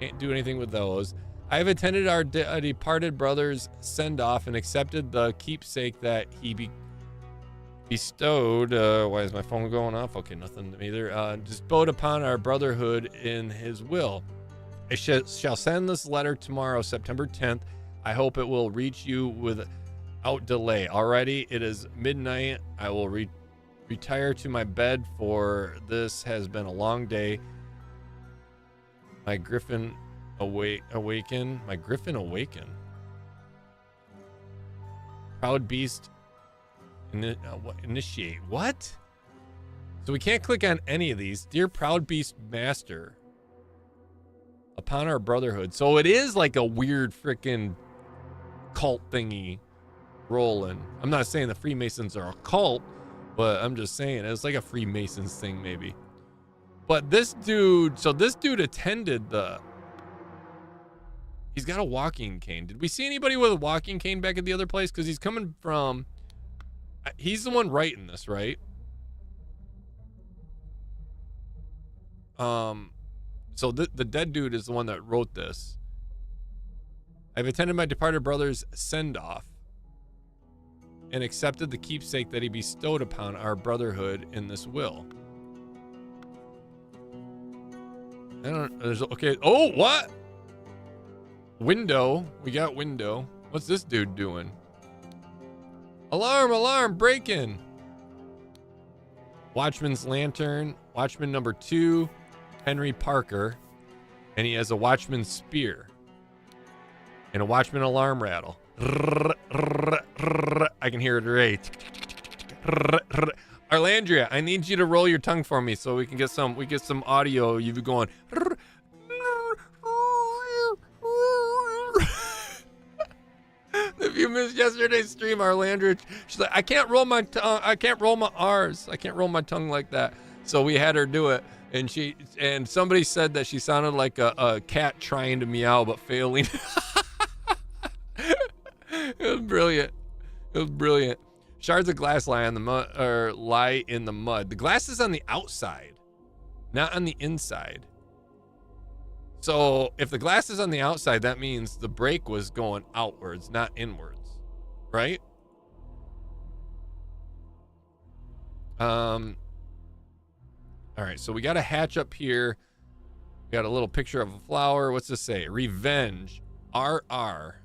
Can't do anything with those. I have attended our departed brother's send-off and accepted the keepsake that he bestowed. Why is my phone going off? Okay, nothing either. Bestowed upon our brotherhood in his will. I shall send this letter tomorrow, September 10th. I hope it will reach you without delay. Already, it is midnight. I will Retire to my bed, for this has been a long day. My griffin awaken. My griffin awaken. Proud beast initiate. What? So we can't click on any of these. Dear proud beast master, upon our brotherhood. So it is like a weird freaking cult thingy rolling. I'm not saying the Freemasons are a cult, but I'm just saying it's like a Freemasons thing maybe. But this dude, so this dude attended he's got a walking cane. Did we see anybody with a walking cane back at the other place? Because he's coming from, he's the one writing this, right? So the dead dude is the one that wrote this. I've attended my departed brother's send-off and accepted the keepsake that he bestowed upon our brotherhood in this will. Okay. Oh, what? Window. We got window. What's this dude doing? Alarm, alarm, break in. Watchman's lantern. Watchman number 2, Henry Parker. And he has a watchman's spear. And a watchman alarm rattle. I can hear it right. Arlandria, I need you to roll your tongue for me so we can get some audio. You've going. If you missed yesterday's stream, Arlandria, she's like, I can't roll my tongue. I can't roll my R's. I can't roll my tongue like that. So we had her do it, and somebody said that she sounded like a cat trying to meow but failing. It was brilliant. It was brilliant. Shards of glass lie on the mud, or lie in the mud. The glass is on the outside, not on the inside. So if the glass is on the outside, that means the break was going outwards, not inwards, right? All right, so we got a hatch up here. We got a little picture of a flower. What's this say? Revenge, RR.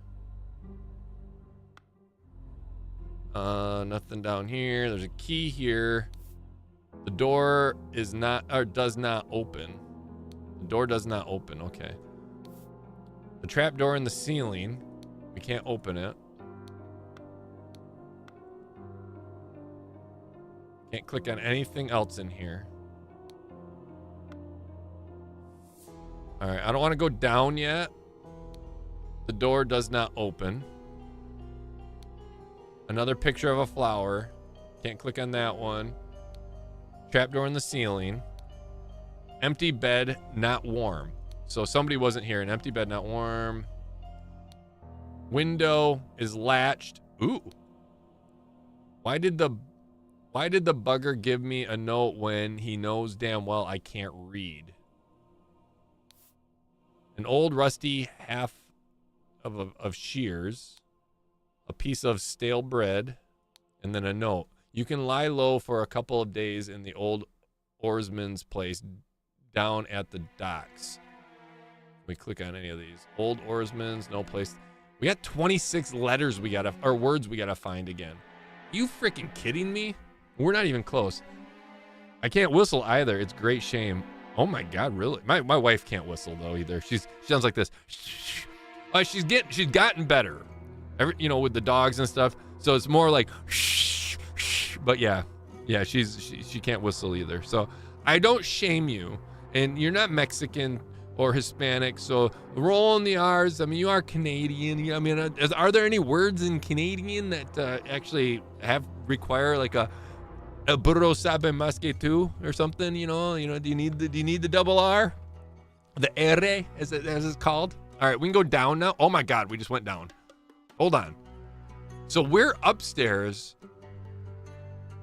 Nothing down here. There's a key here. The door is not, or does not open. The door does not open. Okay. The trap door in the ceiling. We can't open it. Can't click on anything else in here. All right. I don't want to go down yet. The door does not open. Another picture of a flower. Can't click on that one. Trapdoor in the ceiling. Empty bed, not warm. So somebody wasn't here. An empty bed, not warm. Window is latched. Ooh. Why did the bugger give me a note when he knows damn well I can't read? An old rusty half of shears. A piece of stale bread, and then a note. You can lie low for a couple of days in the old oarsman's place down at the docks. We click on any of these. Old oarsman's, no place. We got 26 letters or words we gotta find again. You freaking kidding me? We're not even close. I can't whistle either. It's great shame. Oh my God, really? My wife can't whistle though either. She sounds like this. She's gotten better. With the dogs and stuff, so it's more like shh, shh. But yeah, she can't whistle either. So I don't shame you, and you're not Mexican or Hispanic, so roll on the R's. I mean, you are Canadian. I mean, are there any words in Canadian that actually require like a burro sabe más que tú or something? Do you need the double R, the R as it's called? All right, we can go down now. Oh my God, we just went down. Hold on. So we're upstairs.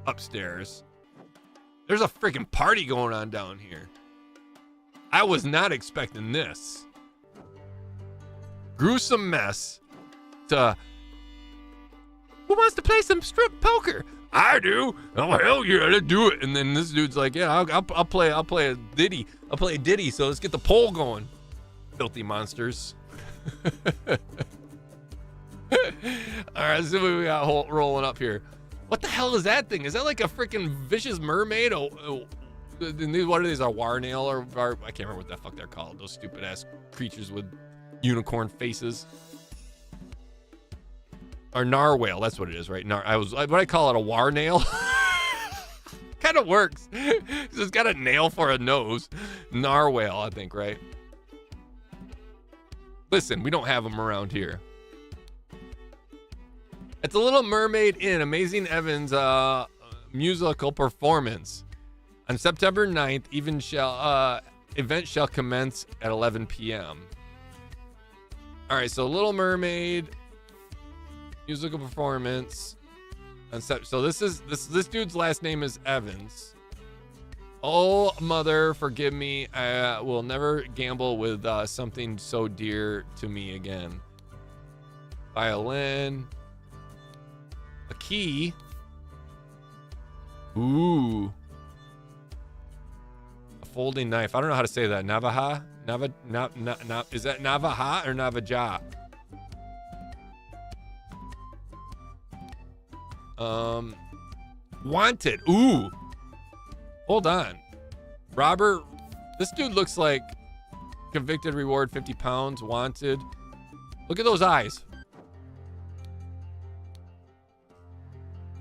There's a freaking party going on down here. I was not expecting this. Gruesome mess. Who wants to play some strip poker? I do. Oh hell yeah, let's do it. And then this dude's like, yeah, I'll play a ditty. I'll play a ditty. So let's get the poll going. Filthy monsters. All right, let's see what we got rolling up here. What the hell is that thing? Is that like a freaking vicious mermaid? What are these? A war nail or I can't remember what the fuck they're called. Those stupid ass creatures with unicorn faces. Or narwhal, that's what it is, right? What I call it, a war nail. Kind of works. It's got a nail for a nose. Narwhal, I think, right? Listen, we don't have them around here. It's a Little Mermaid in Amazing Evans musical performance. On September 9th, event shall commence at 11 p.m. All right, so Little Mermaid musical performance. So this dude's last name is Evans. Oh, mother, forgive me. I will never gamble with something so dear to me again. Violin. A key. Ooh. A folding knife. I don't know how to say that. Navaja? Is that Navaja or Navaja? Wanted. Ooh. Hold on. Robert. This dude looks like convicted, reward 50 pounds. Wanted. Look at those eyes.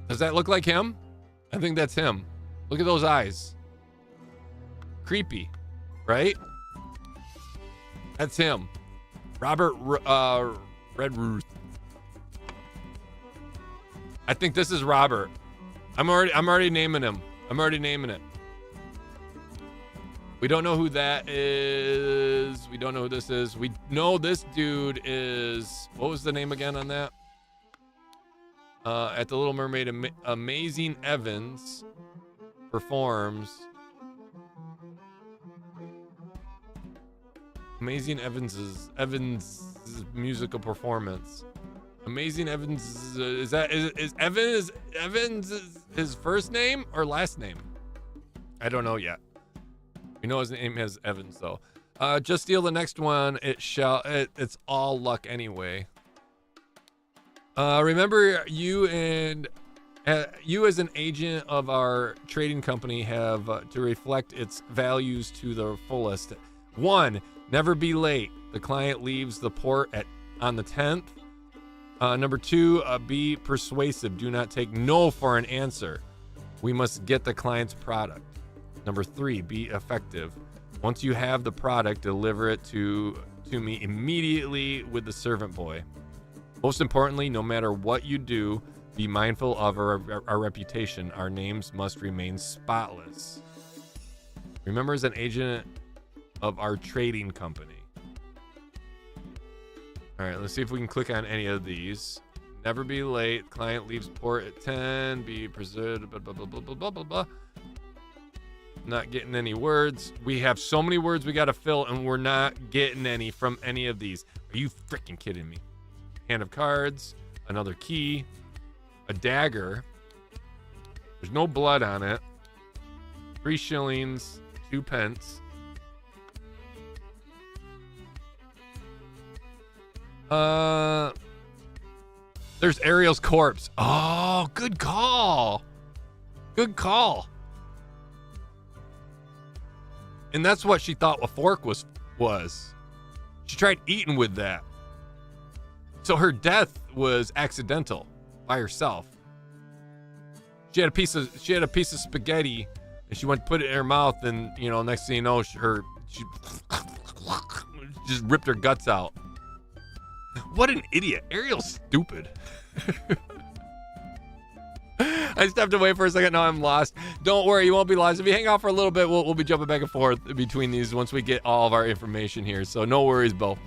Does that look like him? I think that's him. Look at those eyes. Creepy, right? That's him. Robert Redruth. I think this is Robert. I'm already naming him. I'm already naming it. We don't know who that is. We don't know who this is. We know this dude is, what was the name again on that? At the Little Mermaid, Amazing Evans performs. Amazing Evans' musical performance. Amazing Evans is Evans his first name or last name? I don't know yet. We know his name is Evans though. Just steal the next one. It's all luck anyway. Remember you as an agent of our trading company have to reflect its values to the fullest. 1, never be late. The client leaves the port on the 10th. Number 2, be persuasive. Do not take no for an answer. We must get the client's product. Number 3, be effective. Once you have the product, deliver it to me immediately with the servant boy. Most importantly, no matter what you do, be mindful of our reputation. Our names must remain spotless. Remember, as an agent of our trading company. All right, let's see if we can click on any of these. Never be late. Client leaves port at 10. Be preserved. Blah, blah, blah, blah, blah, blah, blah, blah. Not getting any words. We have so many words we got to fill, and we're not getting any from any of these. Are you freaking kidding me? Hand of cards. Another key. A dagger. There's no blood on it. 3 shillings. 2 pence. There's Ariel's corpse. Oh, good call. Good call. And that's what she thought a fork was. She tried eating with that. So her death was accidental by herself. She had a piece of spaghetti and she went to put it in her mouth, and next thing you know, she just ripped her guts out. What an idiot. Ariel's stupid. I stepped away for a second. Now I'm lost. Don't worry, you won't be lost. If you hang out for a little bit, we'll be jumping back and forth between these once we get all of our information here. So no worries, Bo.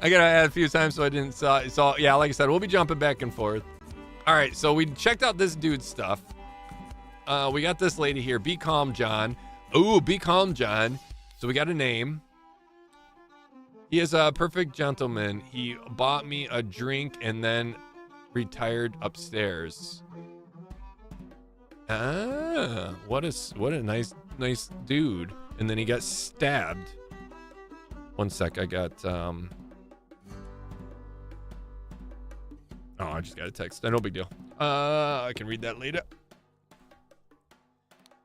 I gotta add a few times so I didn't saw. So yeah, like I said, we'll be jumping back and forth. All right, so we checked out this dude's stuff. We got this lady here. Be calm, John. Ooh, be calm, John. So we got a name. He is a perfect gentleman. He bought me a drink and then retired upstairs. Ah, what a nice dude. And then he got stabbed. One sec, I got Oh, I just got a text. No big deal. I can read that later.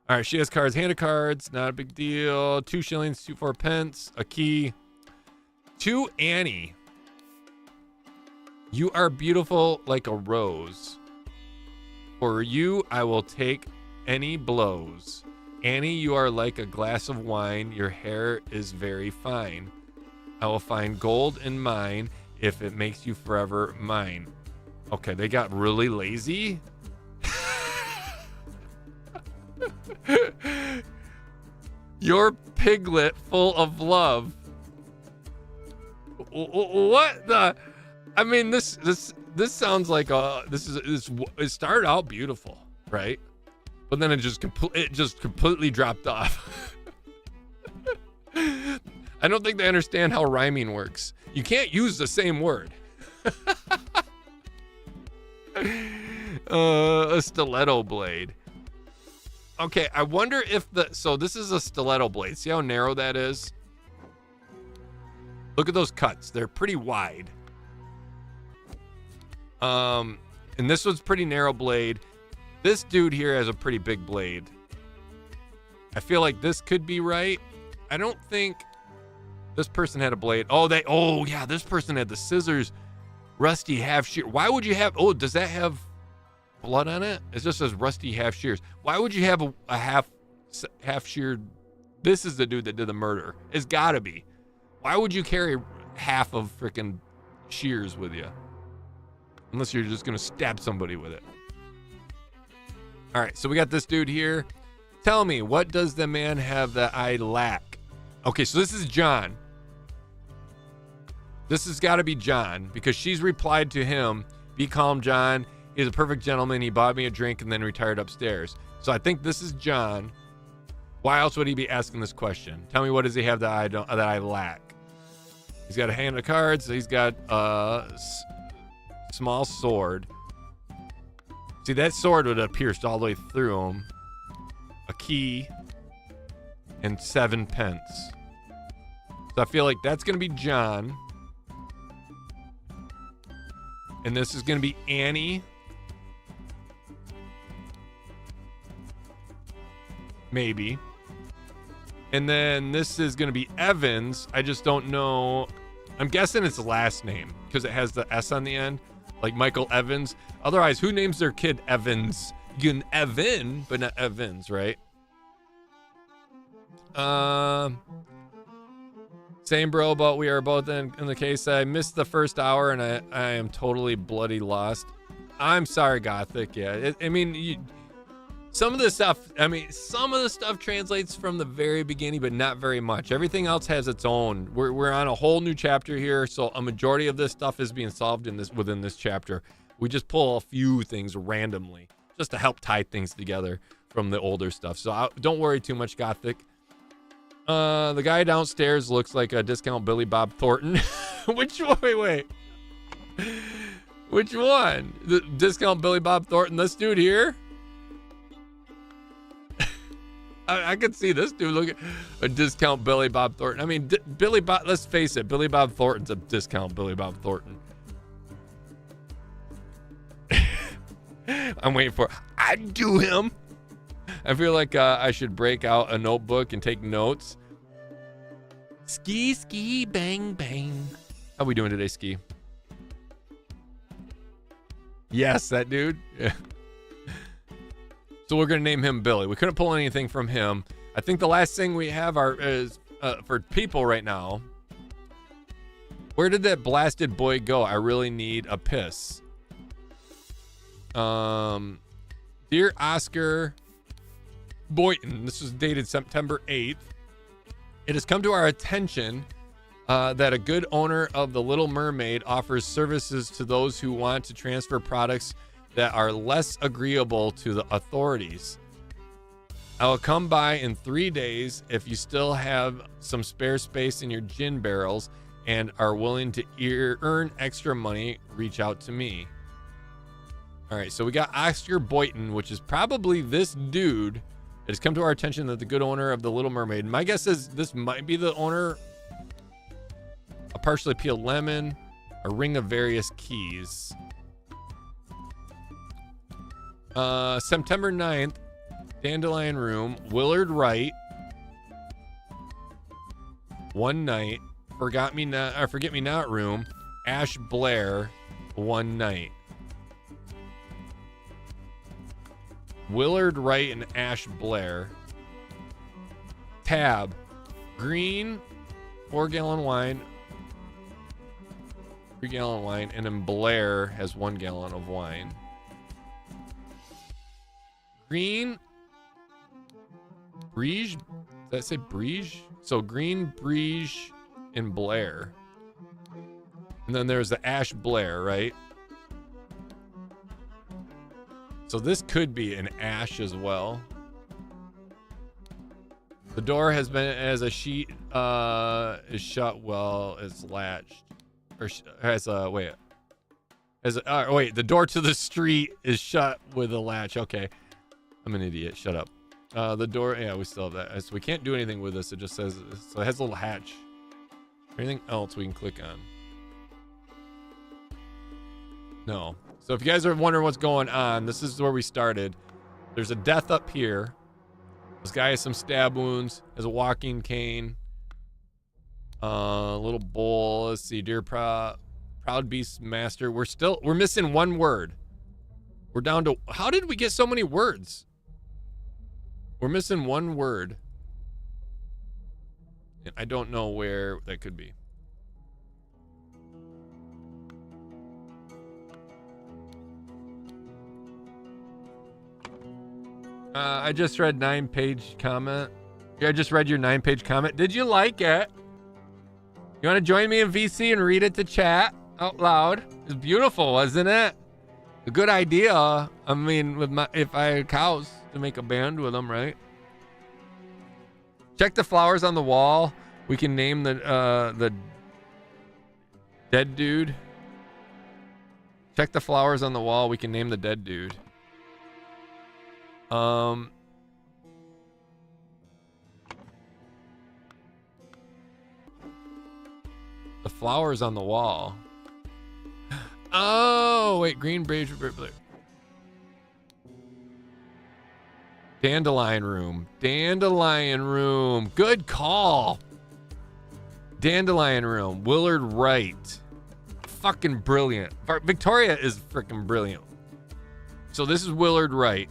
All right, she has cards. Hand of cards. Not a big deal. 2 shillings, 2 4 pence. A key. To Annie. You are beautiful like a rose. For you, I will take any blows. Annie, you are like a glass of wine. Your hair is very fine. I will find gold in mine if it makes you forever mine. Okay, they got really lazy. Your piglet full of love. What the? I mean, this sounds like it started out beautiful, right? But then it just completely dropped off. I don't think they understand how rhyming works. You can't use the same word. A stiletto blade. Okay, I wonder if so this is a stiletto blade. See how narrow that is? Look at those cuts. They're pretty wide. And this one's pretty narrow blade. This dude here has a pretty big blade. I feel like this could be right. I don't think this person had a blade. Oh yeah, this person had the scissors. Rusty half shear. Why would you have, does that have blood on it? It just says rusty half shears. Why would you have a half sheared? This is the dude that did the murder. It's gotta be. Why would you carry half of freaking shears with you? Unless you're just gonna stab somebody with it. All right, so we got this dude here. Tell me, what does the man have that I lack? Okay, so this is John. This has got to be John because she's replied to him, be calm, John. He's a perfect gentleman. He bought me a drink and then retired upstairs. So I think this is John. Why else would he be asking this question? Tell me, what does he have that I lack? He's got a hand of cards. He's got a small sword. See, that sword would have pierced all the way through him. A key and 7 pence. So I feel like that's going to be John. And this is going to be Annie. Maybe. And then this is going to be Evans. I just don't know. I'm guessing it's the last name because it has the S on the end. Like Michael Evans. Otherwise, who names their kid Evans? You can Evan, but not Evans, right? Same bro, but we are both in the case. I missed the first hour and I am totally bloody lost. I'm sorry, Gothic. Yeah, some of the stuff translates from the very beginning, but not very much. Everything else has its own. We're on a whole new chapter here, so a majority of this stuff is being solved within this chapter. We just pull a few things randomly just to help tie things together from the older stuff. So don't worry too much, Gothic. The guy downstairs looks like a discount Billy Bob Thornton. Which one? Wait. Which one? The discount Billy Bob Thornton? This dude here? I could see this dude looking a discount Billy Bob Thornton. I mean, Billy Bob. Let's face it, Billy Bob Thornton's a discount Billy Bob Thornton. I'm waiting for. I'd do him. I feel like I should break out a notebook and take notes. Ski, ski, bang, bang. How we doing today, Ski? Yes, that dude. Yeah. So we're going to name him Billy. We couldn't pull anything from him. I think the last thing we have is for people right now. Where did that blasted boy go? I really need a piss. Dear Oscar Boynton, this was dated September 8th. It has come to our attention that a good owner of the Little Mermaid offers services to those who want to transfer products that are less agreeable to the authorities. I will come by in 3 days if you still have some spare space in your gin barrels and are willing to earn extra money. Reach out to me. All right, so we got Oscar Boynton, which is probably this dude. It has come to our attention that the good owner of the Little Mermaid. My guess is this might be the owner. A partially peeled lemon, a ring of various keys. September 9th, Dandelion Room, Willard Wright, one night. Forget Me Not Room, Ash Blair, one night. Willard Wright and Ash Blair. Tab, Green, 4-gallon wine, 3-gallon wine, and then Blair has 1 gallon of wine. Green, Briege, did that say Briege? So Green, Briege, and Blair. And then there's the Ash Blair, right? So this could be an Ash as well. The door has been as a sheet is shut while it's latched, or has a wait. Wait, the door to the street is shut with a latch. Okay, I'm an idiot. Shut up. The door, yeah, we still have that. So we can't do anything with this. It just says, so it has a little hatch. Anything else we can click on? No. So if you guys are wondering what's going on, this is where we started. There's a death up here. This guy has some stab wounds, has a walking cane. Little bowl. Let's see, dear proud beast master. We're missing one word. We're down to, how did we get so many words? We're missing one word. And I don't know where that could be. I just read 9-page comment. Yeah, I just read your 9-page comment. Did you like it? You want to join me in VC and read it to chat out loud? It's beautiful, wasn't it? A good idea. I mean, if I had cows to make a band with them, right? Check the flowers on the wall. We can name the dead dude. Check the flowers on the wall. We can name the dead dude. The flowers on the wall. Oh, wait, green, beige, blue. Dandelion room. Dandelion room. Good call. Dandelion room. Willard Wright. Fucking brilliant. Victoria is freaking brilliant. So this is Willard Wright.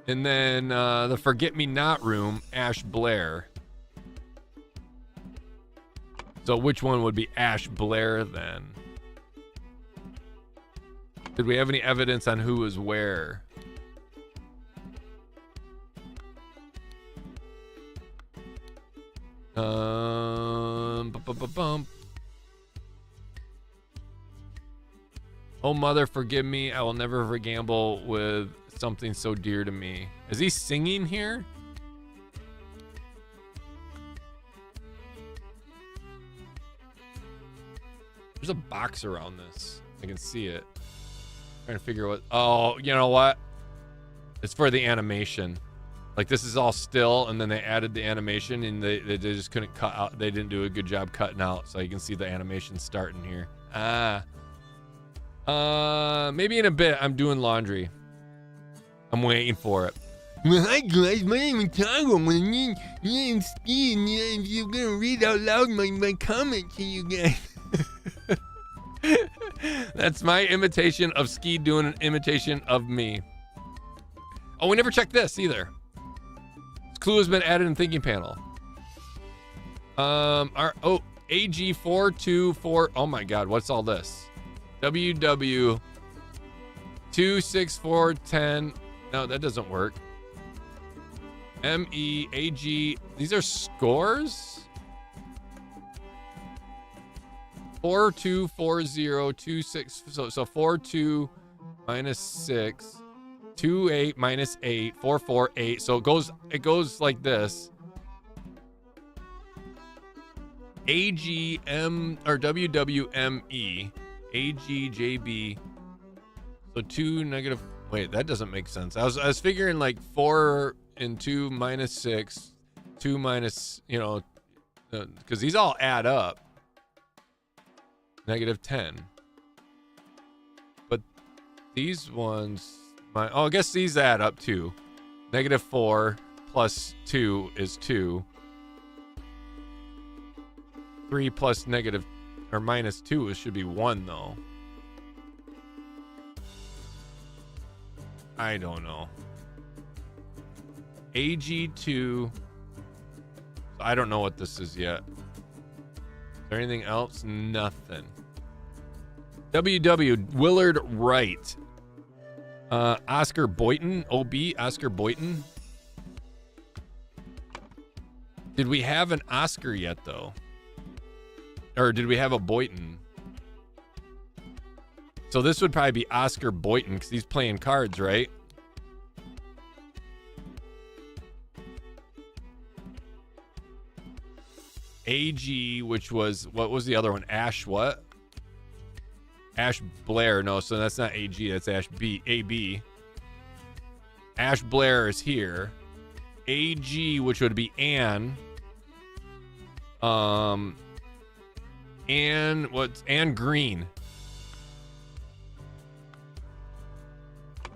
And then the Forget Me Not room, Ash Blair. So which one would be Ash Blair then? Did we have any evidence on who was where? Oh, mother, forgive me. I will never gamble with something so dear to me. Is he singing here? There's a box around this. I can see it. Trying to figure what. Oh, you know what? It's for the animation. Like this is all still, and then they added the animation, and they just couldn't cut out. They didn't do a good job cutting out, so you can see the animation starting here. Maybe in a bit. I'm doing laundry. I'm waiting for it. Hi guys, my name is Tago. You're gonna read out loud my comment to you guys. That's my imitation of Ski doing an imitation of me. Oh, we never checked this either. This clue has been added in thinking panel. AG424. Oh my God, what's all this? WW 26410. No, that doesn't work. MEAG. These are scores. 424026. So 42 minus 6. 28 minus 8. 448. So it goes like this. AGM or WWME. AGJB. So 2 negative. Wait, that doesn't make sense. I was figuring like 4 and 2 minus 6. 2 minus, because these all add up. -10. But these ones, I guess these add up too. -4 plus 2 is 2. 3 plus negative or -2 should be 1 though. I don't know. AG2. I don't know what this is yet. Is there anything else? Nothing. WW Willard Wright. Oscar Boynton. OB Oscar Boynton. Did we have an Oscar yet though? Or did we have a Boynton? So this would probably be Oscar Boynton because he's playing cards, right? AG, which was, what was the other one? Ash what? Ash Blair. No, so that's not AG, that's Ash B. AB. Ash Blair is here. AG, which would be Anne. Anne Green.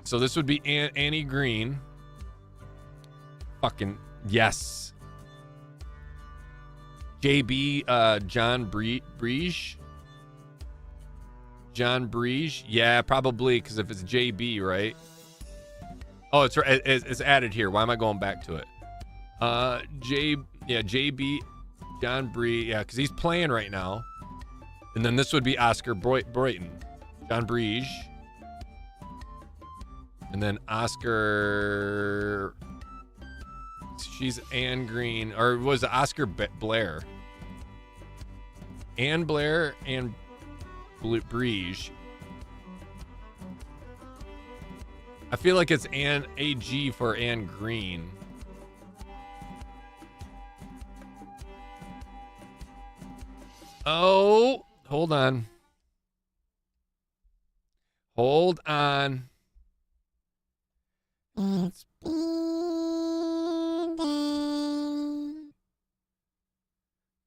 So this would be Annie Green. Fucking yes. JB John Breege. John Breege. Yeah, probably because if it's JB, right? Oh, it's right. It's added here. Why am I going back to it? JB John Breege. Yeah, because he's playing right now. And then this would be Oscar Boynton. John Breege. And then Oscar, she's Anne Green, or was it Oscar Blair? Anne Blair and Breege. I feel like it's Anne AG for Anne Green. Oh, hold on. Hold on. It's been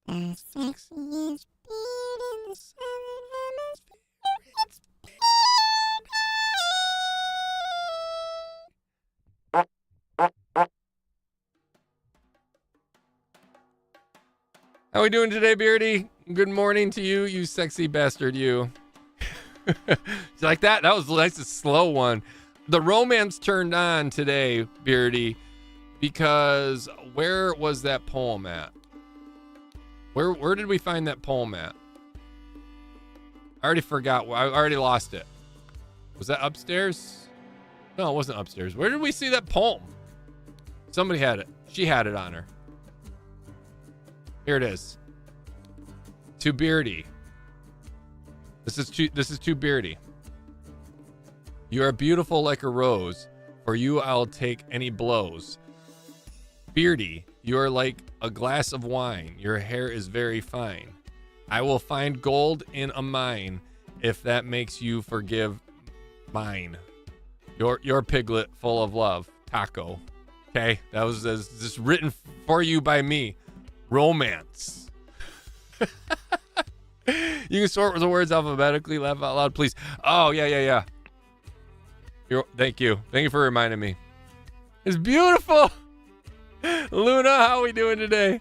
the sexiest beat in the southern hemisphere. It's How we doing today, Beardy? Good morning to you, you sexy bastard, you. Like that? That was the nicest slow one. The romance turned on today, Beardy, because where was that poem at? Where did we find that poem at? I already forgot. I already lost it. Was that upstairs? No, it wasn't upstairs. Where did we see that poem? Somebody had it. She had it on her. Here it is. To Beardy. This is to Beardy. You are beautiful like a rose. For you, I'll take any blows. Beardy, you are like a glass of wine. Your hair is very fine. I will find gold in a mine if that makes you forgive mine. Your piglet full of love. Taco. Okay, that was just written for you by me. Romance. You can sort the words alphabetically. Laugh out loud, please. Oh, yeah. Thank you for reminding me. It's beautiful. Luna, how are we doing today?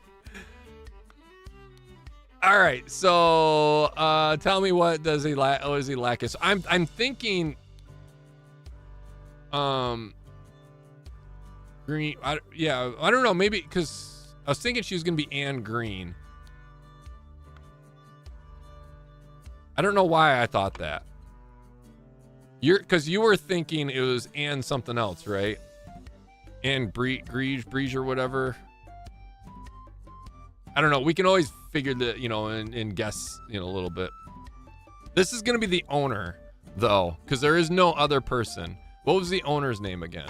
All right, so tell me, what does he lack? Oh, is he lacking? So I'm thinking Green. I don't know, maybe because I was thinking she was gonna be Anne Green. I don't know why I thought that. Because you were thinking it was Anne something else, right? Anne Breege or whatever. I don't know. We can always figure that, and guess, a little bit. This is going to be the owner, though, because there is no other person. What was the owner's name again?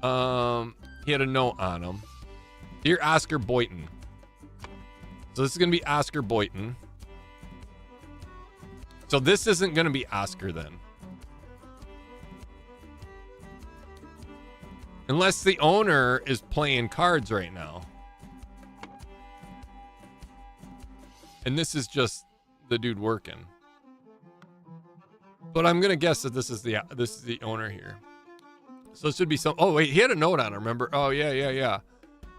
He had a note on him. Dear Oscar Boynton. So this is going to be Oscar Boynton. So this isn't going to be Oscar then. Unless the owner is playing cards right now. And this is just the dude working. But I'm gonna guess that this is the owner here. So it should be some. Oh wait, he had a note on it. Remember? Oh yeah.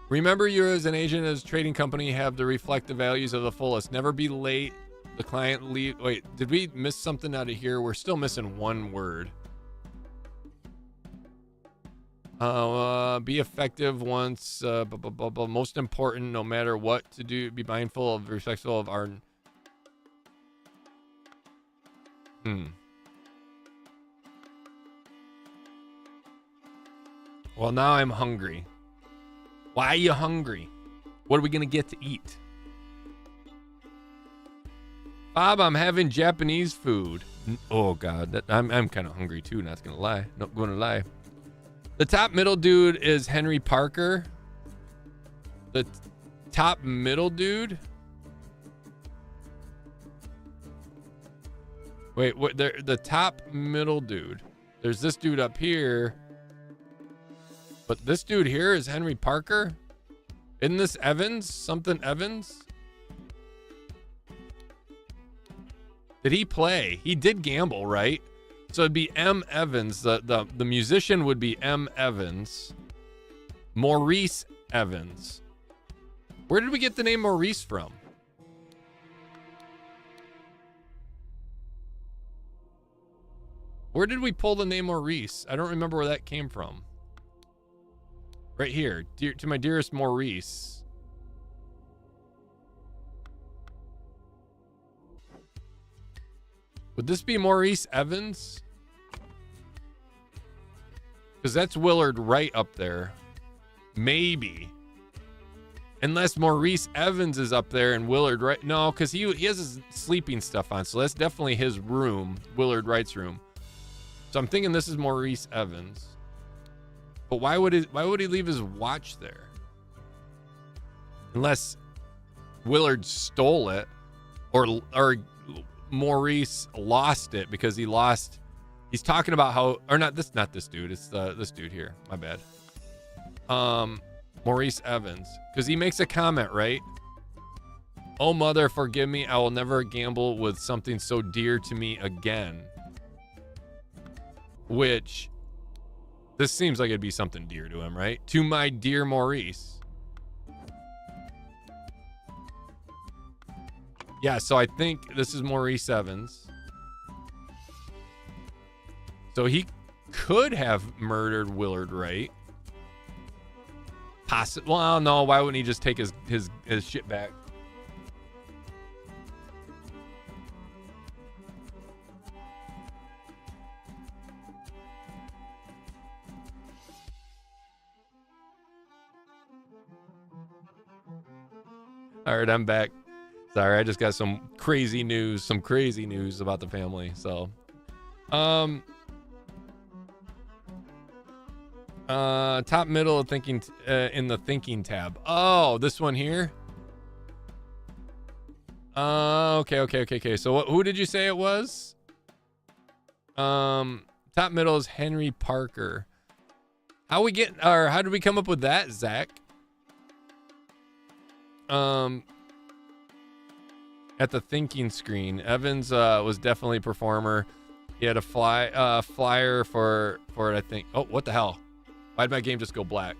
Remember, you as an agent, as a trading company, have to reflect the values of the fullest. Never be late. The client leave. Wait, did we miss something out of here? We're still missing one word. Be effective once. Most important, no matter what to do, be mindful of, respectful of our. Well, now I'm hungry. Why are you hungry? What are we gonna get to eat? Bob, I'm having Japanese food. Oh God, I'm kind of hungry too. Not gonna lie. Not gonna lie. The top middle dude is Henry Parker. The top middle dude. Wait, what? The top middle dude. There's this dude up here. But this dude here is Henry Parker? Isn't this Evans? Something Evans? Did he play? He did gamble, right? So it'd be M. Evans. The musician would be M. Evans. Maurice Evans. Where did we get the name Maurice from? Where did we pull the name Maurice? I don't remember where that came from. Right here, to my dearest Maurice. Would this be Maurice Evans? Because that's Willard Wright up there. Maybe. Unless Maurice Evans is up there and Willard Wright. No, because he has his sleeping stuff on. So that's definitely his room. Willard Wright's room. So I'm thinking this is Maurice Evans. But why would he leave his watch there? Unless Willard stole it, or Maurice lost it because he lost. He's talking about how, or not this dude. It's this dude here. My bad. Maurice Evans, because he makes a comment, right? Oh mother, forgive me. I will never gamble with something so dear to me again. Which. This seems like it'd be something dear to him, right? To my dear Maurice. Yeah, so I think this is Maurice Evans. So he could have murdered Willard Wright. Possibly. Well, no, why wouldn't he just take his shit back? All right, I'm back. Sorry, I just got some crazy news about the family. So, top middle of thinking in the thinking tab. Oh, this one here. Okay. So who did you say it was? Top middle is Henry Parker. How did we come up with that, Zach? At the thinking screen, Evans was definitely a performer. He had a flyer for it, I think. Oh, what the hell? Why'd my game just go black?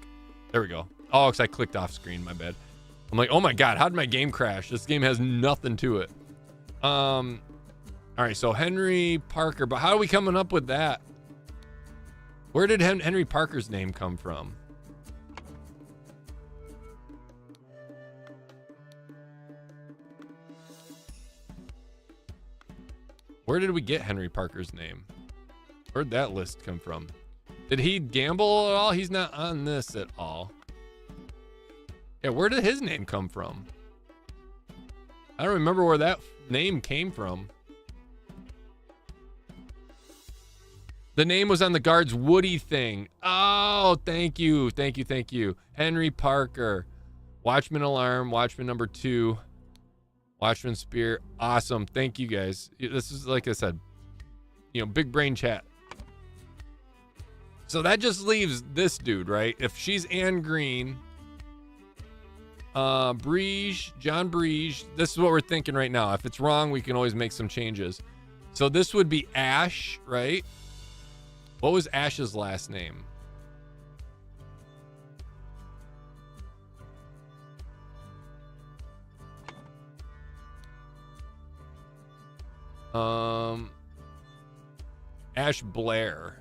There we go. Oh, because I clicked off screen. My bad. I'm like, oh my God, how did my game crash? This game has nothing to it. All right, so Henry Parker, but how are we coming up with that? Where did Henry Parker's name come from? Where did we get Henry Parker's name? Where'd that list come from? Did he gamble at all? He's not on this at all. Yeah, where did his name come from? I don't remember where that name came from. The name was on the guard's Woody thing. Oh, thank you. Henry Parker. Watchman alarm, Watchman number 2. Watchman Spear. Awesome. Thank you guys. This is, like I said, big brain chat. So that just leaves this dude, right? If she's Anne Green, John Breege. This is what we're thinking right now. If it's wrong, we can always make some changes. So this would be Ash, right? What was Ash's last name? Ash Blair.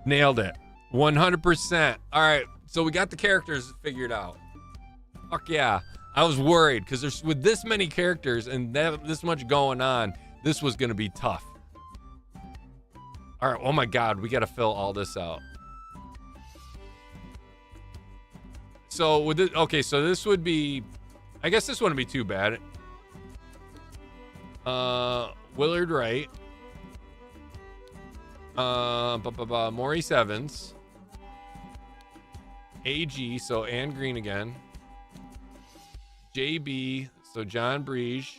Nailed it. 100%. All right, so we got the characters figured out. Fuck yeah. I was worried because there's with this many characters and this much going on, this was going to be tough. All right, oh my God, we got to fill all this out. So with it, okay, so this would be, I guess this wouldn't be too bad. Willard Wright. Maurice Evans. AG, so Anne Green again. JB, so John Breege.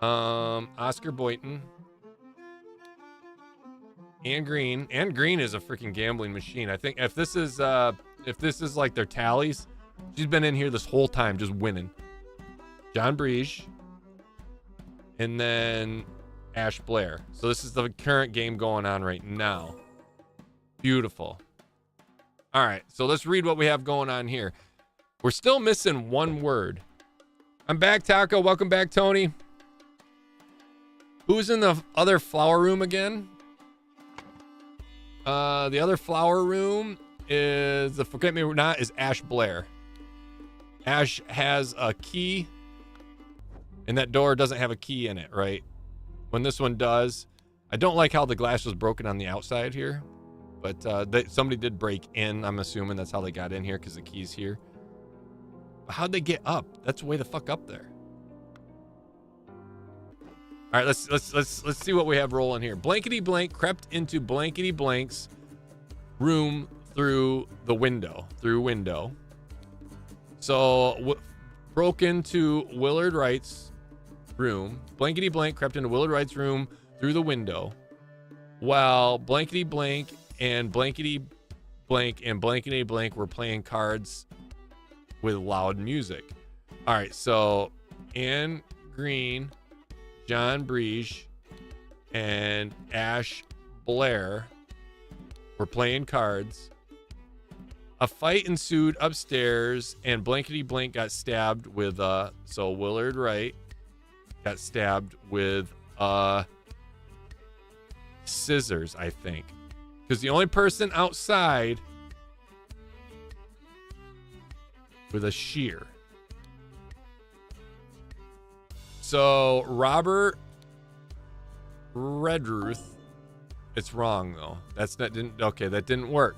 Oscar Boynton. Anne Green. Anne Green is a freaking gambling machine. I think if this is like their tallies, she's been in here this whole time just winning. John Breege. And then Ash Blair. So this is the current game going on right now. Beautiful. All right, so let's read what we have going on here. We're still missing one word. I'm back, Taco. Welcome back, Tony. Who's in the other flower room again? The other flower room is, the forget me not, is Ash Blair. Ash has a key, and that door doesn't have a key in it, right? When this one does. I don't like how the glass was broken on the outside here, but somebody did break in. I'm assuming that's how they got in here because the key's here. But how'd they get up? That's way the fuck up there. All right, let's see what we have rolling here. Blankety Blank crept into Blankety Blank's room through the window. So broke into Willard Wright's room. Blankety Blank crept into Willard Wright's room through the window, while Blankety Blank and Blankety Blank and Blankety Blank were playing cards with loud music. All right, so Anne Green, John Breege, and Ash Blair were playing cards. A fight ensued upstairs, and Blankety Blank got stabbed with so Willard Wright got stabbed with scissors, I think, because the only person outside with a shear. So Robert Redruth, it's wrong though. That didn't work.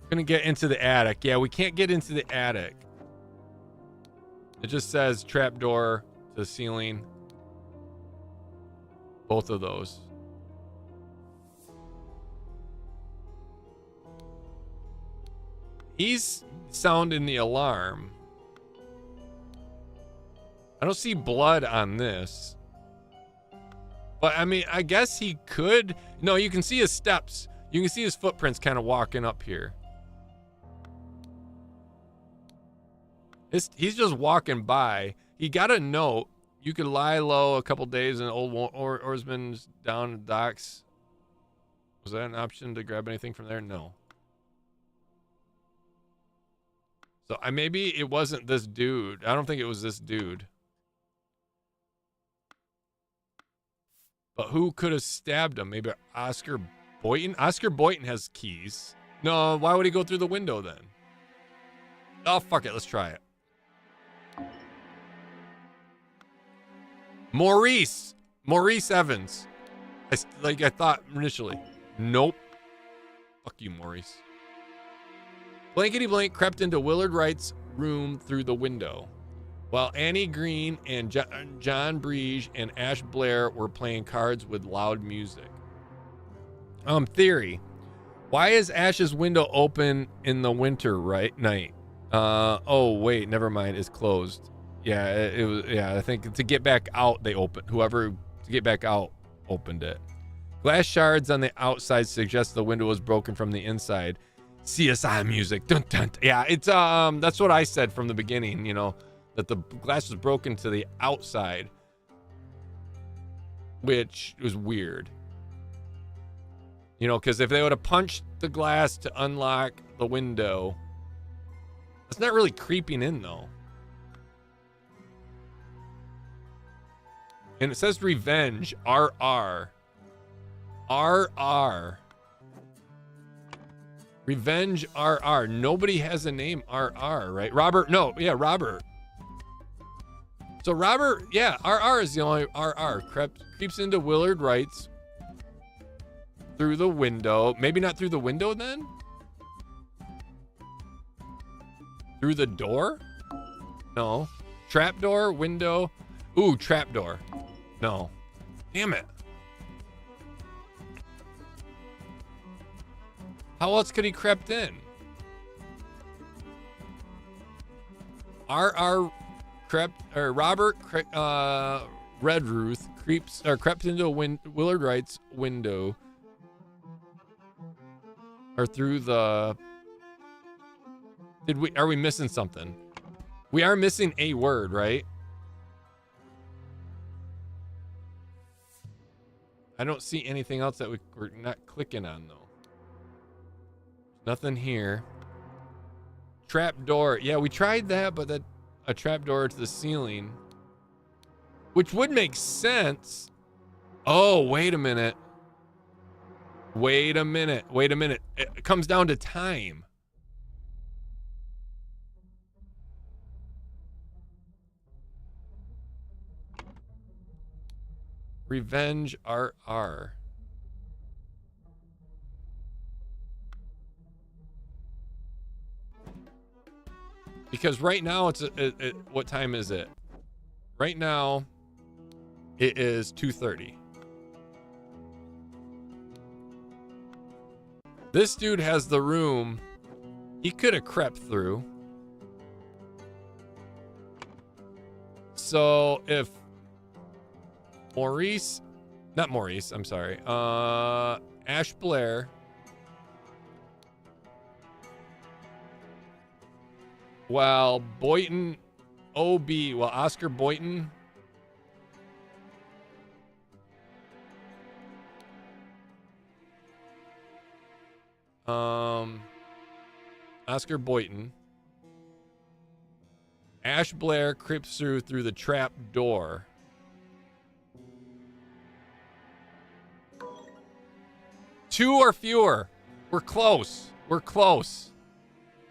Gonna get into the attic. Yeah, we can't get into the attic. It just says trapdoor to the ceiling. Both of those. He's sounding the alarm. I don't see blood on this. But I mean, I guess he could. No, you can see his steps. You can see his footprints kind of walking up here. He's just walking by. He got a note. You could lie low a couple days in old oarsman's down the docks. Was that an option to grab anything from there? No. So maybe it wasn't this dude. I don't think it was this dude. But who could have stabbed him? Maybe Oscar Boynton? Oscar Boynton has keys. No, why would he go through the window then? Oh, fuck it. Let's try it. Maurice Evans. I thought initially. Nope. Fuck you, Maurice. Blankety Blank crept into Willard Wright's room through the window, while Annie Green and John Breege and Ash Blair were playing cards with loud music. Theory. Why is Ash's window open in the winter night? Oh wait, never mind. It's closed. Yeah, it was. Yeah, I think to get back out, they open. Whoever to to get back out, opened it. Glass shards on the outside suggest the window was broken from the inside. CSI music. Dun, dun, dun. Yeah, it's that's what I said from the beginning, you know, that the glass was broken to the outside, which was weird. You know, because if they would have punched the glass to unlock the window, it's not really creeping in though. And it says revenge, RR. RR. Revenge RR. Nobody has a name RR, right? Robert, no, yeah, Robert. So Robert, yeah, RR is the only RR. Creeps into Willard Wright's through the window. Maybe not through the window then? Through the door? No. Trapdoor, window. Ooh, trapdoor. No. Damn it. How else could he crept in? Robert Redruth crept into Willard Wright's window, or through the. Are we missing something? We are missing a word, right? I don't see anything else that we're not clicking on though. Nothing here. Trap door. Yeah, we tried that, but that a trap door to the ceiling, which would make sense. Oh, wait a minute. Wait a minute. Wait a minute. It comes down to time. Revenge RR. Because right now it's what time is it? Right now it is 2:30. This dude has the room he could have crept through. So if I'm sorry. Ash Blair while Boynton Oscar Boynton Oscar Boynton Ash Blair creeps through the trap door. Two or fewer. We're close. We're close.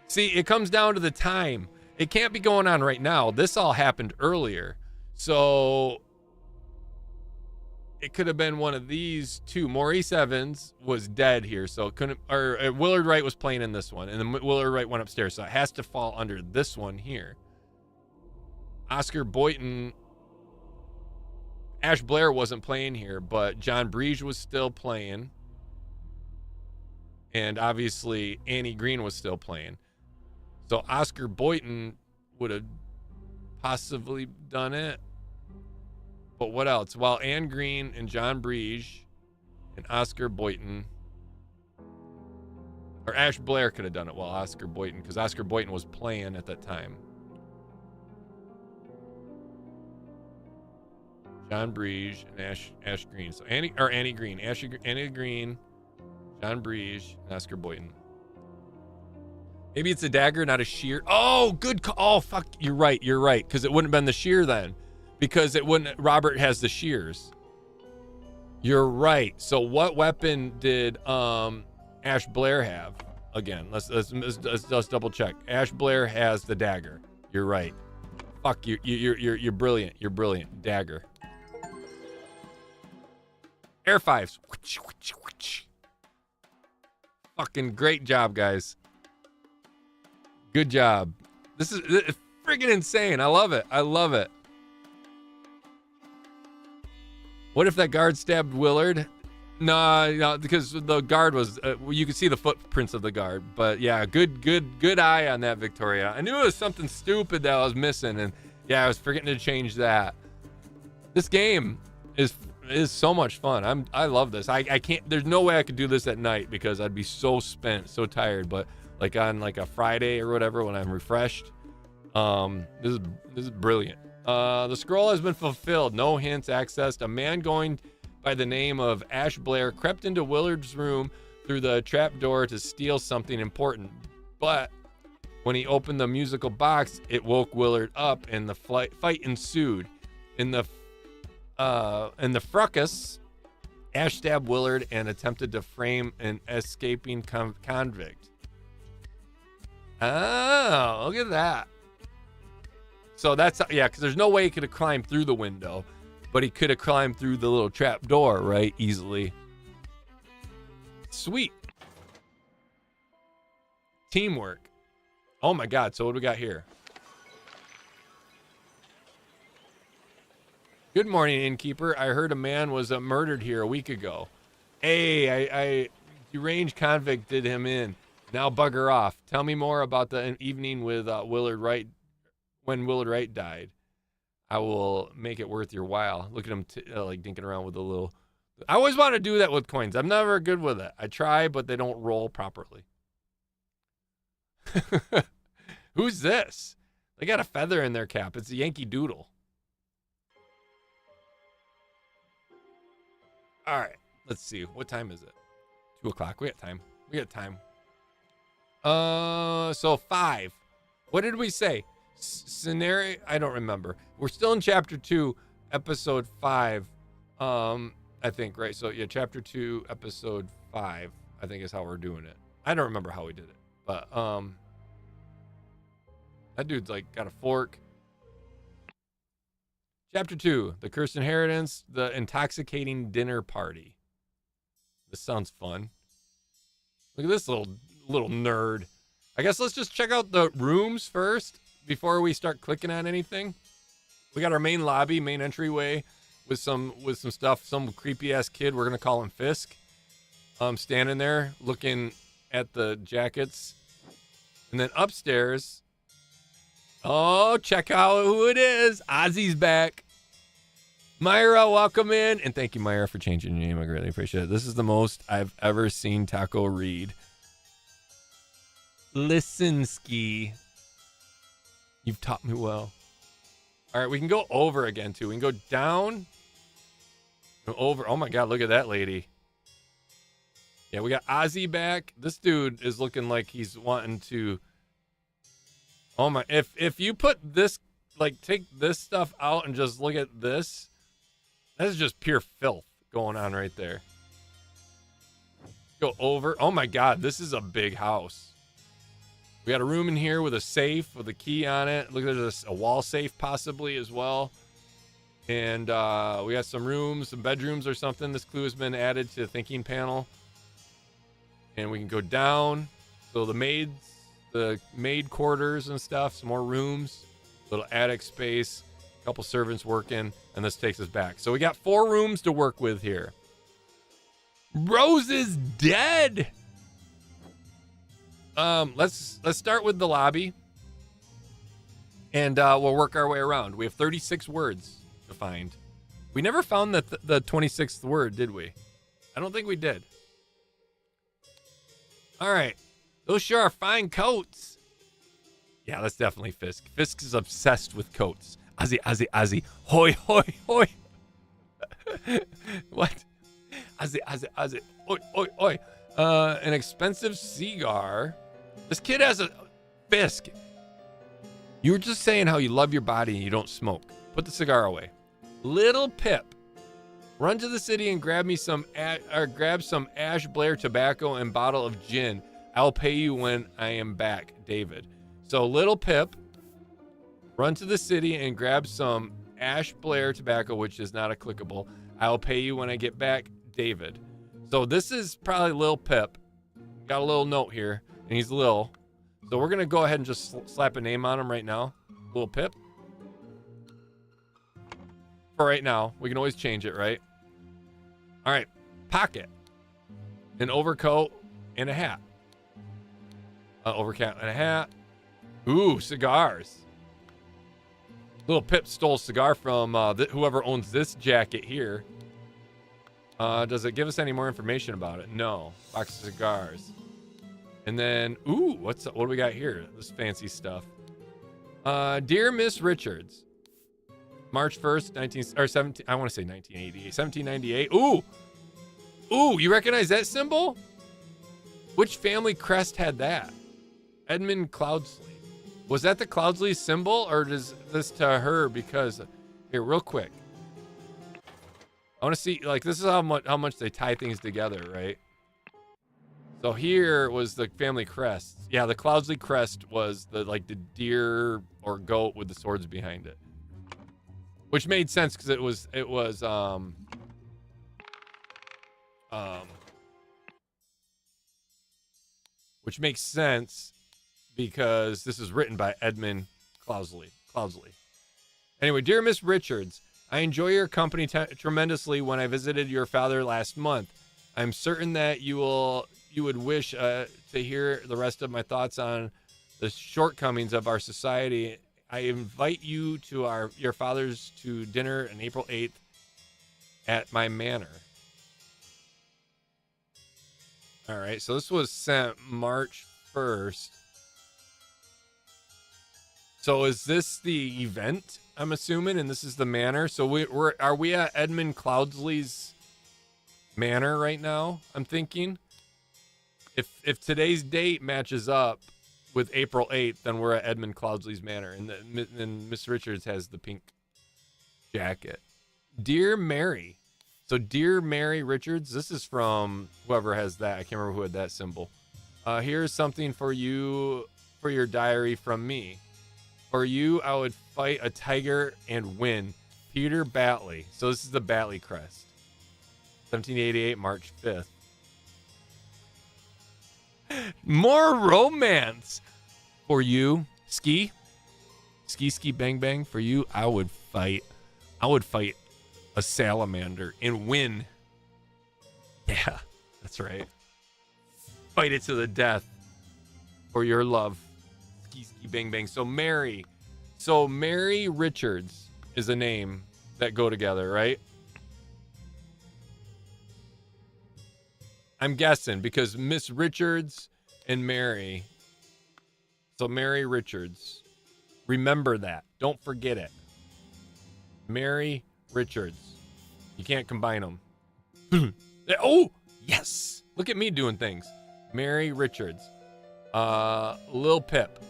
See, it comes down to the time. It can't be going on right now. This all happened earlier. So it could have been one of these two. Maurice Evans was dead here, so it couldn't, or Willard Wright was playing in this one, and then Willard Wright went upstairs, so it has to fall under this one here. Oscar Boynton, Ash Blair wasn't playing here, but John Breege was still playing. And obviously Annie Green was still playing. So Oscar Boynton would have possibly done it. But what else? While Anne Green and John Breege and Oscar Boynton, or Ash Blair could have done it while Oscar Boynton, because Oscar Boynton was playing at that time. John Breege and Ash Green. So Annie Green, Annie Green, John Breege, and Oscar Boynton. Maybe it's a dagger, not a shear. Oh, good call. Oh, fuck. You're right. Because it wouldn't have been the shear then. Because it wouldn't. Robert has the shears. You're right. So what weapon did Ash Blair have? Again, let's double check. Ash Blair has the dagger. You're right. Fuck you. You're brilliant. You're brilliant. Dagger. Air fives. Fucking great job, guys. Good job. This is friggin' insane. I love it. What if that guard stabbed Willard? No, because the guard was, you could see the footprints of the guard. But yeah, good eye on that, Victoria. I knew it was something stupid that I was missing, and yeah, I was forgetting to change that. This game It is so much fun. I love this. I can't. There's no way I could do this at night because I'd be so spent, so tired. But like on like a Friday or whatever when I'm refreshed, this is brilliant. The scroll has been fulfilled. No hints accessed. A man going by the name of Ash Blair crept into Willard's room through the trapdoor to steal something important. But when he opened the musical box, it woke Willard up, and the fight ensued. In the fracas, Ash stabbed Willard and attempted to frame an escaping convict. Oh, look at that. So that's, yeah, because there's no way he could have climbed through the window, but he could have climbed through the little trap door, right? Easily. Sweet. Teamwork. Oh my God. So what do we got here? Good morning, innkeeper. I heard a man was murdered here a week ago. Hey, I deranged convict did him in. Now bugger off. Tell me more about the evening with Willard Wright, when Willard Wright died. I will make it worth your while. Look at him like dinking around with a little. I always want to do that with coins. I'm never good with it. I try, but they don't roll properly. Who's this? They got a feather in their cap. It's a Yankee Doodle. All right, let's see. What time is it? 2 o'clock. We got time. So 5. What did we say? Scenario? I don't remember. We're still in chapter 2, episode 5. I think, right? So yeah, chapter 2, episode 5. I think is how we're doing it. I don't remember how we did it, but that dude's like got a fork. Chapter 2, the cursed inheritance, the intoxicating dinner party. This sounds fun. Look at this little nerd. I guess let's just check out the rooms first before we start clicking on anything. We got our main lobby, main entryway with some stuff. Some creepy ass kid, we're gonna call him Fisk. Standing there looking at the jackets. And then upstairs. Oh, check out who it is. Ozzy's back. Myra, welcome in. And thank you, Myra, for changing your name. I greatly appreciate it. This is the most I've ever seen Taco read. Lisinski. You've taught me well. All right, we can go over again, too. We can go down. Go over. Oh, my God, look at that lady. Yeah, we got Ozzy back. This dude is looking like he's wanting to... Oh my, if you put this, like take this stuff out and just look at this, that's just pure filth going on right there. Go over. Oh my God, this is a big house. We got a room in here with a safe with a key on it. Look at this, a wall safe possibly as well. And we got some rooms, some bedrooms or something. This clue has been added to the thinking panel. And we can go down. So the maid quarters and stuff, some more rooms, little attic space, a couple servants working, and this takes us back. So we got 4 rooms to work with here. Rose is dead. Let's start with the lobby, and we'll work our way around. We have 36 words to find. We never found the 26th word, did we? I don't think we did. All right. Those sure are fine coats. Yeah, that's definitely Fisk. Fisk is obsessed with coats. Ozzy, Ozzy, Ozzy. Hoi, hoi, hoi. What? Ozzy, Ozzy, Ozzy. Oi, oi, oi. An expensive cigar. This kid has a... Fisk. You were just saying how you love your body and you don't smoke. Put the cigar away. Little Pip. Run to the city and grab some Ash Blair tobacco and bottle of gin. I'll pay you when I am back, David. So Little Pip, run to the city and grab some Ash Blair tobacco, which is not a clickable. I'll pay you when I get back, David. So this is probably Lil Pip. Got a little note here, and he's Lil. So we're going to go ahead and just slap a name on him right now. Lil Pip. For right now. We can always change it, right? All right. Pocket. An overcoat and a hat. Overcat and a hat. Ooh, cigars. Little Pip stole a cigar from whoever owns this jacket here. Does it give us any more information about it? No. Box of cigars. And then, ooh, what do we got here? This fancy stuff. Dear Miss Richards, March 1st, 17, I want to say 1988, 1798. Ooh, you recognize that symbol? Which family crest had that? Edmund Cloudsley. Was that the Cloudsley symbol, or does this to her? Because here, real quick, I want to see, like, this is how much they tie things together, right? So here was the family crest. Yeah, the Cloudsley crest was the deer or goat with the swords behind it, which made sense because it was which makes sense because this is written by Edmund Cloudsley. Anyway, dear Miss Richards, I enjoy your company tremendously when I visited your father last month. I'm certain that you would wish to hear the rest of my thoughts on the shortcomings of our society. I invite you to your father's to dinner on April 8th at my manor. All right, so this was sent March 1st. So is this the event, I'm assuming, and this is the manor? So are we at Edmund Cloudsley's manor right now? I'm thinking. If today's date matches up with April 8th, then we're at Edmund Cloudsley's manor, and then Miss Richards has the pink jacket. Dear Mary. So Dear Mary Richards, this is from whoever has that. I can't remember who had that symbol. Here's something for you, for your diary from me. For you, I would fight a tiger and win. Peter Batley. So this is the Batley crest. 1788, March 5th. More romance. For you, ski, bang, bang. For you, I would fight a salamander and win. Yeah, that's right. Fight it to the death for your love. Ski, bang, bang. So Mary Richards is a name that go together, right? I'm guessing because Miss Richards and Mary. So Mary Richards. Remember that. Don't forget it. Mary Richards. You can't combine them. Oh, yes. Look at me doing things. Mary Richards. Lil Pip.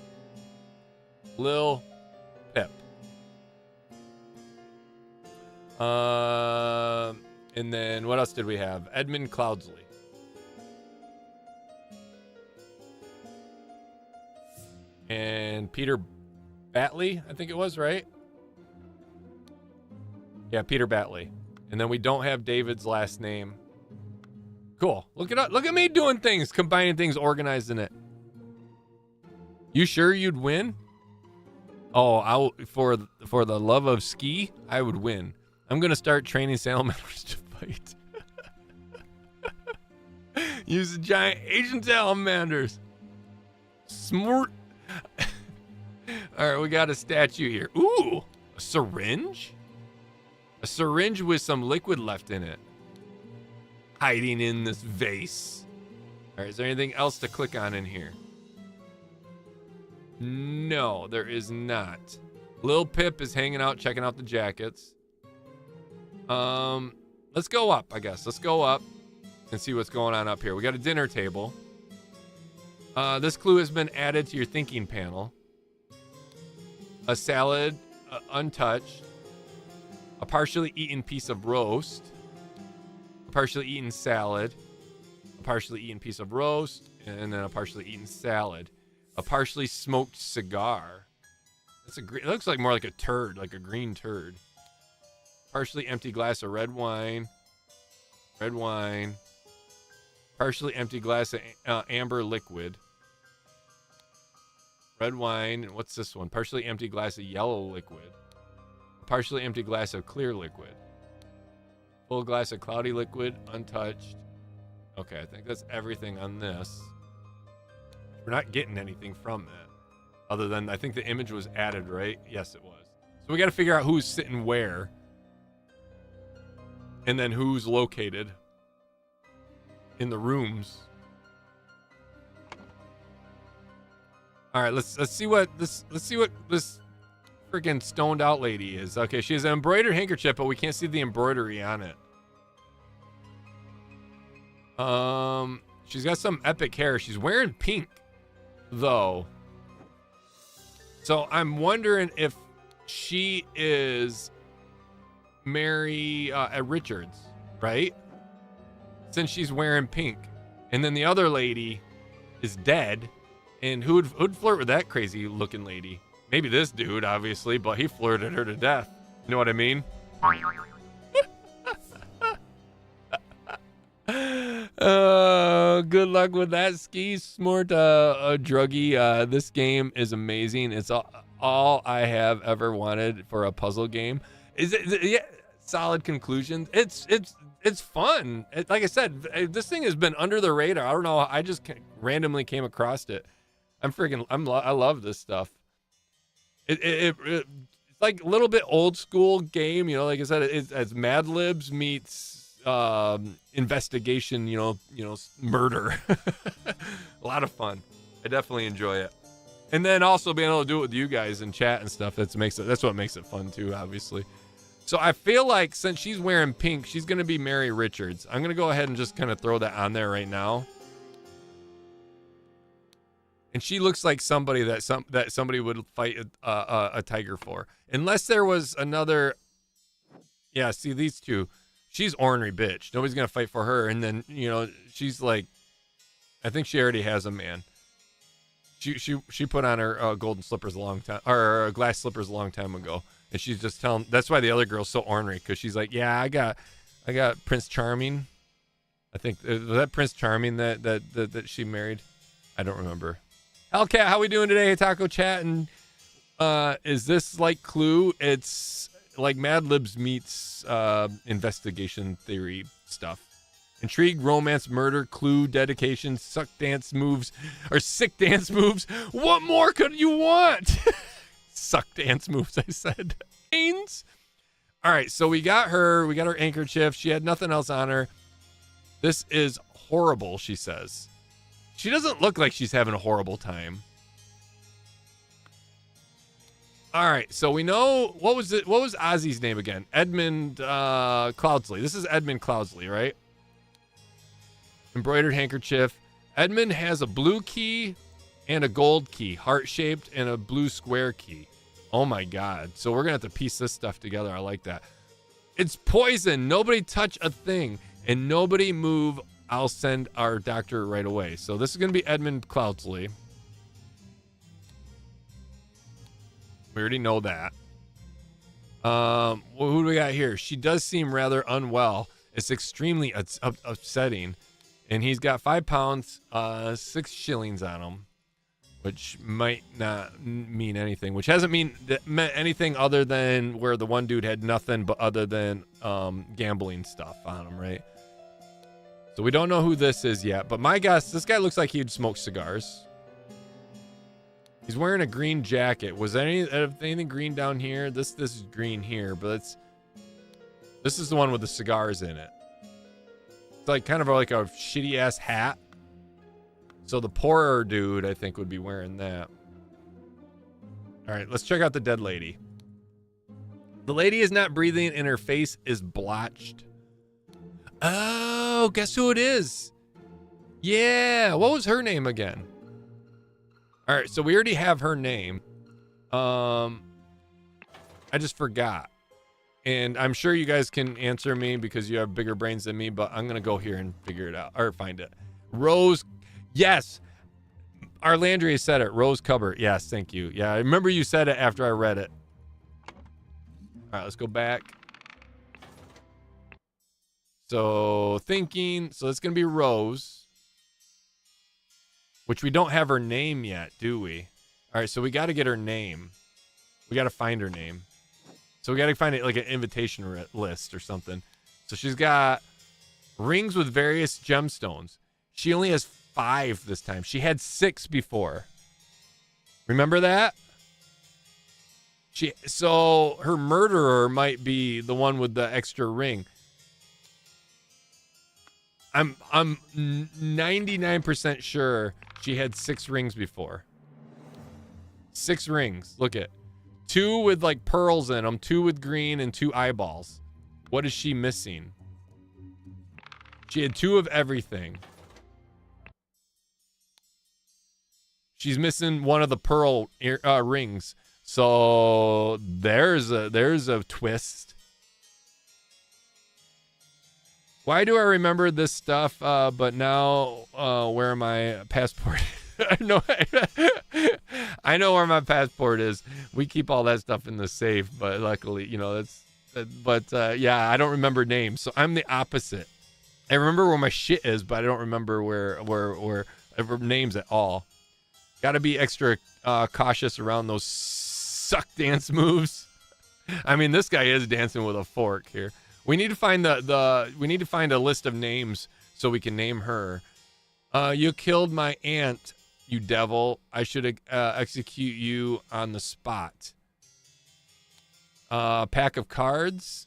And then what else did we have? Edmund Cloudsley. And Peter Batley, I think it was, right? Yeah, Peter Batley. And then we don't have David's last name. Cool. Look at me doing things, combining things, organizing it. You sure you'd win? Oh, for the love of ski, I would win. I'm gonna start training salamanders to fight. Use the giant Asian salamanders. Smart. All right, we got a statue here. Ooh, a syringe? A syringe with some liquid left in it. Hiding in this vase. All right, is there anything else to click on in here? No, there is not. Lil Pip is hanging out, checking out the jackets. Let's go up, I guess. Let's go up and see what's going on up here. We got a dinner table. This clue has been added to your thinking panel. A salad, untouched. A partially eaten piece of roast. A partially eaten salad. A partially eaten piece of roast. And then a partially eaten salad. A partially smoked cigar. It looks like more like a turd, like a green turd. Partially empty glass of red wine. Red wine. Partially empty glass of amber liquid. Red wine. And what's this one? Partially empty glass of yellow liquid. Partially empty glass of clear liquid. Full glass of cloudy liquid, untouched. Okay, I think that's everything on this. We're not getting anything from that. Other than, I think the image was added, right? Yes, it was. So we got to figure out who's sitting where. And then who's located in the rooms. All right, let's see what this freaking stoned out lady is. Okay, she has an embroidered handkerchief, but we can't see the embroidery on it. She's got some epic hair. She's wearing pink, though. So I'm wondering if she is Mary Richards, right? Since she's wearing pink. And then the other lady is dead. And who'd flirt with that crazy looking lady? Maybe this dude, obviously, but he flirted her to death. You know what I mean? Good luck with that, Ski Smart Druggy. This game is amazing. It's all I have ever wanted for a puzzle game. Is it yeah, solid conclusion. It's fun. Like I said, this thing has been under the radar. I don't know. I just randomly came across it. I love this stuff. It's like a little bit old school game, you know. Like I said, it's Mad Libs meets investigation, you know, murder. A lot of fun. I definitely enjoy it. And then also being able to do it with you guys in chat and stuff. That's what makes it fun too, obviously. So I feel like since she's wearing pink, she's gonna be Mary Richards. I'm gonna go ahead and just kind of throw that on there right now. And she looks like somebody that somebody would fight a tiger for, unless there was another. Yeah, see these two. She's ornery bitch. Nobody's gonna fight for her. And then she's like, I think she already has a man. She put on her golden slippers a long time, or glass slippers a long time ago, and she's just telling. That's why the other girl's so ornery, because she's like, yeah, I got Prince Charming. I think was that Prince Charming that she married. I don't remember. Hellcat, how we doing today? Taco Chat, and is this like Clue? It's like Mad Libs meets investigation theory stuff. Intrigue, romance, murder, clue, dedication, sick dance moves. What more could you want? Suck dance moves, I said. Ains. All right, so we got her. We got her handkerchief. She had nothing else on her. This is horrible, she says. She doesn't look like she's having a horrible time. All right, so we know what was Ozzy's name again? Edmund Cloudsley. This is Edmund Cloudsley, right? Embroidered handkerchief. Edmund has a blue key and a gold key, heart-shaped, and a blue square key. Oh my God. So we're gonna have to piece this stuff together. I like that. It's poison. Nobody touch a thing, and nobody move. I'll send our doctor right away. So this is gonna be Edmund Cloudsley. We already know that. Well, who do we got here? She does seem rather unwell. It's extremely upsetting. And he's got 5 pounds, 6 shillings on him, which might not mean anything. Which hasn't meant anything other than where the one dude had nothing but other than gambling stuff on him, right? So we don't know who this is yet. But my guess, this guy looks like he'd smoke cigars. He's wearing a green jacket. Was there anything green down here? This is green here, but this is the one with the cigars in it. It's like kind of like a shitty ass hat. So the poorer dude, I think, would be wearing that. All right, let's check out the dead lady. The lady is not breathing and her face is blotched. Oh, guess who it is? Yeah, what was her name again? All right, so we already have her name. I just forgot. And I'm sure you guys can answer me because you have bigger brains than me, but I'm going to go here and figure it out or find it. Rose. Yes. Our Landry said it. Rose Cupboard. Yes. Thank you. Yeah. I remember you said it after I read it. All right. Let's go back. So thinking. So it's going to be Rose, which we don't have her name yet, do we? All right. So we got to get her name. We got to find her name. So we got to find it like an invitation list or something. So she's got rings with various gemstones. She only has 5 this time. She had 6 before. Remember that? So her murderer might be the one with the extra ring. I'm 99% sure she had 6 rings before. 6 rings. Look at 2 with like pearls in them, 2 with green, and 2 eyeballs. What is she missing? She had 2 of everything. She's missing one of the pearl rings. So there's a twist. Why do I remember this stuff? But now where my passport? I know where my passport is. We keep all that stuff in the safe, but luckily, you know, yeah, I don't remember names. So I'm the opposite. I remember where my shit is, but I don't remember where names at all. Got to be extra cautious around those suck dance moves. I mean, this guy is dancing with a fork here. We need to find we need to find a list of names so we can name her. You killed my aunt, you devil. I should execute you on the spot. Pack of cards.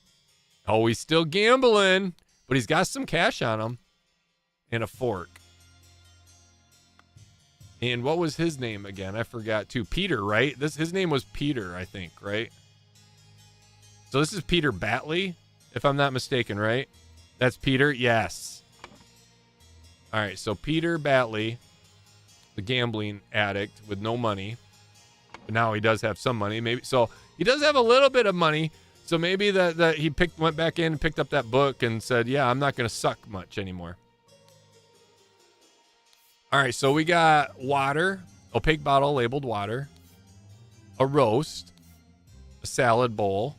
Oh, he's still gambling, but he's got some cash on him. And a fork. And what was his name again? I forgot too. Peter, right? His name was Peter, I think, right? So this is Peter Batley, if I'm not mistaken, right? That's Peter? Yes. All right, so Peter Batley, the gambling addict with no money. But now he does have some money. Maybe so he does have a little bit of money. So maybe that he went back in and picked up that book and said, yeah, I'm not going to suck much anymore. All right, so we got water, opaque bottle labeled water, a roast, a salad bowl,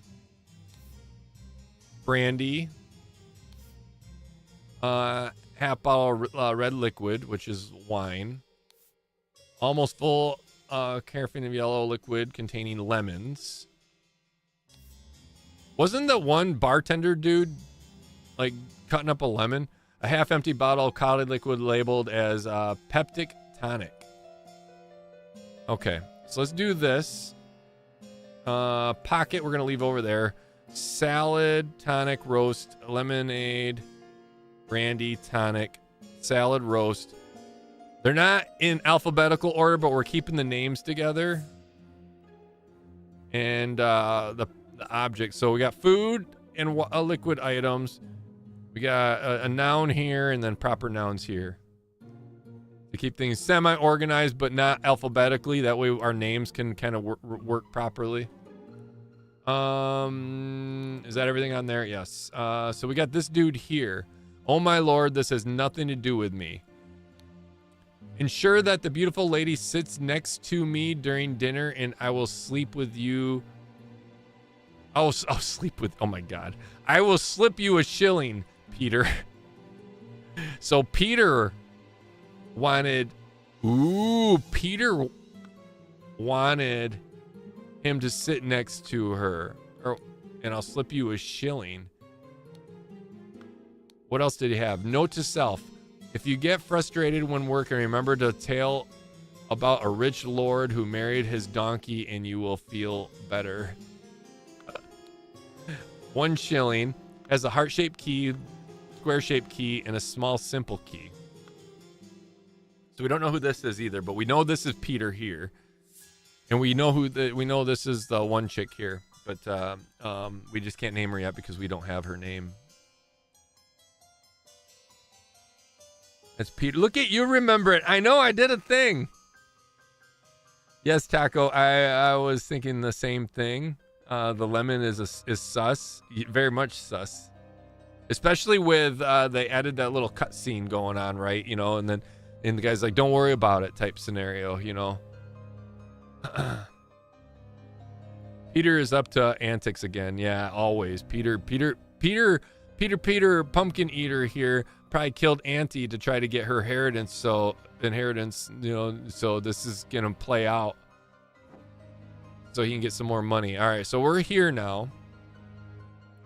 brandy, half bottle red liquid, which is wine, almost full carafing of yellow liquid containing lemons. Wasn't the one bartender dude like cutting up a lemon? A half-empty bottle of cloudy liquid labeled as peptic tonic. Okay, so let's do this. Pocket, we're going to leave over there. Salad, tonic, roast, lemonade, brandy, tonic, salad, roast. They're not in alphabetical order, but we're keeping the names together. And the objects. So we got food and liquid items. We got a noun here and then proper nouns here. To keep things semi-organized, but not alphabetically. That way our names can kind of work properly. Is that everything on there? Yes. So we got this dude here. Oh my lord, this has nothing to do with me. Ensure that the beautiful lady sits next to me during dinner and I will sleep with you. I'll sleep with, oh my god. I will slip you a shilling, Peter. So Peter wanted him to sit next to her. And I'll slip you a shilling. What else did he have? Note to self. If you get frustrated when working, remember to tell about a rich lord who married his donkey and you will feel better. 1 shilling has a heart-shaped key, square-shaped key, and a small simple key. So we don't know who this is either, but we know this is Peter here. And we know this is the one chick here, but we just can't name her yet because we don't have her name. That's Peter. Look at you, remember it. I know I did a thing. Yes, Taco. I was thinking the same thing. The lemon is sus, very much sus, especially with they added that little cut scene going on, right? You know, and the guy's like, "Don't worry about it," type scenario, you know. Peter is up to antics again. Yeah, always. Peter, pumpkin eater here. Probably killed Auntie to try to get her inheritance, you know, so this is gonna play out so he can get some more money. All right, so we're here now.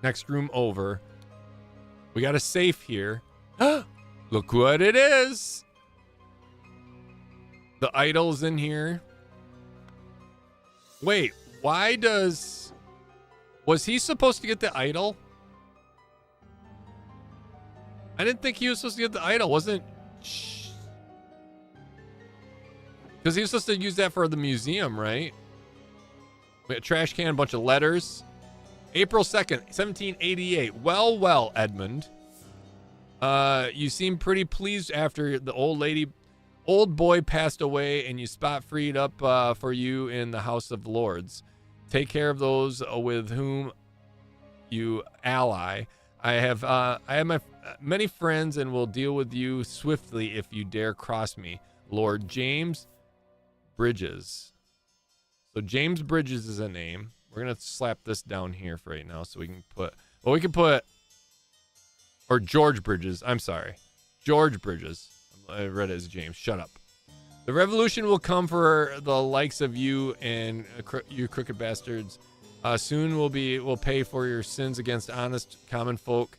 Next room over. We got a safe here. Look what it is. The idol's in here. Wait, was he supposed to get the idol? I didn't think he was supposed to get the idol, wasn't? Because he was supposed to use that for the museum, right? We got a trash can, a bunch of letters. April 2nd, 1788. Well, Edmund. You seem pretty pleased after the old boy passed away and you spot freed up for you in the House of Lords. Take care of those with whom you ally. I have my many friends and will deal with you swiftly if you dare cross me. Lord James Bridges. So James Bridges is a name. We're gonna slap this down here for right now so we can put. Well, we can put. Or George Bridges. I'm sorry, George Bridges. I read it as James. Shut up. The revolution will come for the likes of you and you crooked bastards. Soon we'll pay for your sins against honest common folk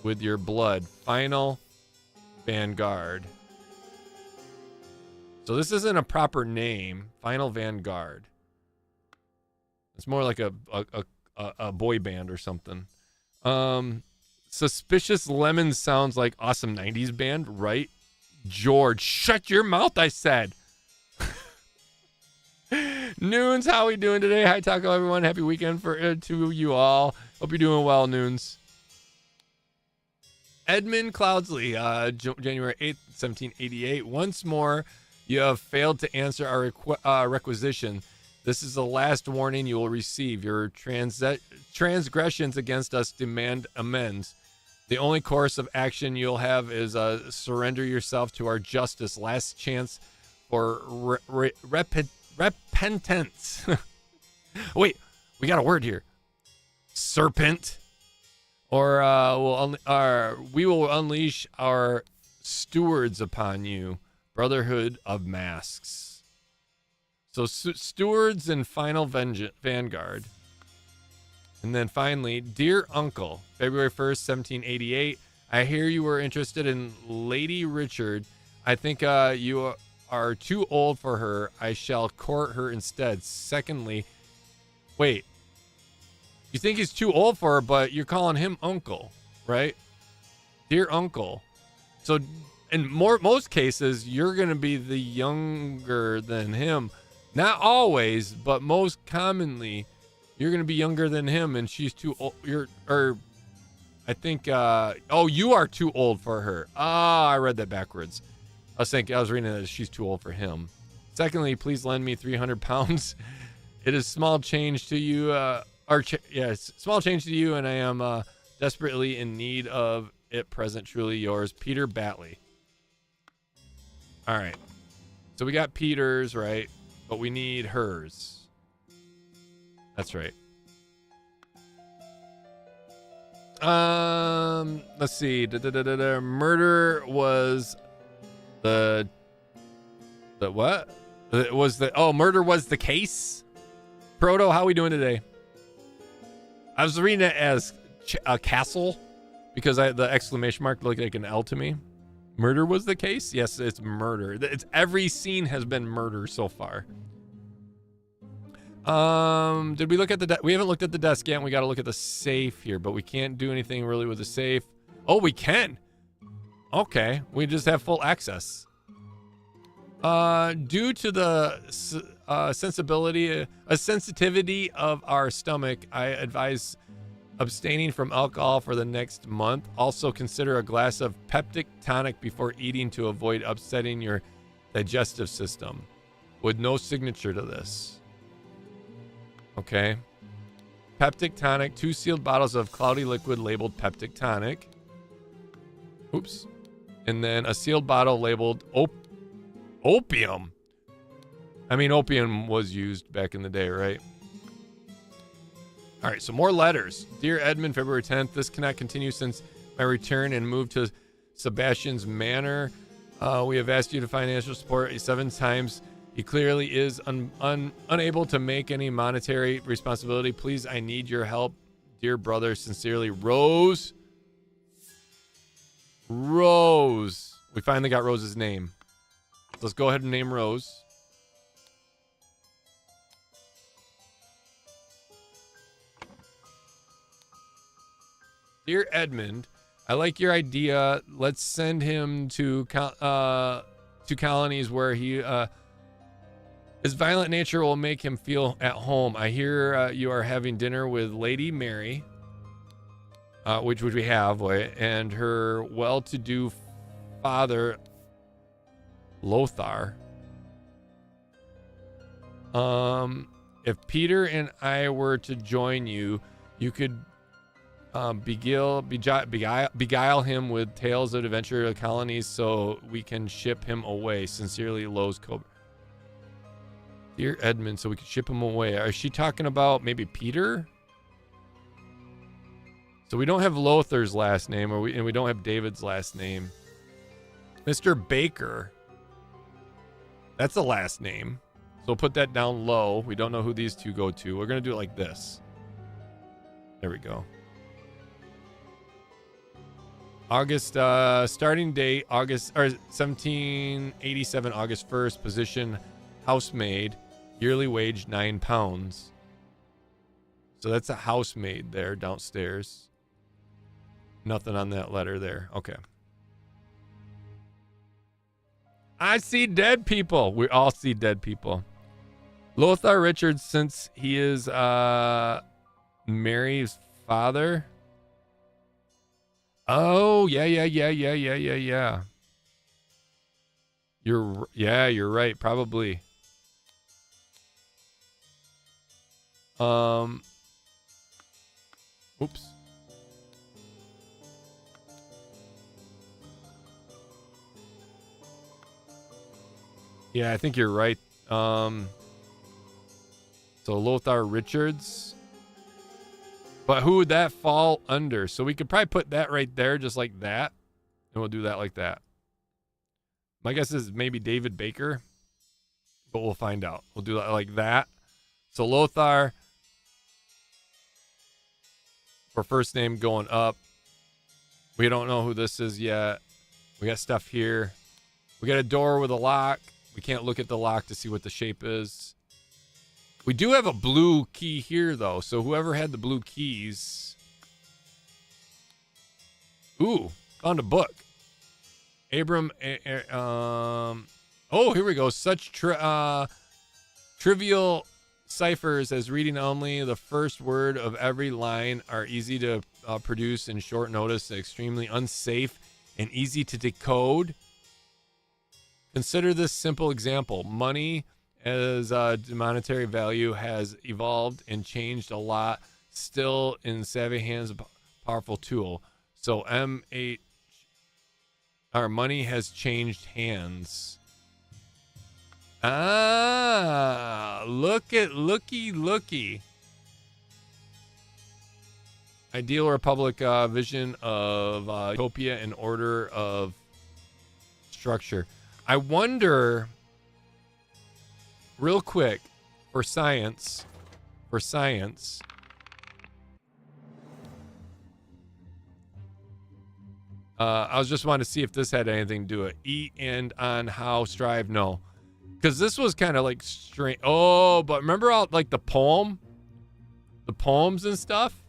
with your blood. Final Vanguard. So this isn't a proper name. Final Vanguard. It's more like a boy band or something. Suspicious Lemon sounds like awesome 90s band, right? George, shut your mouth, I said. Noons, how we doing today? Hi, Taco, everyone. Happy weekend to you all. Hope you're doing well, Noons. Edmund Cloudsley, January 8th, 1788. Once more, you have failed to answer our requisition. This is the last warning you will receive. Your transgressions against us demand amends. The only course of action you'll have is surrender yourself to our justice. Last chance for repentance. Wait, we got a word here. Serpent. Or we will unleash our stewards upon you. Brotherhood of Masks. So stewards and final vanguard. And then finally, Dear Uncle, February 1st, 1788. I hear you were interested in Lady Richard. I think you are too old for her. I shall court her instead. Secondly, wait. You think he's too old for her, but you're calling him uncle, right? Dear Uncle. So in most cases, you're going to be the younger than him. Not always, but most commonly, you're going to be younger than him, and she's too old. I think, you are too old for her. I read that backwards. I was reading it as she's too old for him. Secondly, please lend me 300 pounds. It is small change to you, small change to you, and I am desperately in need of it present. Truly yours, Peter Batley. All right. So we got Peter's, right? But we need hers. That's right. Let's see. Murder was the what? Murder was the case. Proto, how we doing today? I was reading it as a castle because the exclamation mark looked like an L to me. Murder was the case? Yes, it's murder. It's every scene has been murder so far. Did we look at we haven't looked at the desk yet. We got to look at the safe here, but we can't do anything really with the safe. Oh, we can. Okay, we just have full access. Due to the sensitivity of our stomach, I advise abstaining from alcohol for the next month. Also consider a glass of peptic tonic before eating to avoid upsetting your digestive system. With no signature to this. Okay. Peptic tonic, 2 sealed bottles of cloudy liquid labeled peptic tonic. Oops. And then a sealed bottle labeled opium. I mean, opium was used back in the day, right? All right, so more letters. Dear Edmund, February 10th. This cannot continue since my return and move to Sebastian's Manor. We have asked you to financial support 7 times. He clearly is unable to make any monetary responsibility. Please, I need your help. Dear brother, sincerely, Rose. Rose. We finally got Rose's name. So let's go ahead and name Rose. Dear Edmund, I like your idea. Let's send him to colonies where he his violent nature will make him feel at home. I hear you are having dinner with Lady Mary, which we have, and her well-to-do father Lothar. If Peter and I were to join you, you could beguile him with tales of adventure of colonies so we can ship him away. Sincerely, Lowe's Cobra. Dear Edmund, so we can ship him away. Is she talking about maybe Peter? So we don't have Lothar's last name, and we don't have David's last name. Mr. Baker. That's a last name. So we'll put that down low. We don't know who these two go to. We're going to do it like this. There we go. August, starting date, August, or 1787, August 1st. Position, housemaid. Yearly wage, £9. So that's a housemaid there downstairs. Nothing on that letter there. Okay. I see dead people. We all see dead people. Lothar Richards, since he is Mary's father. Oh, yeah. You're right, probably. Oops. Yeah, I think you're right. So Lothar Richards. But who would that fall under? So we could probably put that right there, just like that. And we'll do that like that. My guess is maybe David Baker. But we'll find out. We'll do that like that. So Lothar. For first name going up. We don't know who this is yet. We got stuff here. We got a door with a lock. We can't look at the lock to see what the shape is. We do have a blue key here, though. So whoever had the blue keys. Ooh, found a book. Abram. Oh, here we go. Such trivial ciphers as reading only the first word of every line are easy to produce in short notice, extremely unsafe and easy to decode. Consider this simple example. Money as monetary value has evolved and changed a lot. Still in savvy hands, a powerful tool. So MH, our money has changed hands. Looky. Ideal republic vision of utopia and order of structure. I wonder, real quick, for science, I was just wanting to see if this had anything to do it. Eat and on how strive, no. Because this was kind of like strange. Oh, but remember all like the poems and stuff?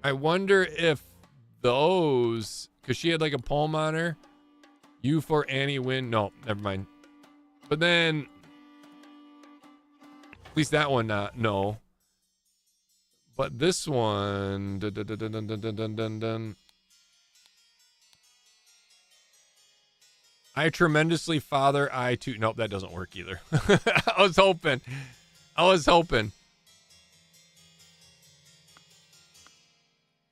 I wonder if those, because she had like a poem on her. You for Annie win. No, never mind. But then, at least that one, no. But this one, I tremendously father I too. Nope, that doesn't work either. I was hoping.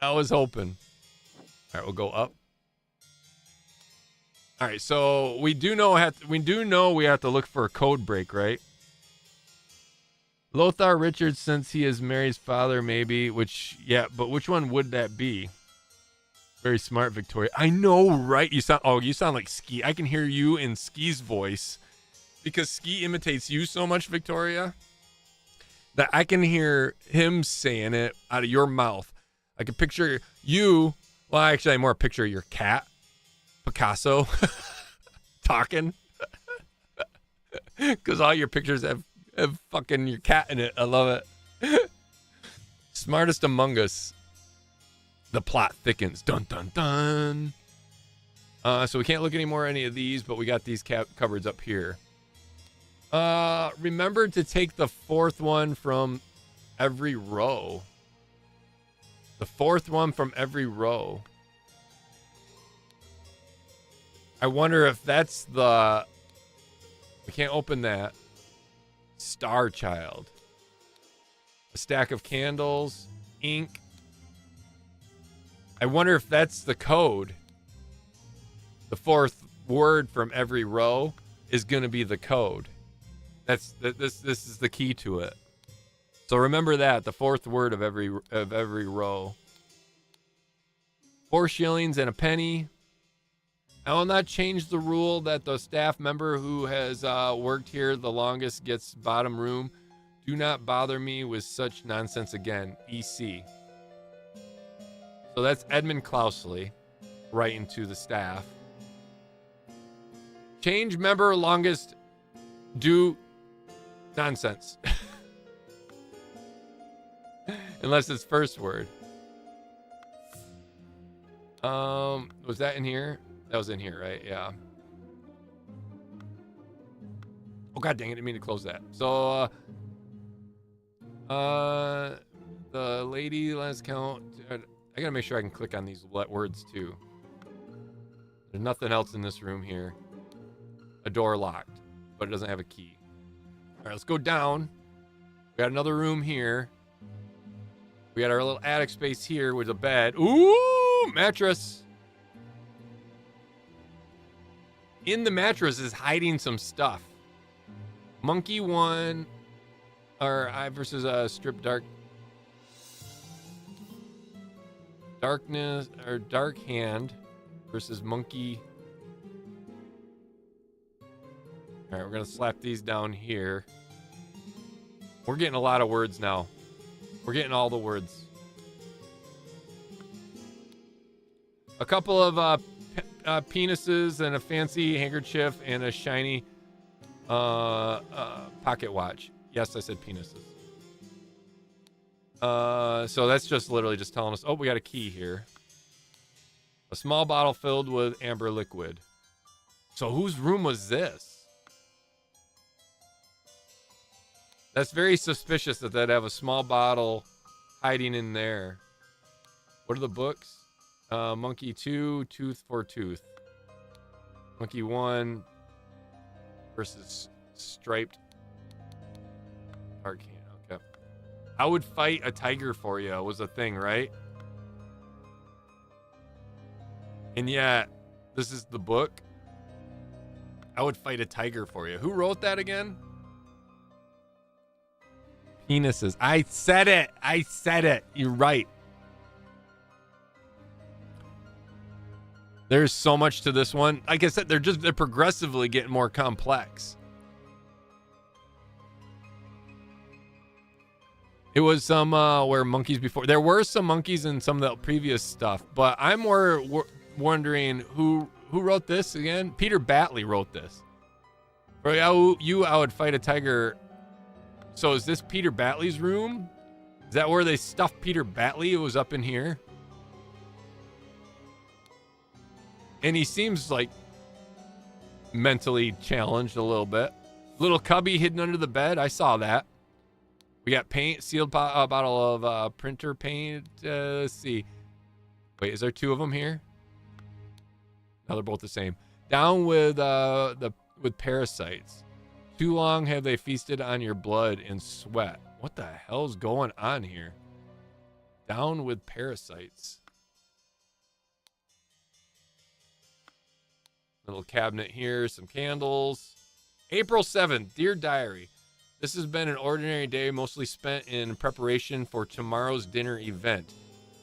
All right, we'll go up. All right, so we do know we have to look for a code break, right? Lothar Richards, since he is Mary's father, maybe. But which one would that be? Very smart, Victoria. I know, right? You sound like Ski. I can hear you in Ski's voice because Ski imitates you so much, Victoria, that I can hear him saying it out of your mouth. I can picture you. Well, actually, I more picture your cat, Picasso, talking. Because all your pictures have fucking your cat in it. I love it. Smartest among us. The plot thickens. Dun, dun, dun. So we can't look anymore at any of these, but we got these cupboards up here. Remember to take the fourth one from every row. The fourth one from every row. I wonder if that's the... We can't open that. Star Child. A stack of candles. Ink. I wonder if that's the code. The fourth word from every row is going to be the code. This is the key to it. So remember that, the fourth word of every row. 4 shillings and a penny. I will not change the rule that the staff member who has worked here the longest gets bottom room. Do not bother me with such nonsense again. EC. So that's Edmund Klausley writing to the staff. Change member longest do nonsense. Unless it's first word. Was that in here? That was in here, right? Yeah. Oh god dang it, I didn't mean to close that. So the lady, let's count. I gotta make sure I can click on these words too. There's nothing else in this room here. A door locked, but it doesn't have a key. All right, let's go down. We got another room here. We got our little attic space here with a bed. Ooh, mattress. In the mattress is hiding some stuff. Monkey 1 or I versus Strip Darkness or Dark Hand versus Monkey. All right, we're gonna slap these down here. We're getting a lot of words now. We're getting all the words. A couple of penises and a fancy handkerchief and a shiny pocket watch. Yes, I said penises. So that's just literally just telling us, oh, we got a key here. A small bottle filled with amber liquid. So whose room was this? That's very suspicious that they'd have a small bottle hiding in there. What are the books? Monkey 2, Tooth for Tooth. Monkey 1 versus Striped Dark Hand. Okay. I would fight a tiger for you was a thing, right? And yet, this is the book. I would fight a tiger for you. Who wrote that again? Penises. I said it. I said it. You're right. There's so much to this one. Like I said, they're progressively getting more complex. It was some where monkeys before. There were some monkeys in some of the previous stuff, but I'm more wondering who wrote this again. Peter Batley wrote this. For you, I would fight a tiger. So is this Peter Batley's room? Is that where they stuffed Peter Batley? It was up in here. And he seems like mentally challenged a little bit. Little cubby hidden under the bed. I saw that. We got paint, sealed bottle of printer paint. Let's see. Wait, is there 2 of them here? No, they're both the same. Down with with parasites. Too long have they feasted on your blood and sweat. What the hell's going on here? Down with parasites. Little cabinet here, some candles. April 7th, Dear Diary. This has been an ordinary day, mostly spent in preparation for tomorrow's dinner event.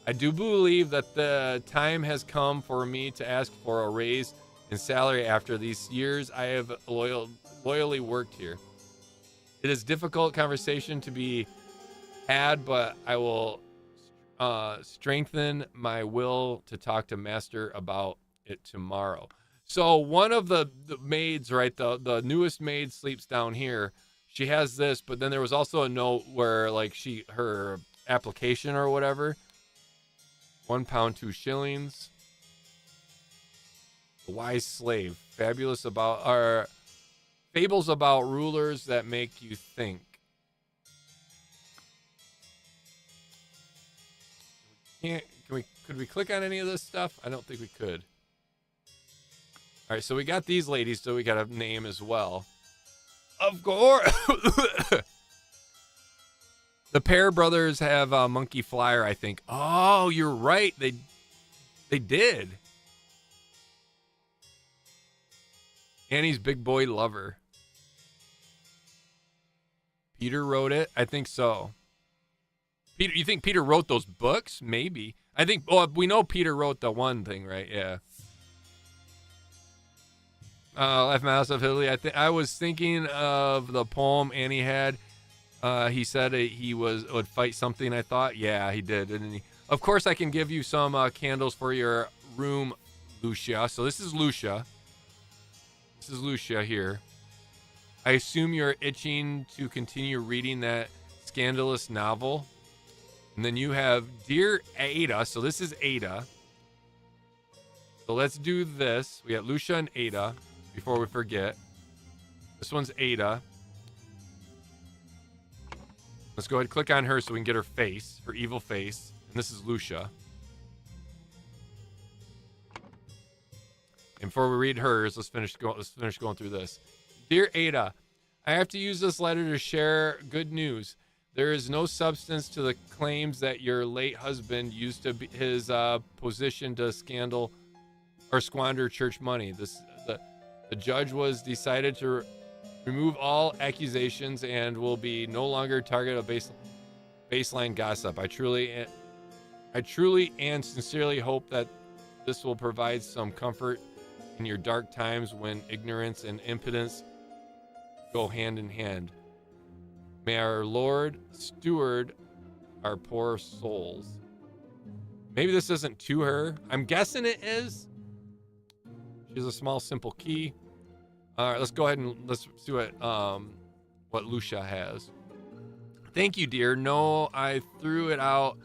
I do believe that the time has come for me to ask for a raise in salary after these years I have loyally worked here. It is difficult conversation to be had, but I will strengthen my will to talk to Master about it tomorrow. So one of the maids, right, the newest maid sleeps down here. She has this, but then there was also a note where like her application or whatever. 1 pound, 2 shillings. The Wise Slave. Fables about rulers that make you think. Could we click on any of this stuff? I don't think we could. All right, so we got these ladies, so we got a name as well. Of course. The Pear Brothers have a Monkey Flyer, I think. Oh, you're right. They did. Annie's Big Boy Lover. Peter wrote it? I think so. Peter, you think Peter wrote those books? Maybe. I think, we know Peter wrote the one thing, right? Yeah. Life Mouse of Italy. I was thinking of the poem Annie had. He said he would fight something, I thought. Yeah, he did. And of course, I can give you some candles for your room, Lucia. So this is Lucia. This is Lucia here. I assume you're itching to continue reading that scandalous novel. And then you have Dear Ada. So this is Ada. So let's do this. We got Lucia and Ada before we forget. This one's Ada. Let's go ahead and click on her so we can get her face, her evil face. And this is Lucia. And before we read hers, let's finish going through this. Dear Ada, I have to use this letter to share good news. There is no substance to the claims that your late husband used to be his position to squander church money. The judge was decided to remove all accusations and will be no longer target of baseline gossip. I truly and sincerely hope that this will provide some comfort in your dark times when ignorance and impotence go hand in hand. May our Lord steward our poor souls. Maybe this isn't to her. I'm guessing it is. She has a small, simple key. All right, let's go ahead and let's see what Lucia has. Thank you, dear. No, I threw it out.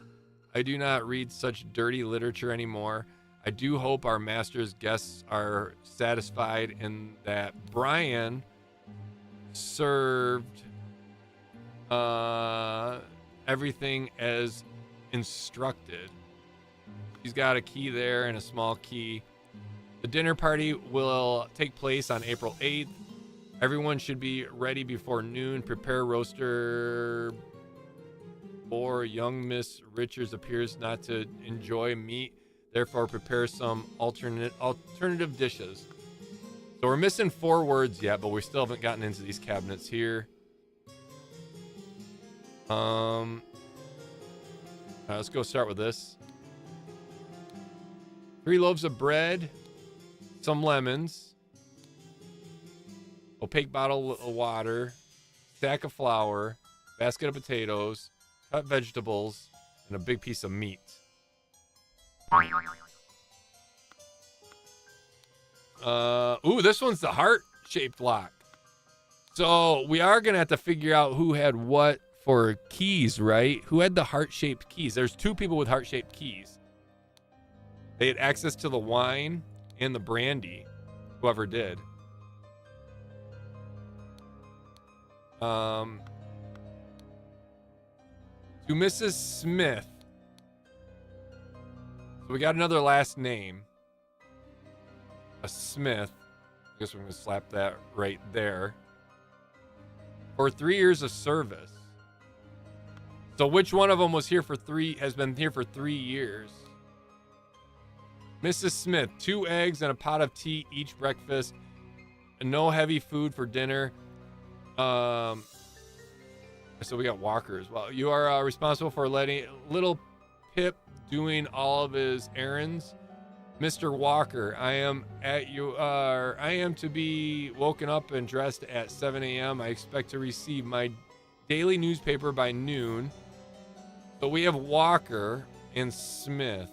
I do not read such dirty literature anymore. I do hope our master's guests are satisfied in that Brian served everything as instructed. He's got a key there and a small key. The dinner party will take place on April 8th. Everyone should be ready before noon. Prepare roaster or young Miss Richards appears not to enjoy meat. Therefore, prepare some alternative dishes. So we're missing 4 words yet, but we still haven't gotten into these cabinets here. All right, let's go start with this. 3 loaves of bread, some lemons, opaque bottle of water, stack of flour, basket of potatoes, cut vegetables, and a big piece of meat. Ooh, this one's the heart-shaped lock. So we are gonna have to figure out who had what for keys, right? Who had the heart-shaped keys? There's 2 people with heart-shaped keys. They had access to the wine and the brandy, whoever did. To Mrs. Smith. So we got another last name. A Smith. I guess we're going to slap that right there. For 3 years of service. So which one of them has been here for 3 years? Mrs. Smith, 2 eggs and a pot of tea each breakfast. And no heavy food for dinner. So we got Walker as well. You are responsible for letting little Pip doing all of his errands. Mr. Walker, I am to be woken up and dressed at 7 a.m. I expect to receive my daily newspaper by noon. So we have Walker and Smith.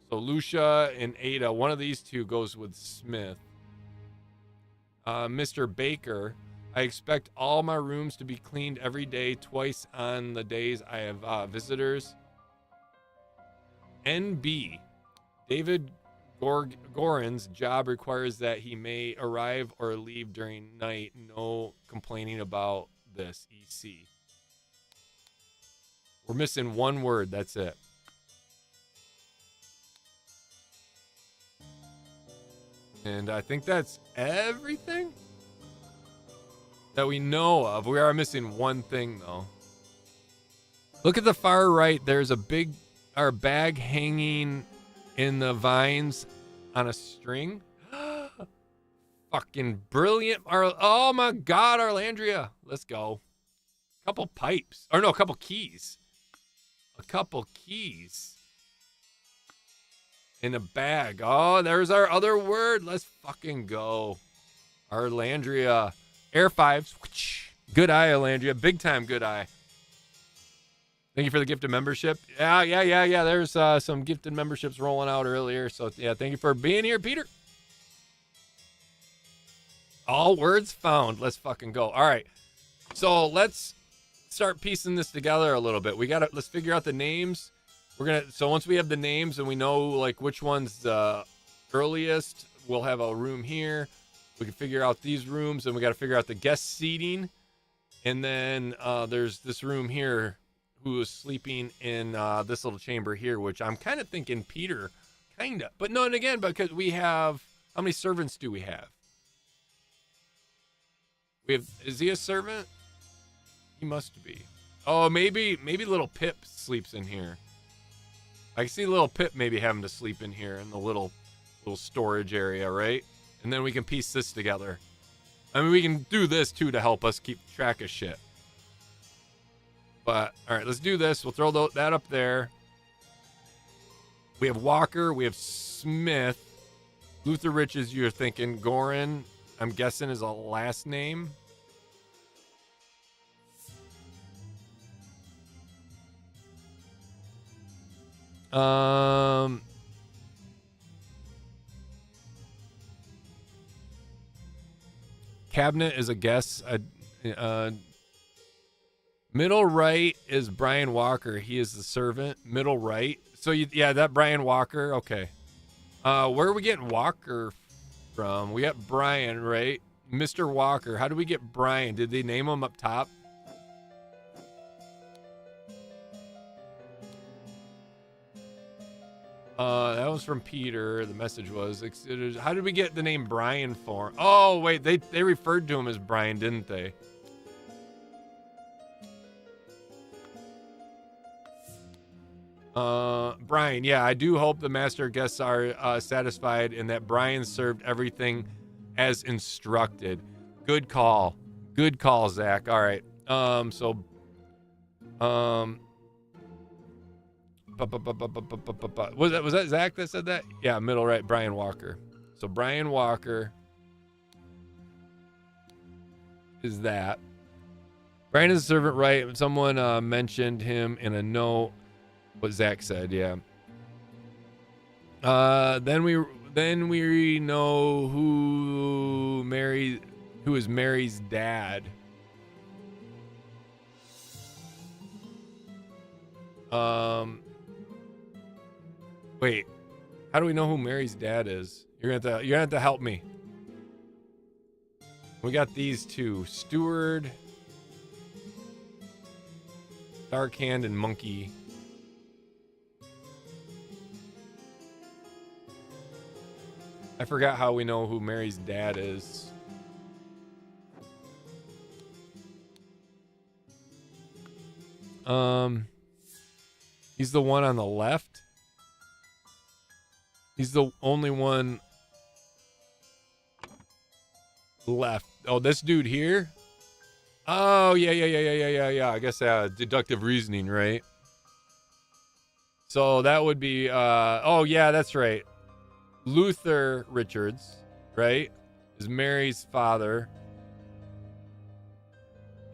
So Lucia and Ada, one of these 2 goes with Smith. Mr. Baker, I expect all my rooms to be cleaned every day, twice on the days I have visitors. NB. David Gorin's job requires that he may arrive or leave during night. No complaining about this. EC. We're missing one word. That's it. And I think that's everything that we know of. We are missing one thing, though. Look at the far right. There's a bag hanging in the vines on a string. Fucking brilliant. Oh my God, Arlandria. Let's go. Couple pipes. Or no, a couple keys. A couple keys. In a bag. Oh, there's our other word. Let's fucking go. Arlandria. Air fives. Good eye, Arlandria. Big time good eye. Thank you for the gifted membership. Yeah. There's some gifted memberships rolling out earlier. So, yeah, thank you for being here, Peter. All words found. Let's fucking go. All right. So, let's start piecing this together a little bit. Let's figure out the names. So once we have the names and we know like which one's the earliest, we'll have a room here. We can figure out these rooms, and we got to figure out the guest seating. And then there's this room here who is sleeping in this little chamber here, which I'm kind of thinking Peter, kind of. But no, and again, because we have, how many servants do we have? Is he a servant? He must be. Oh, maybe little Pip sleeps in here. I can see little Pip maybe having to sleep in here in the little storage area, right? And then we can piece this together. I mean, we can do this too to help us keep track of shit. But, all right, let's do this. We'll throw that up there. We have Walker. We have Smith. Luther Riches, you're thinking. Gorin, I'm guessing, is a last name. Cabinet is a guess. Middle right is Brian Walker. He is the servant. Middle right. So that Brian Walker. Okay. Where are we getting Walker from? We got Brian, right? Mr. Walker. How do we get Brian? Did they name him up top? That was from Peter. The message was, how did we get the name Brian for? Oh, wait, they referred to him as Brian, didn't they? Brian, yeah, I do hope the master guests are satisfied and that Brian served everything as instructed. Good call. Good call, Zach. All right. Was that Zach that said that? Yeah, middle right, Brian Walker. So Brian Walker is that. Brian is a servant, right? Someone mentioned him in a note. What Zach said, yeah. Then we know who is Mary's dad. Wait, how do we know who Mary's dad is? You're gonna have to help me. We got these two: Steward, Dark Hand, and Monkey. I forgot how we know who Mary's dad is. He's the one on the left. He's the only one left. Oh, this dude here? Oh, yeah. I guess deductive reasoning, right? So that would be, oh, yeah, that's right. Luther Richards, right, is Mary's father.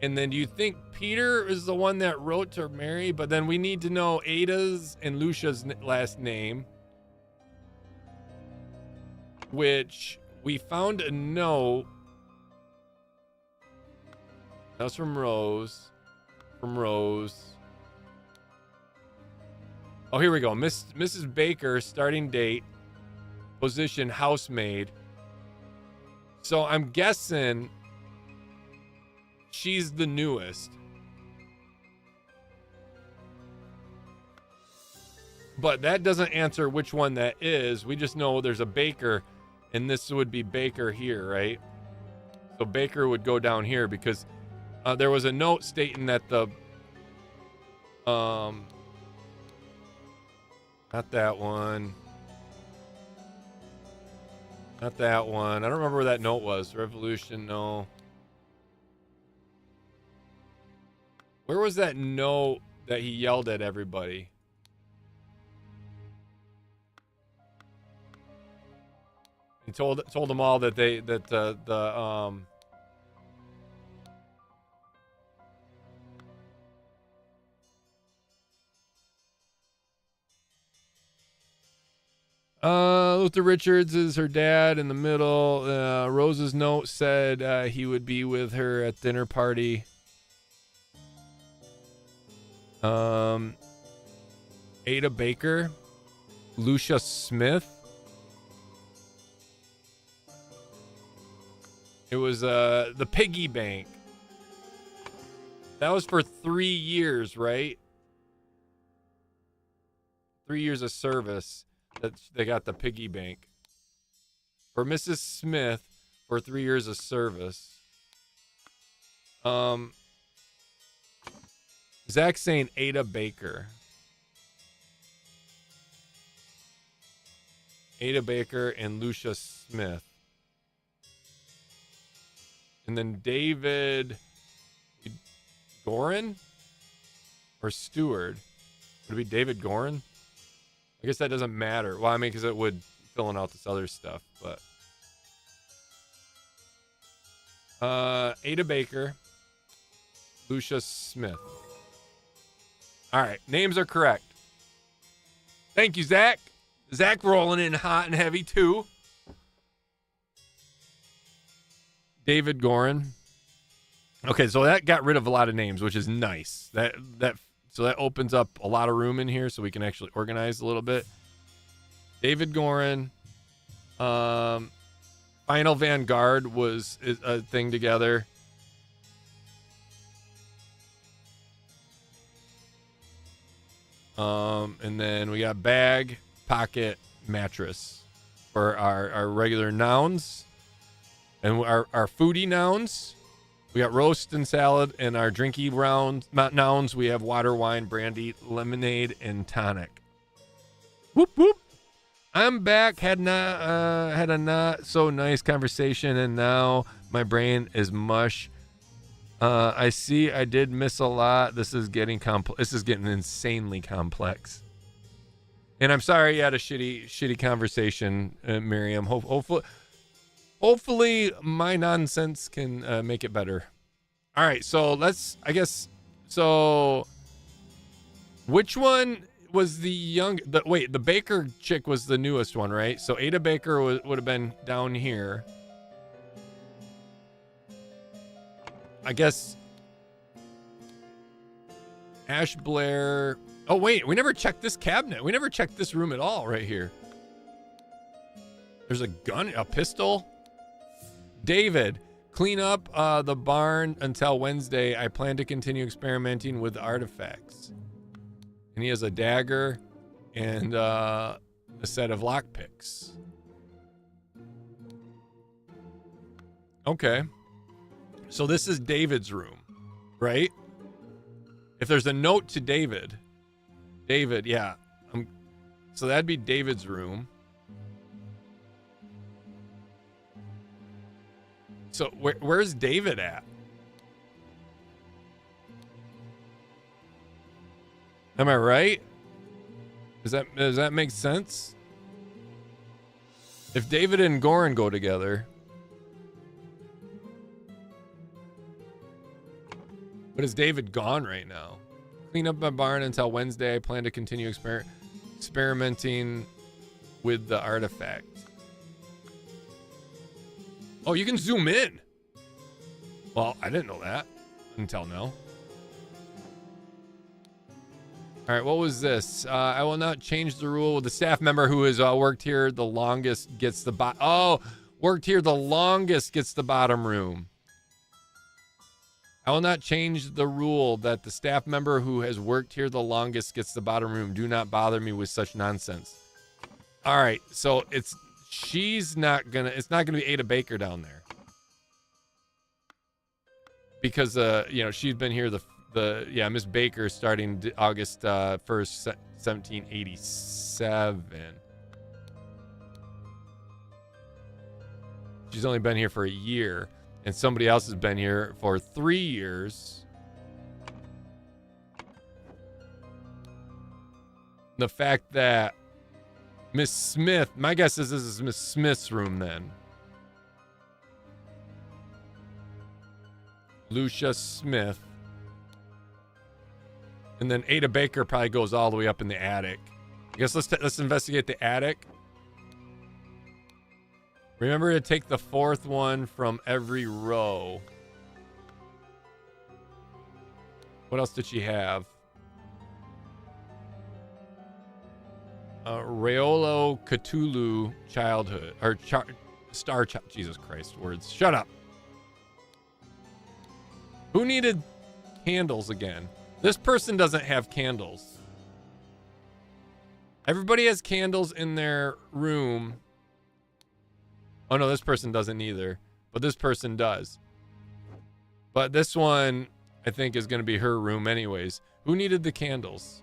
And then do you think Peter is the one that wrote to Mary? But then we need to know Ada's and Lucia's last name, which we found a note That was from Rose. From Rose. Oh, here we go. Mrs. Baker, starting date, position, housemaid. So I'm guessing she's the newest. But that doesn't answer which one that is. We just know there's a Baker, and this would be Baker here, right? So Baker would go down here because there was a note stating that the not that one. Not that one. I don't remember where that note was. Revolution, no. Where was that note that he yelled at everybody? He told them all that Luther Richards is her dad in the middle. Rose's note said he would be with her at dinner party. Ada Baker, Lucia Smith. It was the piggy bank. That was for 3 years, right? 3 years of service. They got the piggy bank. For Mrs. Smith, for 3 years of service. Zach's saying Ada Baker. Ada Baker and Lucia Smith. And then David Gorin or Stewart? Would it be David Gorin? I guess that doesn't matter. Well, I mean, because it would filling out this other stuff, but Ada Baker, Lucia Smith. All right, names are correct. Thank you, Zach. Zach rolling in hot and heavy too. David Gorin. Okay, so that got rid of a lot of names, which is nice. So that opens up a lot of room in here so we can actually organize a little bit. David Gorin. Final Vanguard was a thing together. And then we got bag, pocket, mattress for our regular nouns. And our foodie nouns. We got roast and salad, and our drinky nouns, we have water, wine, brandy, lemonade, and tonic. Whoop, whoop. I'm back. Had a not so nice conversation, and now my brain is mush. I see I did miss a lot. This is getting This is getting insanely complex. And I'm sorry you had a shitty conversation, Miriam. Hopefully my nonsense can make it better. All right, so which one was the Baker chick was the newest one, right? So Ada Baker would have been down here. I guess Ash Blair. Oh, wait, we never checked this cabinet. We never checked this room at all right here. There's a gun, a pistol. David, clean up the barn until Wednesday. I plan to continue experimenting with artifacts. And he has a dagger and a set of lockpicks. Okay. So this is David's room, right? If there's a note to David, yeah. So that'd be David's room. So where's David at? Am I right? Does that make sense? If David and Goran go together. But is David gone right now? Clean up my barn until Wednesday. I plan to continue experimenting with the artifact. Oh, you can zoom in. Well, I didn't know that. until now. All right, what was this? I will not change the rule. The staff member who has worked here the longest gets the worked here the longest gets the bottom room. I will not change the rule that the staff member who has worked here the longest gets the bottom room. Do not bother me with such nonsense. All right, so it's not gonna be Ada Baker down there. Because she's been here Miss Baker starting August 1st, 1787. She's only been here for a year, and somebody else has been here for 3 years. The fact that Miss Smith, my guess is this is Miss Smith's room then. Lucia Smith. And then Ada Baker probably goes all the way up in the attic. I guess let's investigate the attic. Remember to take the 4th one from every row. What else did she have? Raolo Cthulhu childhood or star child. Jesus Christ, words. Shut up. Who needed candles again? This person doesn't have candles. Everybody has candles in their room. Oh no, this person doesn't either. But this person does. But this one, I think, is going to be her room anyways. Who needed the candles?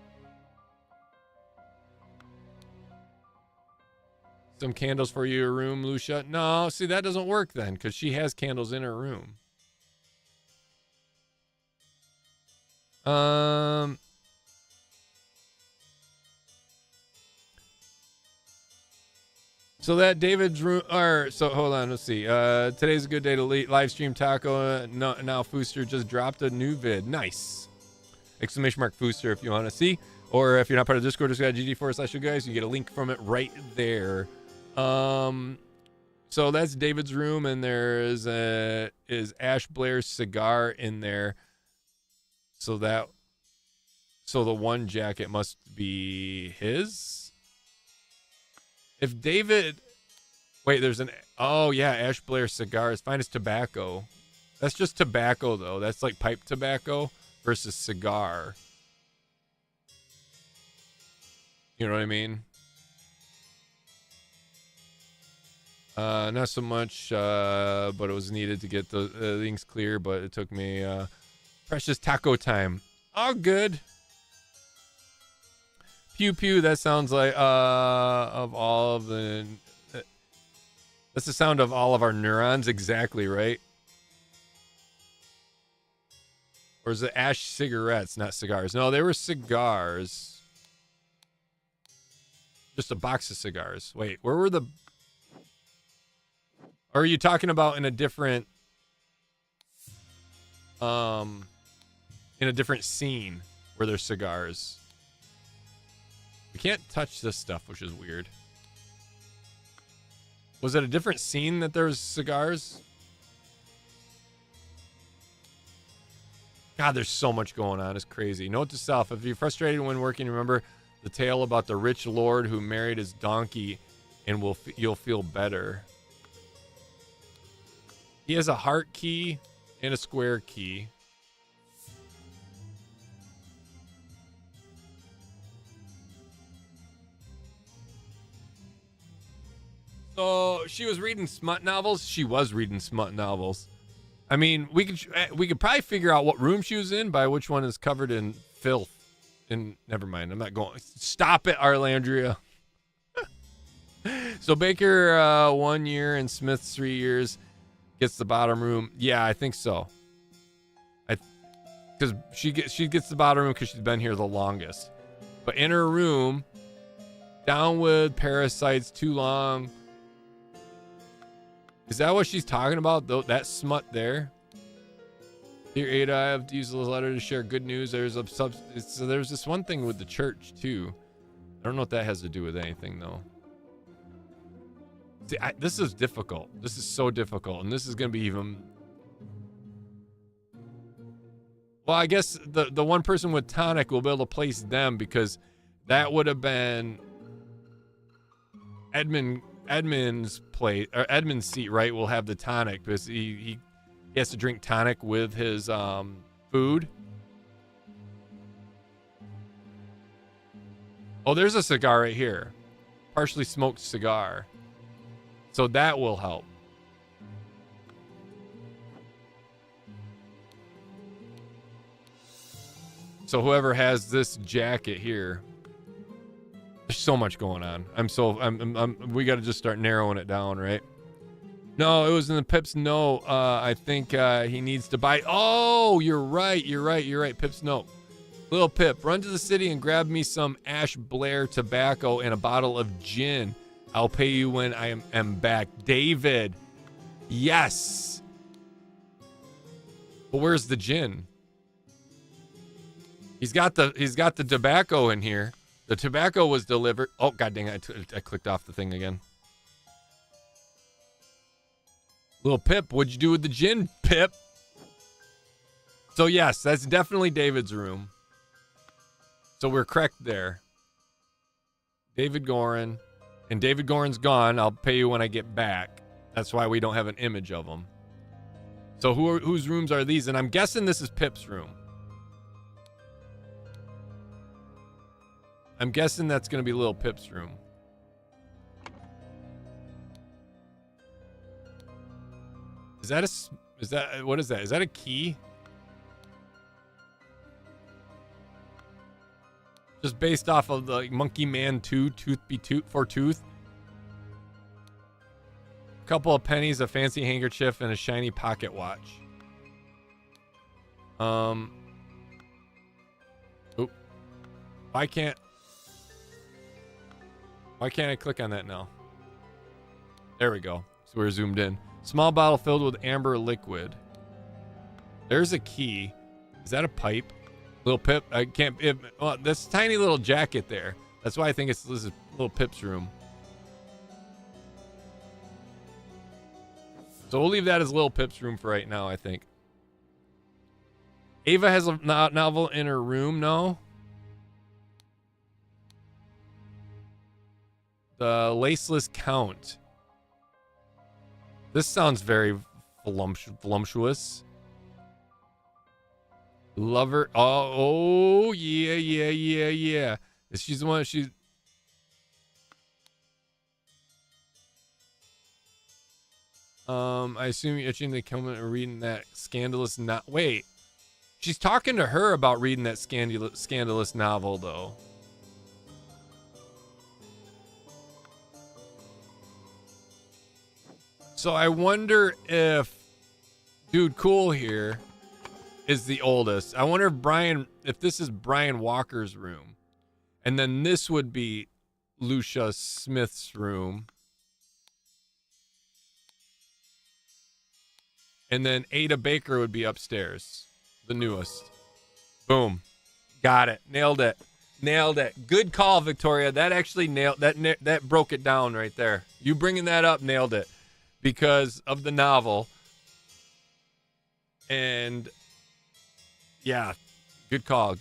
Some candles for your room, Lucia? No, see, that doesn't work then, because she has candles in her room. So that David's room, so hold on, let's see. Today's a good day to live stream Taco. Now Fooster just dropped a new vid. Nice. Exclamation mark Fooster if you want to see. Or if you're not part of Discord, just go to GG4/you guys. You get a link from it right there. So that's David's room, and there is Ash Blair's cigar in there. So the one jacket must be his. If David, wait, Ash Blair cigars, finest tobacco. That's just tobacco though. That's like pipe tobacco versus cigar. You know what I mean? Not so much, but it was needed to get the things clear, but it took me precious taco time. All good. Pew pew, that sounds like of all of the that's the sound of all of our neurons, exactly, right? Or is it Ash cigarettes, not cigars? No, they were cigars. Just a box of cigars. Wait, where were the or are you talking about in a different scene where there's cigars? We can't touch this stuff, which is weird. Was it a different scene that there was cigars? God, there's so much going on. It's crazy. Note to self, if you're frustrated when working, remember the tale about the rich lord who married his donkey, and you'll feel better. He has a heart key and a square key. So she was reading smut novels. She was reading smut novels. I mean, we could probably figure out what room she was in by which one is covered in filth. And never mind, I'm not going. Stop it, Arlandria. So Baker 1 year and Smith 3 years gets the bottom room. Yeah, I think so. Because she gets the bottom room because she's been here the longest. But in her room, down with parasites too long. Is that what she's talking about? Though that smut there. Dear Ada, I have to use this letter to share good news. There's this one thing with the church too. I don't know what that has to do with anything though. See, this is difficult. This is so difficult, and this is gonna be even. Well, I guess the one person with tonic will be able to place them because that would have been Edmund's plate or Edmund's seat, right? Will have the tonic because he has to drink tonic with his food. Oh, there's a cigar right here. Partially smoked cigar. So that will help. So whoever has this jacket here, there's so much going on. We got to just start narrowing it down, right? No, it was in the Pip's note. I think he needs to buy. Oh, you're right. Pip's note. Little Pip, run to the city and grab me some Ash Blair tobacco and a bottle of gin. I'll pay you when I am back. David. Yes. But where's the gin? He's got the tobacco in here. The tobacco was delivered. Oh, god dang it. I clicked off the thing again. Little Pip, what'd you do with the gin, Pip? So yes, that's definitely David's room. So we're correct there. David Gorin. And David Gorin's gone. I'll pay you when I get back. That's why we don't have an image of him. So whose rooms are these? And I'm guessing this is Pip's room. I'm guessing that's going to be Little Pip's room. What is that? Is that a key? Just based off of the Monkey Man 2, Tooth be Toot for Tooth. A couple of pennies, a fancy handkerchief, and a shiny pocket watch. Oop. Why can't I click on that now? There we go. So we're zoomed in. Small bottle filled with amber liquid. There's a key. Is that a pipe? Little Pip. I can't. Well, this tiny little jacket there. That's why I think this is Little Pip's room. So we'll leave that as Little Pip's room for right now, I think. Ava has a novel in her room, no? The Laceless Count. This sounds very voluptuous. Lover. Oh, yeah. She's the one. I assume you're itching to come and reading that scandalous. Wait. She's talking to her about reading that scandalous novel, though. So I wonder if Dude Cool here is the oldest. I wonder if this is Brian Walker's room. And then this would be Lucia Smith's room. And then Ada Baker would be upstairs, the newest. Boom. Got it. Nailed it. Good call, Victoria. That actually that broke it down right there. You bringing that up nailed it because of the novel. And yeah, good call.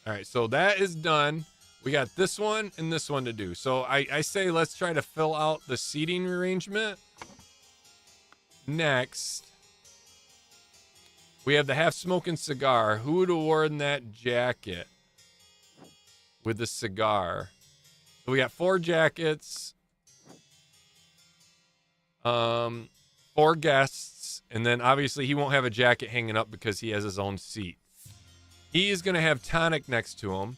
All right, so that is done. We got this one and this one to do. So I say let's try to fill out the seating arrangement. Next, we have the half-smoking cigar. Who would have worn that jacket with the cigar? So we got 4 jackets, 4 guests, and then obviously he won't have a jacket hanging up because he has his own seat. He is going to have tonic next to him,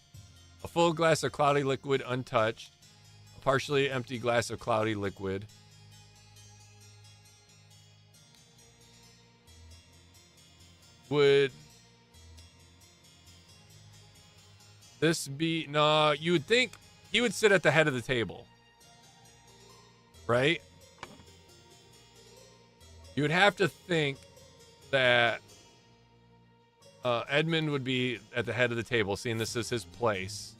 a full glass of cloudy liquid untouched, a partially empty glass of cloudy liquid. Would this be... No, you would think he would sit at the head of the table. Right? You would have to think that Edmund would be at the head of the table, seeing this is his place.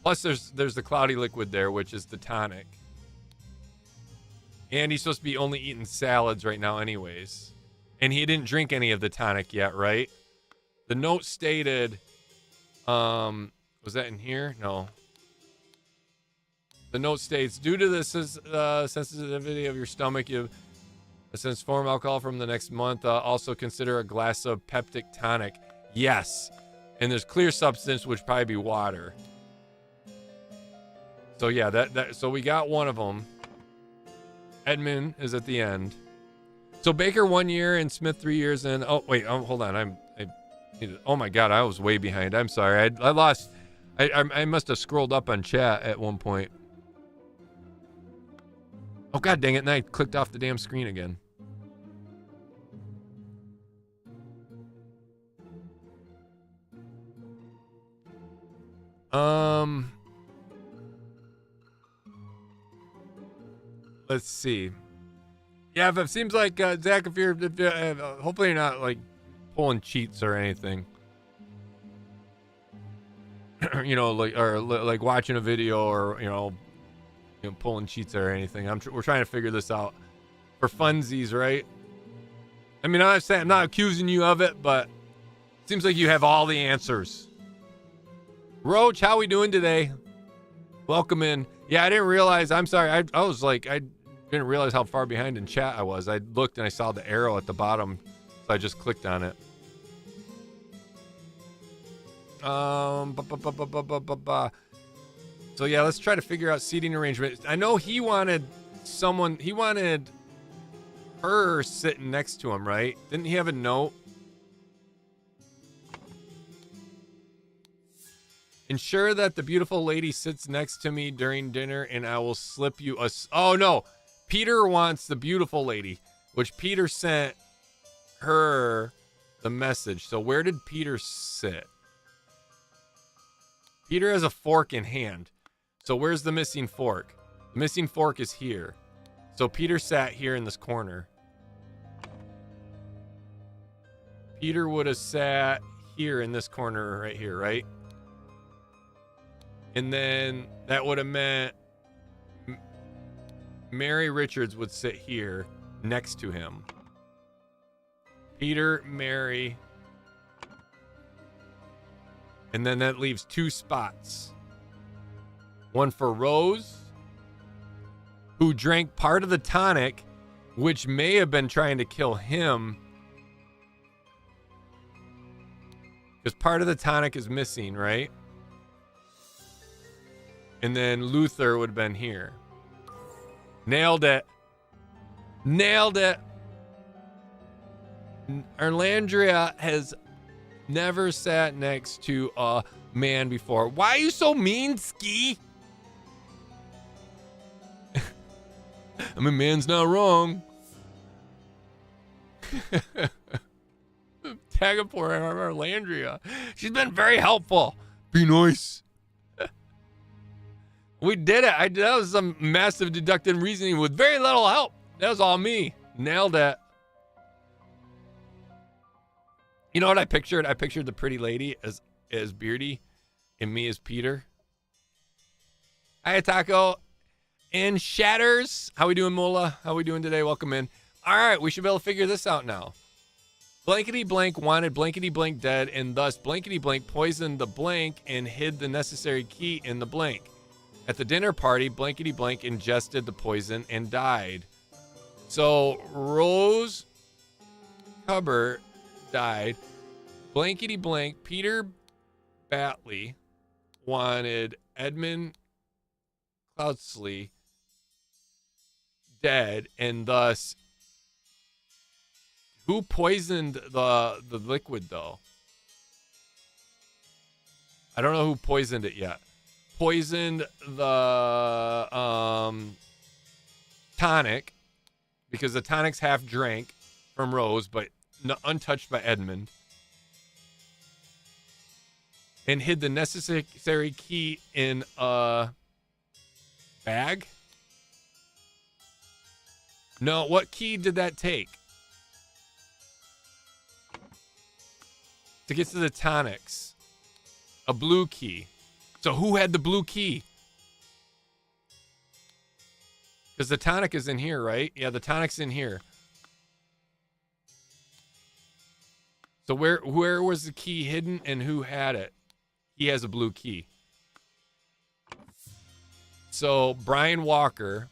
Plus, there's the cloudy liquid there, which is the tonic. And he's supposed to be only eating salads right now anyways. And he didn't drink any of the tonic yet, right? The note stated, was that in here? No. The note states, due to the sensitivity of your stomach, since form alcohol from the next month, also consider a glass of peptic tonic. Yes. And there's clear substance, which probably be water. So yeah, so we got one of them. Edmund is at the end. So Baker 1 year and Smith 3 years. And oh wait, hold on. Oh my God, I was way behind. I'm sorry. I lost. I must have scrolled up on chat at one point. Oh God dang it! And I clicked off the damn screen again. Let's see. Yeah, if it seems like Zach, if you're hopefully you're not like pulling cheats or anything. You know, like watching a video or pulling cheats or anything. We're trying to figure this out for funsies, right? I mean, I'm not accusing you of it, but it seems like you have all the answers. Roach, how we doing today? Welcome in. Yeah, I didn't realize. I'm sorry. I was like, I didn't realize how far behind in chat I was. I looked and I saw the arrow at the bottom, so I just clicked on it. So yeah, let's try to figure out seating arrangement. I know he wanted her sitting next to him, right? Didn't he have a note? Ensure that the beautiful lady sits next to me during dinner and I will slip you a... Oh no, Peter wants the beautiful lady, which Peter sent her the message. So where did Peter sit? Peter has a fork in hand. So where's the missing fork? The missing fork is here. So Peter sat here in this corner. Peter would have sat here in this corner right here, right? And then that would have meant Mary Richards would sit here next to him. Peter, Mary. And then that leaves 2 spots. One for Rose, who drank part of the tonic, which may have been trying to kill him. Because part of the tonic is missing, right? And then Luther would have been here. Nailed it. Nailed it. Erlandria has never sat next to a man before. Why are you so mean, Ski? I mean, man's not wrong. Tag it for Erlandria. She's been very helpful. Be nice. We did it. That was some massive deductive reasoning with very little help. That was all me. Nailed it. You know what I pictured? I pictured the pretty lady as Beardy and me as Peter. Hi, Taco. And Shatters. How we doing, Mola? How we doing today? Welcome in. All right, we should be able to figure this out now. Blankety Blank wanted Blankety Blank dead, and thus Blankety Blank poisoned the blank and hid the necessary key in the blank. At the dinner party, Blankety Blank ingested the poison and died. So Rose Hubbard died. Blankety Blank, Peter Batley wanted Edmund Cloudsley dead, and thus who poisoned the liquid though? I don't know who poisoned it yet. Poisoned the tonic, because the tonic's half drank from Rose, but untouched by Edmund, and hid the necessary key in a bag. No, what key did that take to get to the tonics? A blue key. So who had the blue key? Because the tonic is in here, right? Yeah, the tonic's in here. So where was the key hidden and who had it? He has a blue key. So Brian Walker,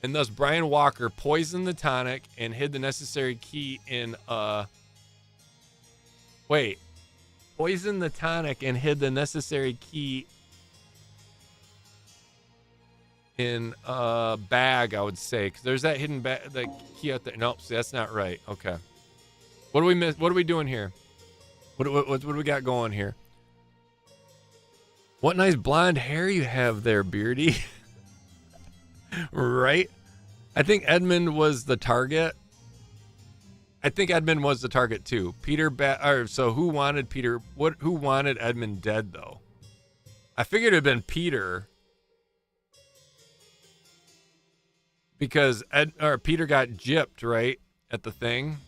and thus Brian Walker poisoned the tonic and hid the necessary key in poisoned the tonic and hid the necessary key in a bag, I would say, because there's that hidden bag, the key out there. Nope, see, that's not right. Okay, what do we miss? What are we doing here? What do we got going here? What nice blonde hair you have there, Beardy. Right? I think Edmund was the target. I think Edmund was the target too. So who wanted Peter? Who wanted Edmund dead though? I figured it'd been Peter. Because Peter got gypped, right? At the thing.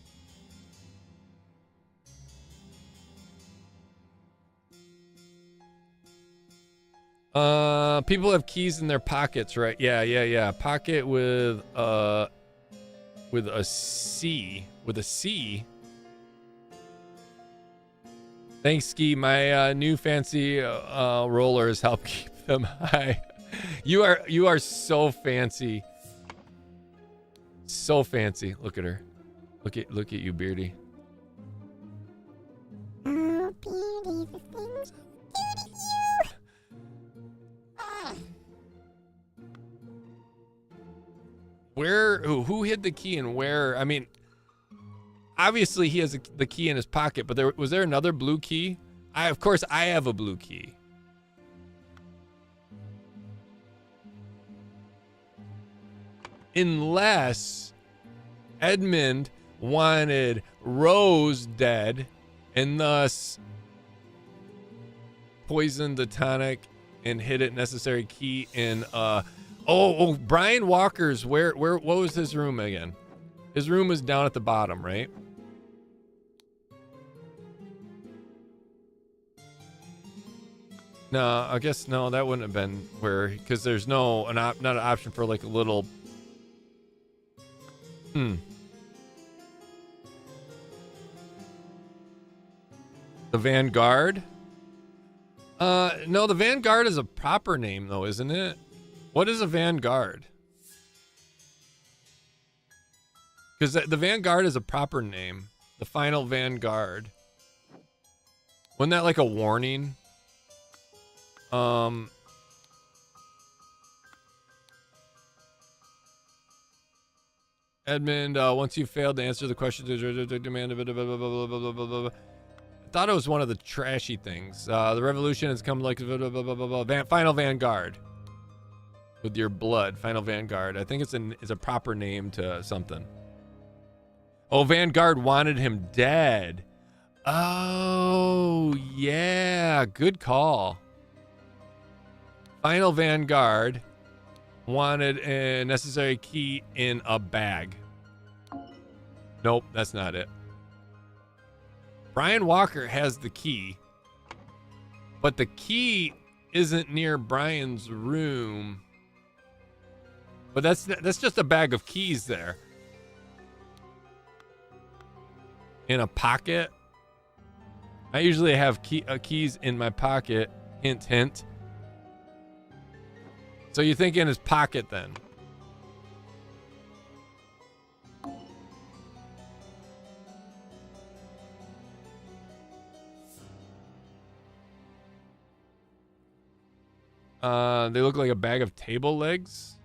People have keys in their pockets, right? Yeah. Pocket with a C. With a C. Thanks, Ski. My new fancy rollers help keep them high. You are so fancy. So fancy. Look at her. Look at you, Beardy. Oh, Beardy, the thing's Where? Who hid the key and where? I mean, obviously he has the key in his pocket, but was there another blue key? Of course I have a blue key. Unless Edmund wanted Rose dead and thus poisoned the tonic and hid it necessary key in Brian Walker's what was his room again? His room was down at the bottom, right? No, I guess no, that wouldn't have been where, because there's not an option for like a little The Vanguard? No, the Vanguard is a proper name though, isn't it? What is a Vanguard? Because the Vanguard is a proper name. The final Vanguard. Wasn't that like a warning? Edmund, once you failed to answer the question, demand I thought it was one of the trashy things. The revolution has come like final Vanguard. With your blood, final Vanguard. I think it's a proper name to something. Oh, Vanguard wanted him dead. Oh, yeah. Good call. Final Vanguard wanted a necessary key in a bag. Nope, that's not it. Brian Walker has the key, but the key isn't near Brian's room. But that's just a bag of keys there. In a pocket. I usually have keys in my pocket. Hint, hint. So you think in his pocket then? They look like a bag of table legs.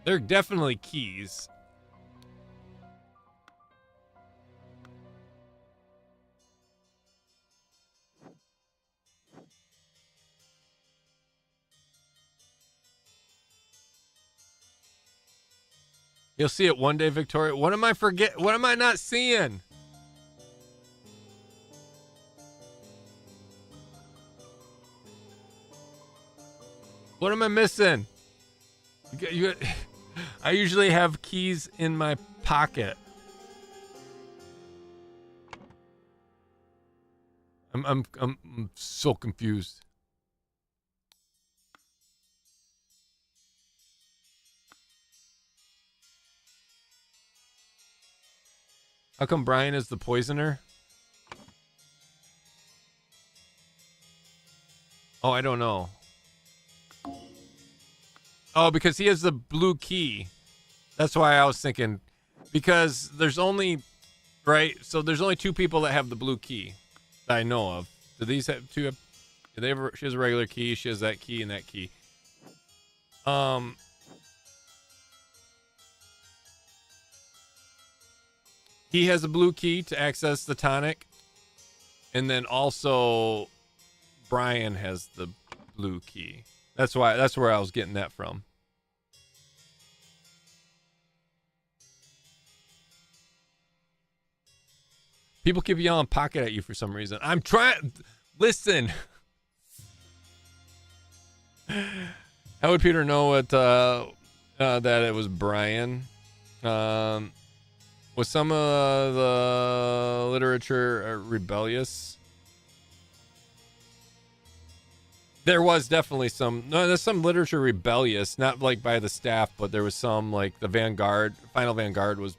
They're definitely keys. You'll see it one day, Victoria. What am I not seeing? What am I missing? I usually have keys in my pocket. I'm so confused. How come Brian is the poisoner? Oh, I don't know. Oh, because he has the blue key. That's why I was thinking. Because there's only, right? So there's only 2 people that have the blue key that I know of. Do these have 2? Do they have? She has a regular key. She has that key and that key. He has a blue key to access the tonic, and then also Brian has the blue key. That's where I was getting that from. People keep yelling pocket at you for some reason. I'm trying. Listen. How would Peter know what that it was Brian? Was some of the literature rebellious? There was definitely some. No, there's some literature rebellious, not like by the staff, but there was some like the Vanguard. Final Vanguard was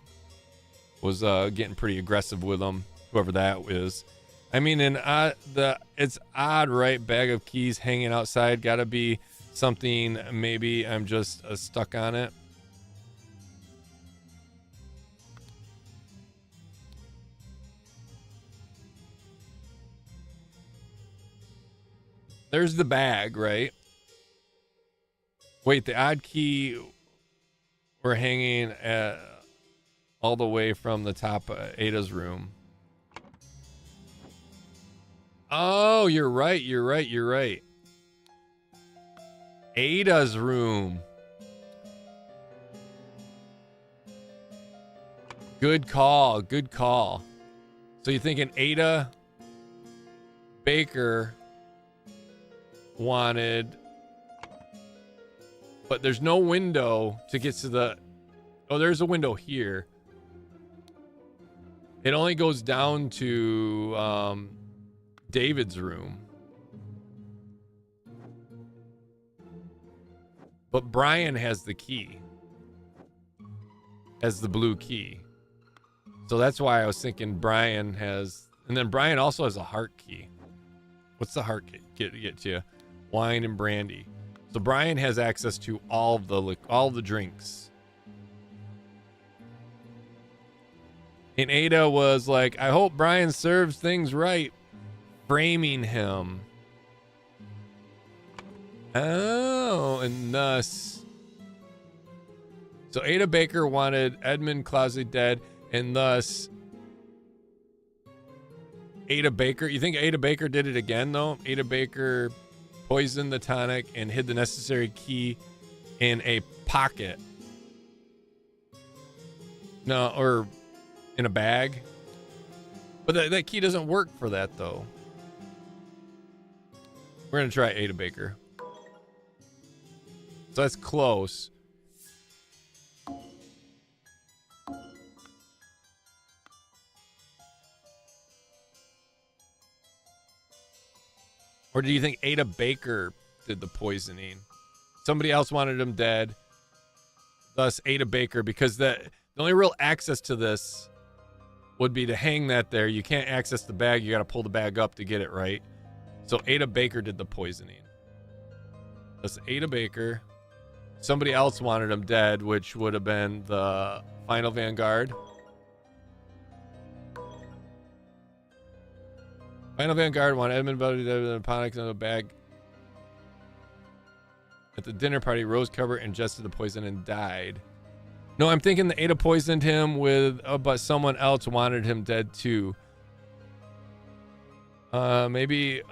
getting pretty aggressive with them. Whoever that is. I mean, it's odd, right? Bag of keys hanging outside. Got to be something. Maybe I'm just stuck on it. There's the bag, right? Wait, the odd key we're hanging all the way from the top of Ada's room. Oh, you're right. Ada's room. Good call. So you're thinking Ada Baker wanted, but there's no window to get to the, oh, there's a window here. It only goes down to David's room. But Brian has the key. Has the blue key. So that's why I was thinking Brian has, and then Brian also has a heart key. What's the heart key? Get to you? Wine and brandy. So Brian has access to all the drinks. And Ada was like, I hope Brian serves things right, framing him. Oh, and thus. So Ada Baker wanted Edmund Closley dead, and thus Ada Baker. You think Ada Baker did it again, though? Ada Baker poisoned the tonic and hid the necessary key in a pocket. No, or in a bag. But that key doesn't work for that, though. We're going to try Ada Baker. So that's close. Or do you think Ada Baker did the poisoning? Somebody else wanted him dead. Thus, Ada Baker, because the only real access to this would be to hang that there. You can't access the bag. You got to pull the bag up to get it right. So Ada Baker did the poisoning. Thus, Ada Baker. Somebody else wanted him dead, which would have been the Final Vanguard. Final Vanguard wanted Edmund Buddy dead with a ponics in a bag. At the dinner party, Rose Cover ingested the poison and died. No, I'm thinking that Ada poisoned him with, but someone else wanted him dead too. Maybe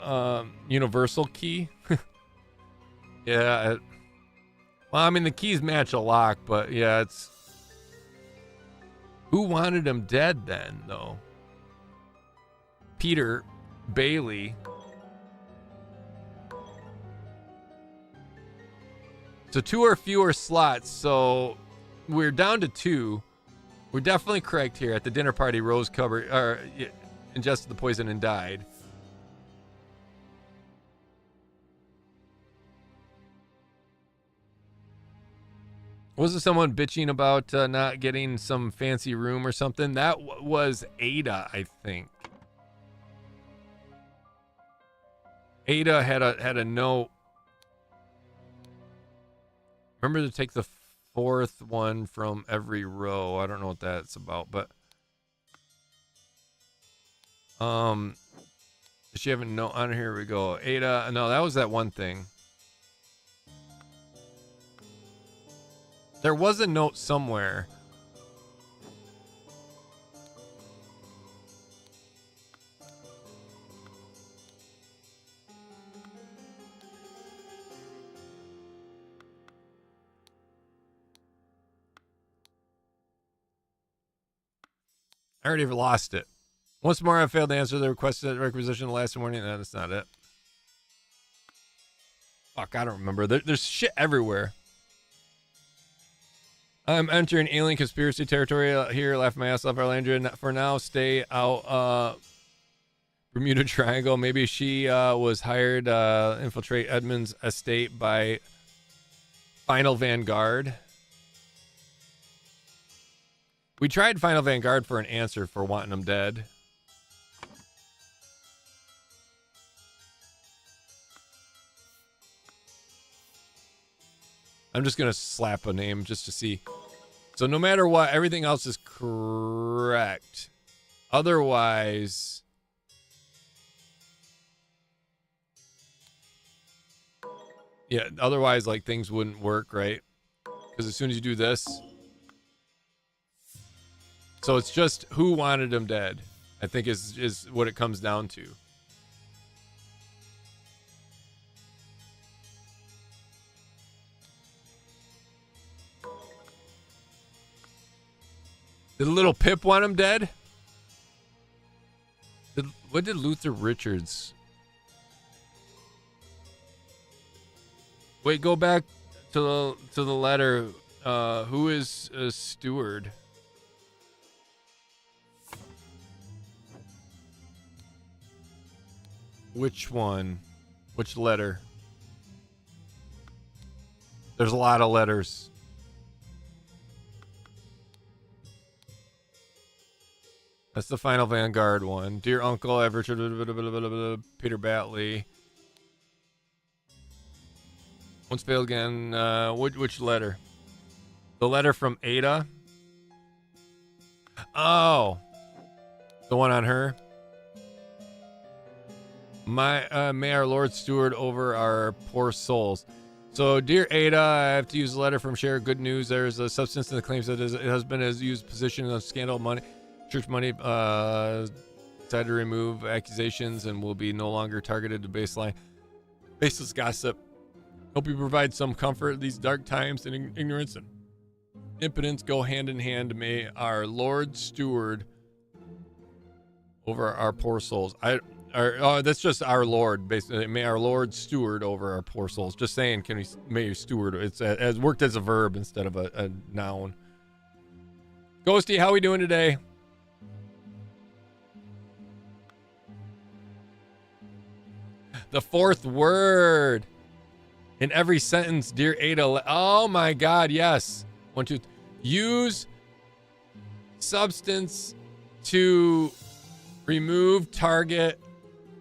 Universal Key. Yeah. Well, I mean, the keys match a lock, but yeah, it's. Who wanted him dead then, though? Peter Bailey. So 2 or fewer slots. So we're down to 2. We're definitely correct here. At the dinner party, Rose ingested the poison and died. Wasn't someone bitching about not getting some fancy room or something? That was Ada, I think. Ada had a note. Remember to take the fourth one from every row. I don't know what that's about, but does she have a note on here? We go. Ada. No, that was that one thing. There was a note somewhere. I already lost it. Once more, I failed to answer the requested requisition last morning. No, that's not it. Fuck, I don't remember. There's shit everywhere. I'm entering alien conspiracy territory here. Laugh my ass off, Arlandria. For now, stay out. Bermuda Triangle. Maybe she was hired infiltrate Edmund's estate by Final Vanguard. We tried Final Vanguard for an answer for wanting them dead. I'm just going to slap a name just to see. So no matter what, everything else is correct. Otherwise... Yeah, otherwise, like, things wouldn't work, right? Because as soon as you do this... So it's just who wanted him dead, I think is what it comes down to. Did little Pip want him dead? What did Luther Richards... Wait, go back to the letter. Who is a steward? Which one? Which letter? There's a lot of letters. That's the Final Vanguard one. Dear Uncle, I've Richard, Peter Batley. Once failed again. Which letter? The letter from Ada? Oh. The one on her? May our Lord steward over our poor souls. So, dear Ada, I have to use a letter from Share. Good news. There is a substance in the claims that his husband has used position of scandal money, church money, decided to remove accusations and will be no longer targeted to baseless gossip. Hope you provide some comfort. These dark times and ignorance and impotence go hand in hand. May our Lord steward over our poor souls. That's just our Lord. Basically, may our Lord steward over our poor souls. Just saying, may you steward? It's as worked as a verb instead of a noun. Ghosty, how we doing today? The fourth word in every sentence, dear Ada. Oh my God, yes. 1, 2. Use substance to remove target.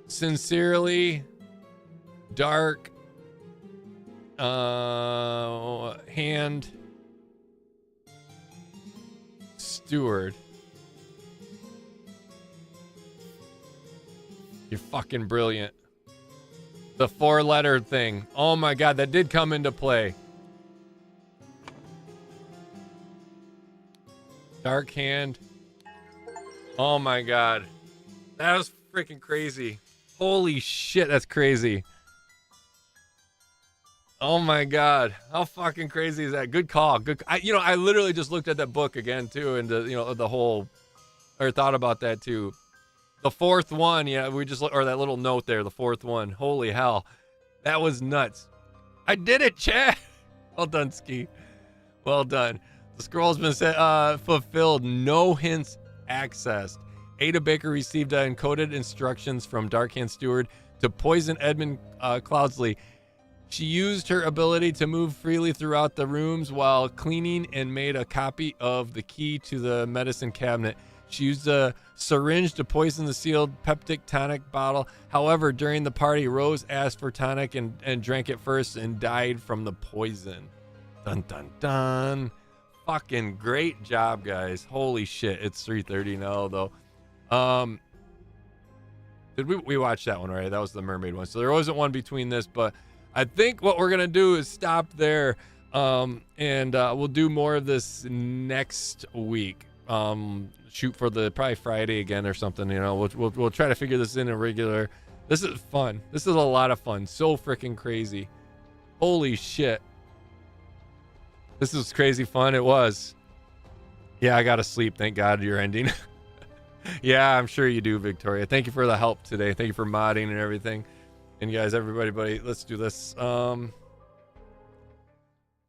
Sincerely, dark hand steward. You're fucking brilliant. The 4-letter thing. Oh my God, that did come into play. Dark hand. Oh my God. That was freaking crazy. Holy shit, that's crazy. Oh my God. How fucking crazy is that? Good call. I literally just looked at that book again too, and the whole, or thought about that too. The fourth one, yeah, or that little note there, the fourth one. Holy hell. That was nuts. I did it, Chad. Well done, Ski. Well done. The scroll's been fulfilled. No hints accessed. Ada Baker received encoded instructions from Darkhand Steward to poison Edmund Cloudsley. She used her ability to move freely throughout the rooms while cleaning and made a copy of the key to the medicine cabinet. She used a syringe to poison the sealed peptic tonic bottle. However, during the party, Rose asked for tonic and drank it first and died from the poison. Dun, dun, dun. Fucking great job, guys. Holy shit. It's 3:30 now, though. Did we watched that one, right? That was the mermaid one. So there wasn't one between this, but I think what we're going to do is stop there. And we'll do more of this next week. Shoot for the probably Friday again or something. You know, we'll try to figure this in a regular. This is fun. This is a lot of fun. So freaking crazy. Holy shit. This was crazy fun. It was. Yeah, I gotta sleep. Thank God you're ending. Yeah, I'm sure you do, Victoria. Thank you for the help today. Thank you for modding and everything. And guys, everybody, let's do this.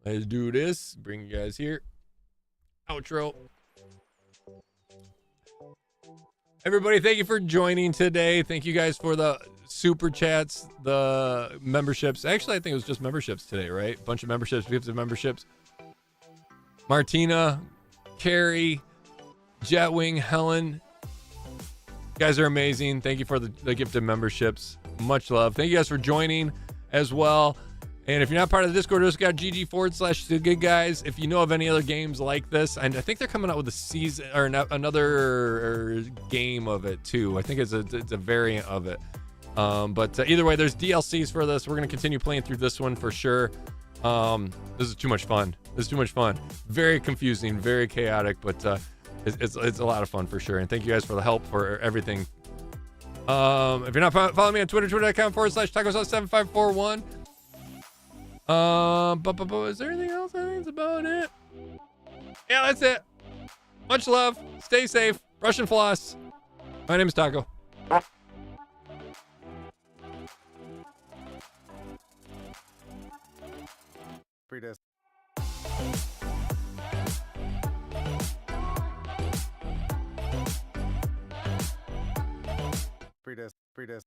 Let's do this. Bring you guys here. Outro. Everybody, thank you for joining today. Thank you guys for the super chats, the memberships. Actually, I think it was just memberships today, right? Bunch of memberships, gifts of memberships. Martina, Carrie, Jetwing, Helen. You guys are amazing. Thank you for the gift of memberships. Much love. Thank you guys for joining as well. And if you're not part of the Discord, just got GG/the guys. If you know of any other games like this, and I think they're coming out with a season or another game of it too. I think it's a variant of it. But either way, there's DLCs for this. We're gonna continue playing through this one for sure. This is too much fun. Very confusing, very chaotic, but it's a lot of fun for sure. And thank you guys for the help for everything. If you're not following me on Twitter, twitter.com/tacosauce7541. Is there anything else? I think that's about it. Yeah, that's it. Much love. Stay safe. Brush and floss. My name is Taco. Pre-disc. Pre-disc.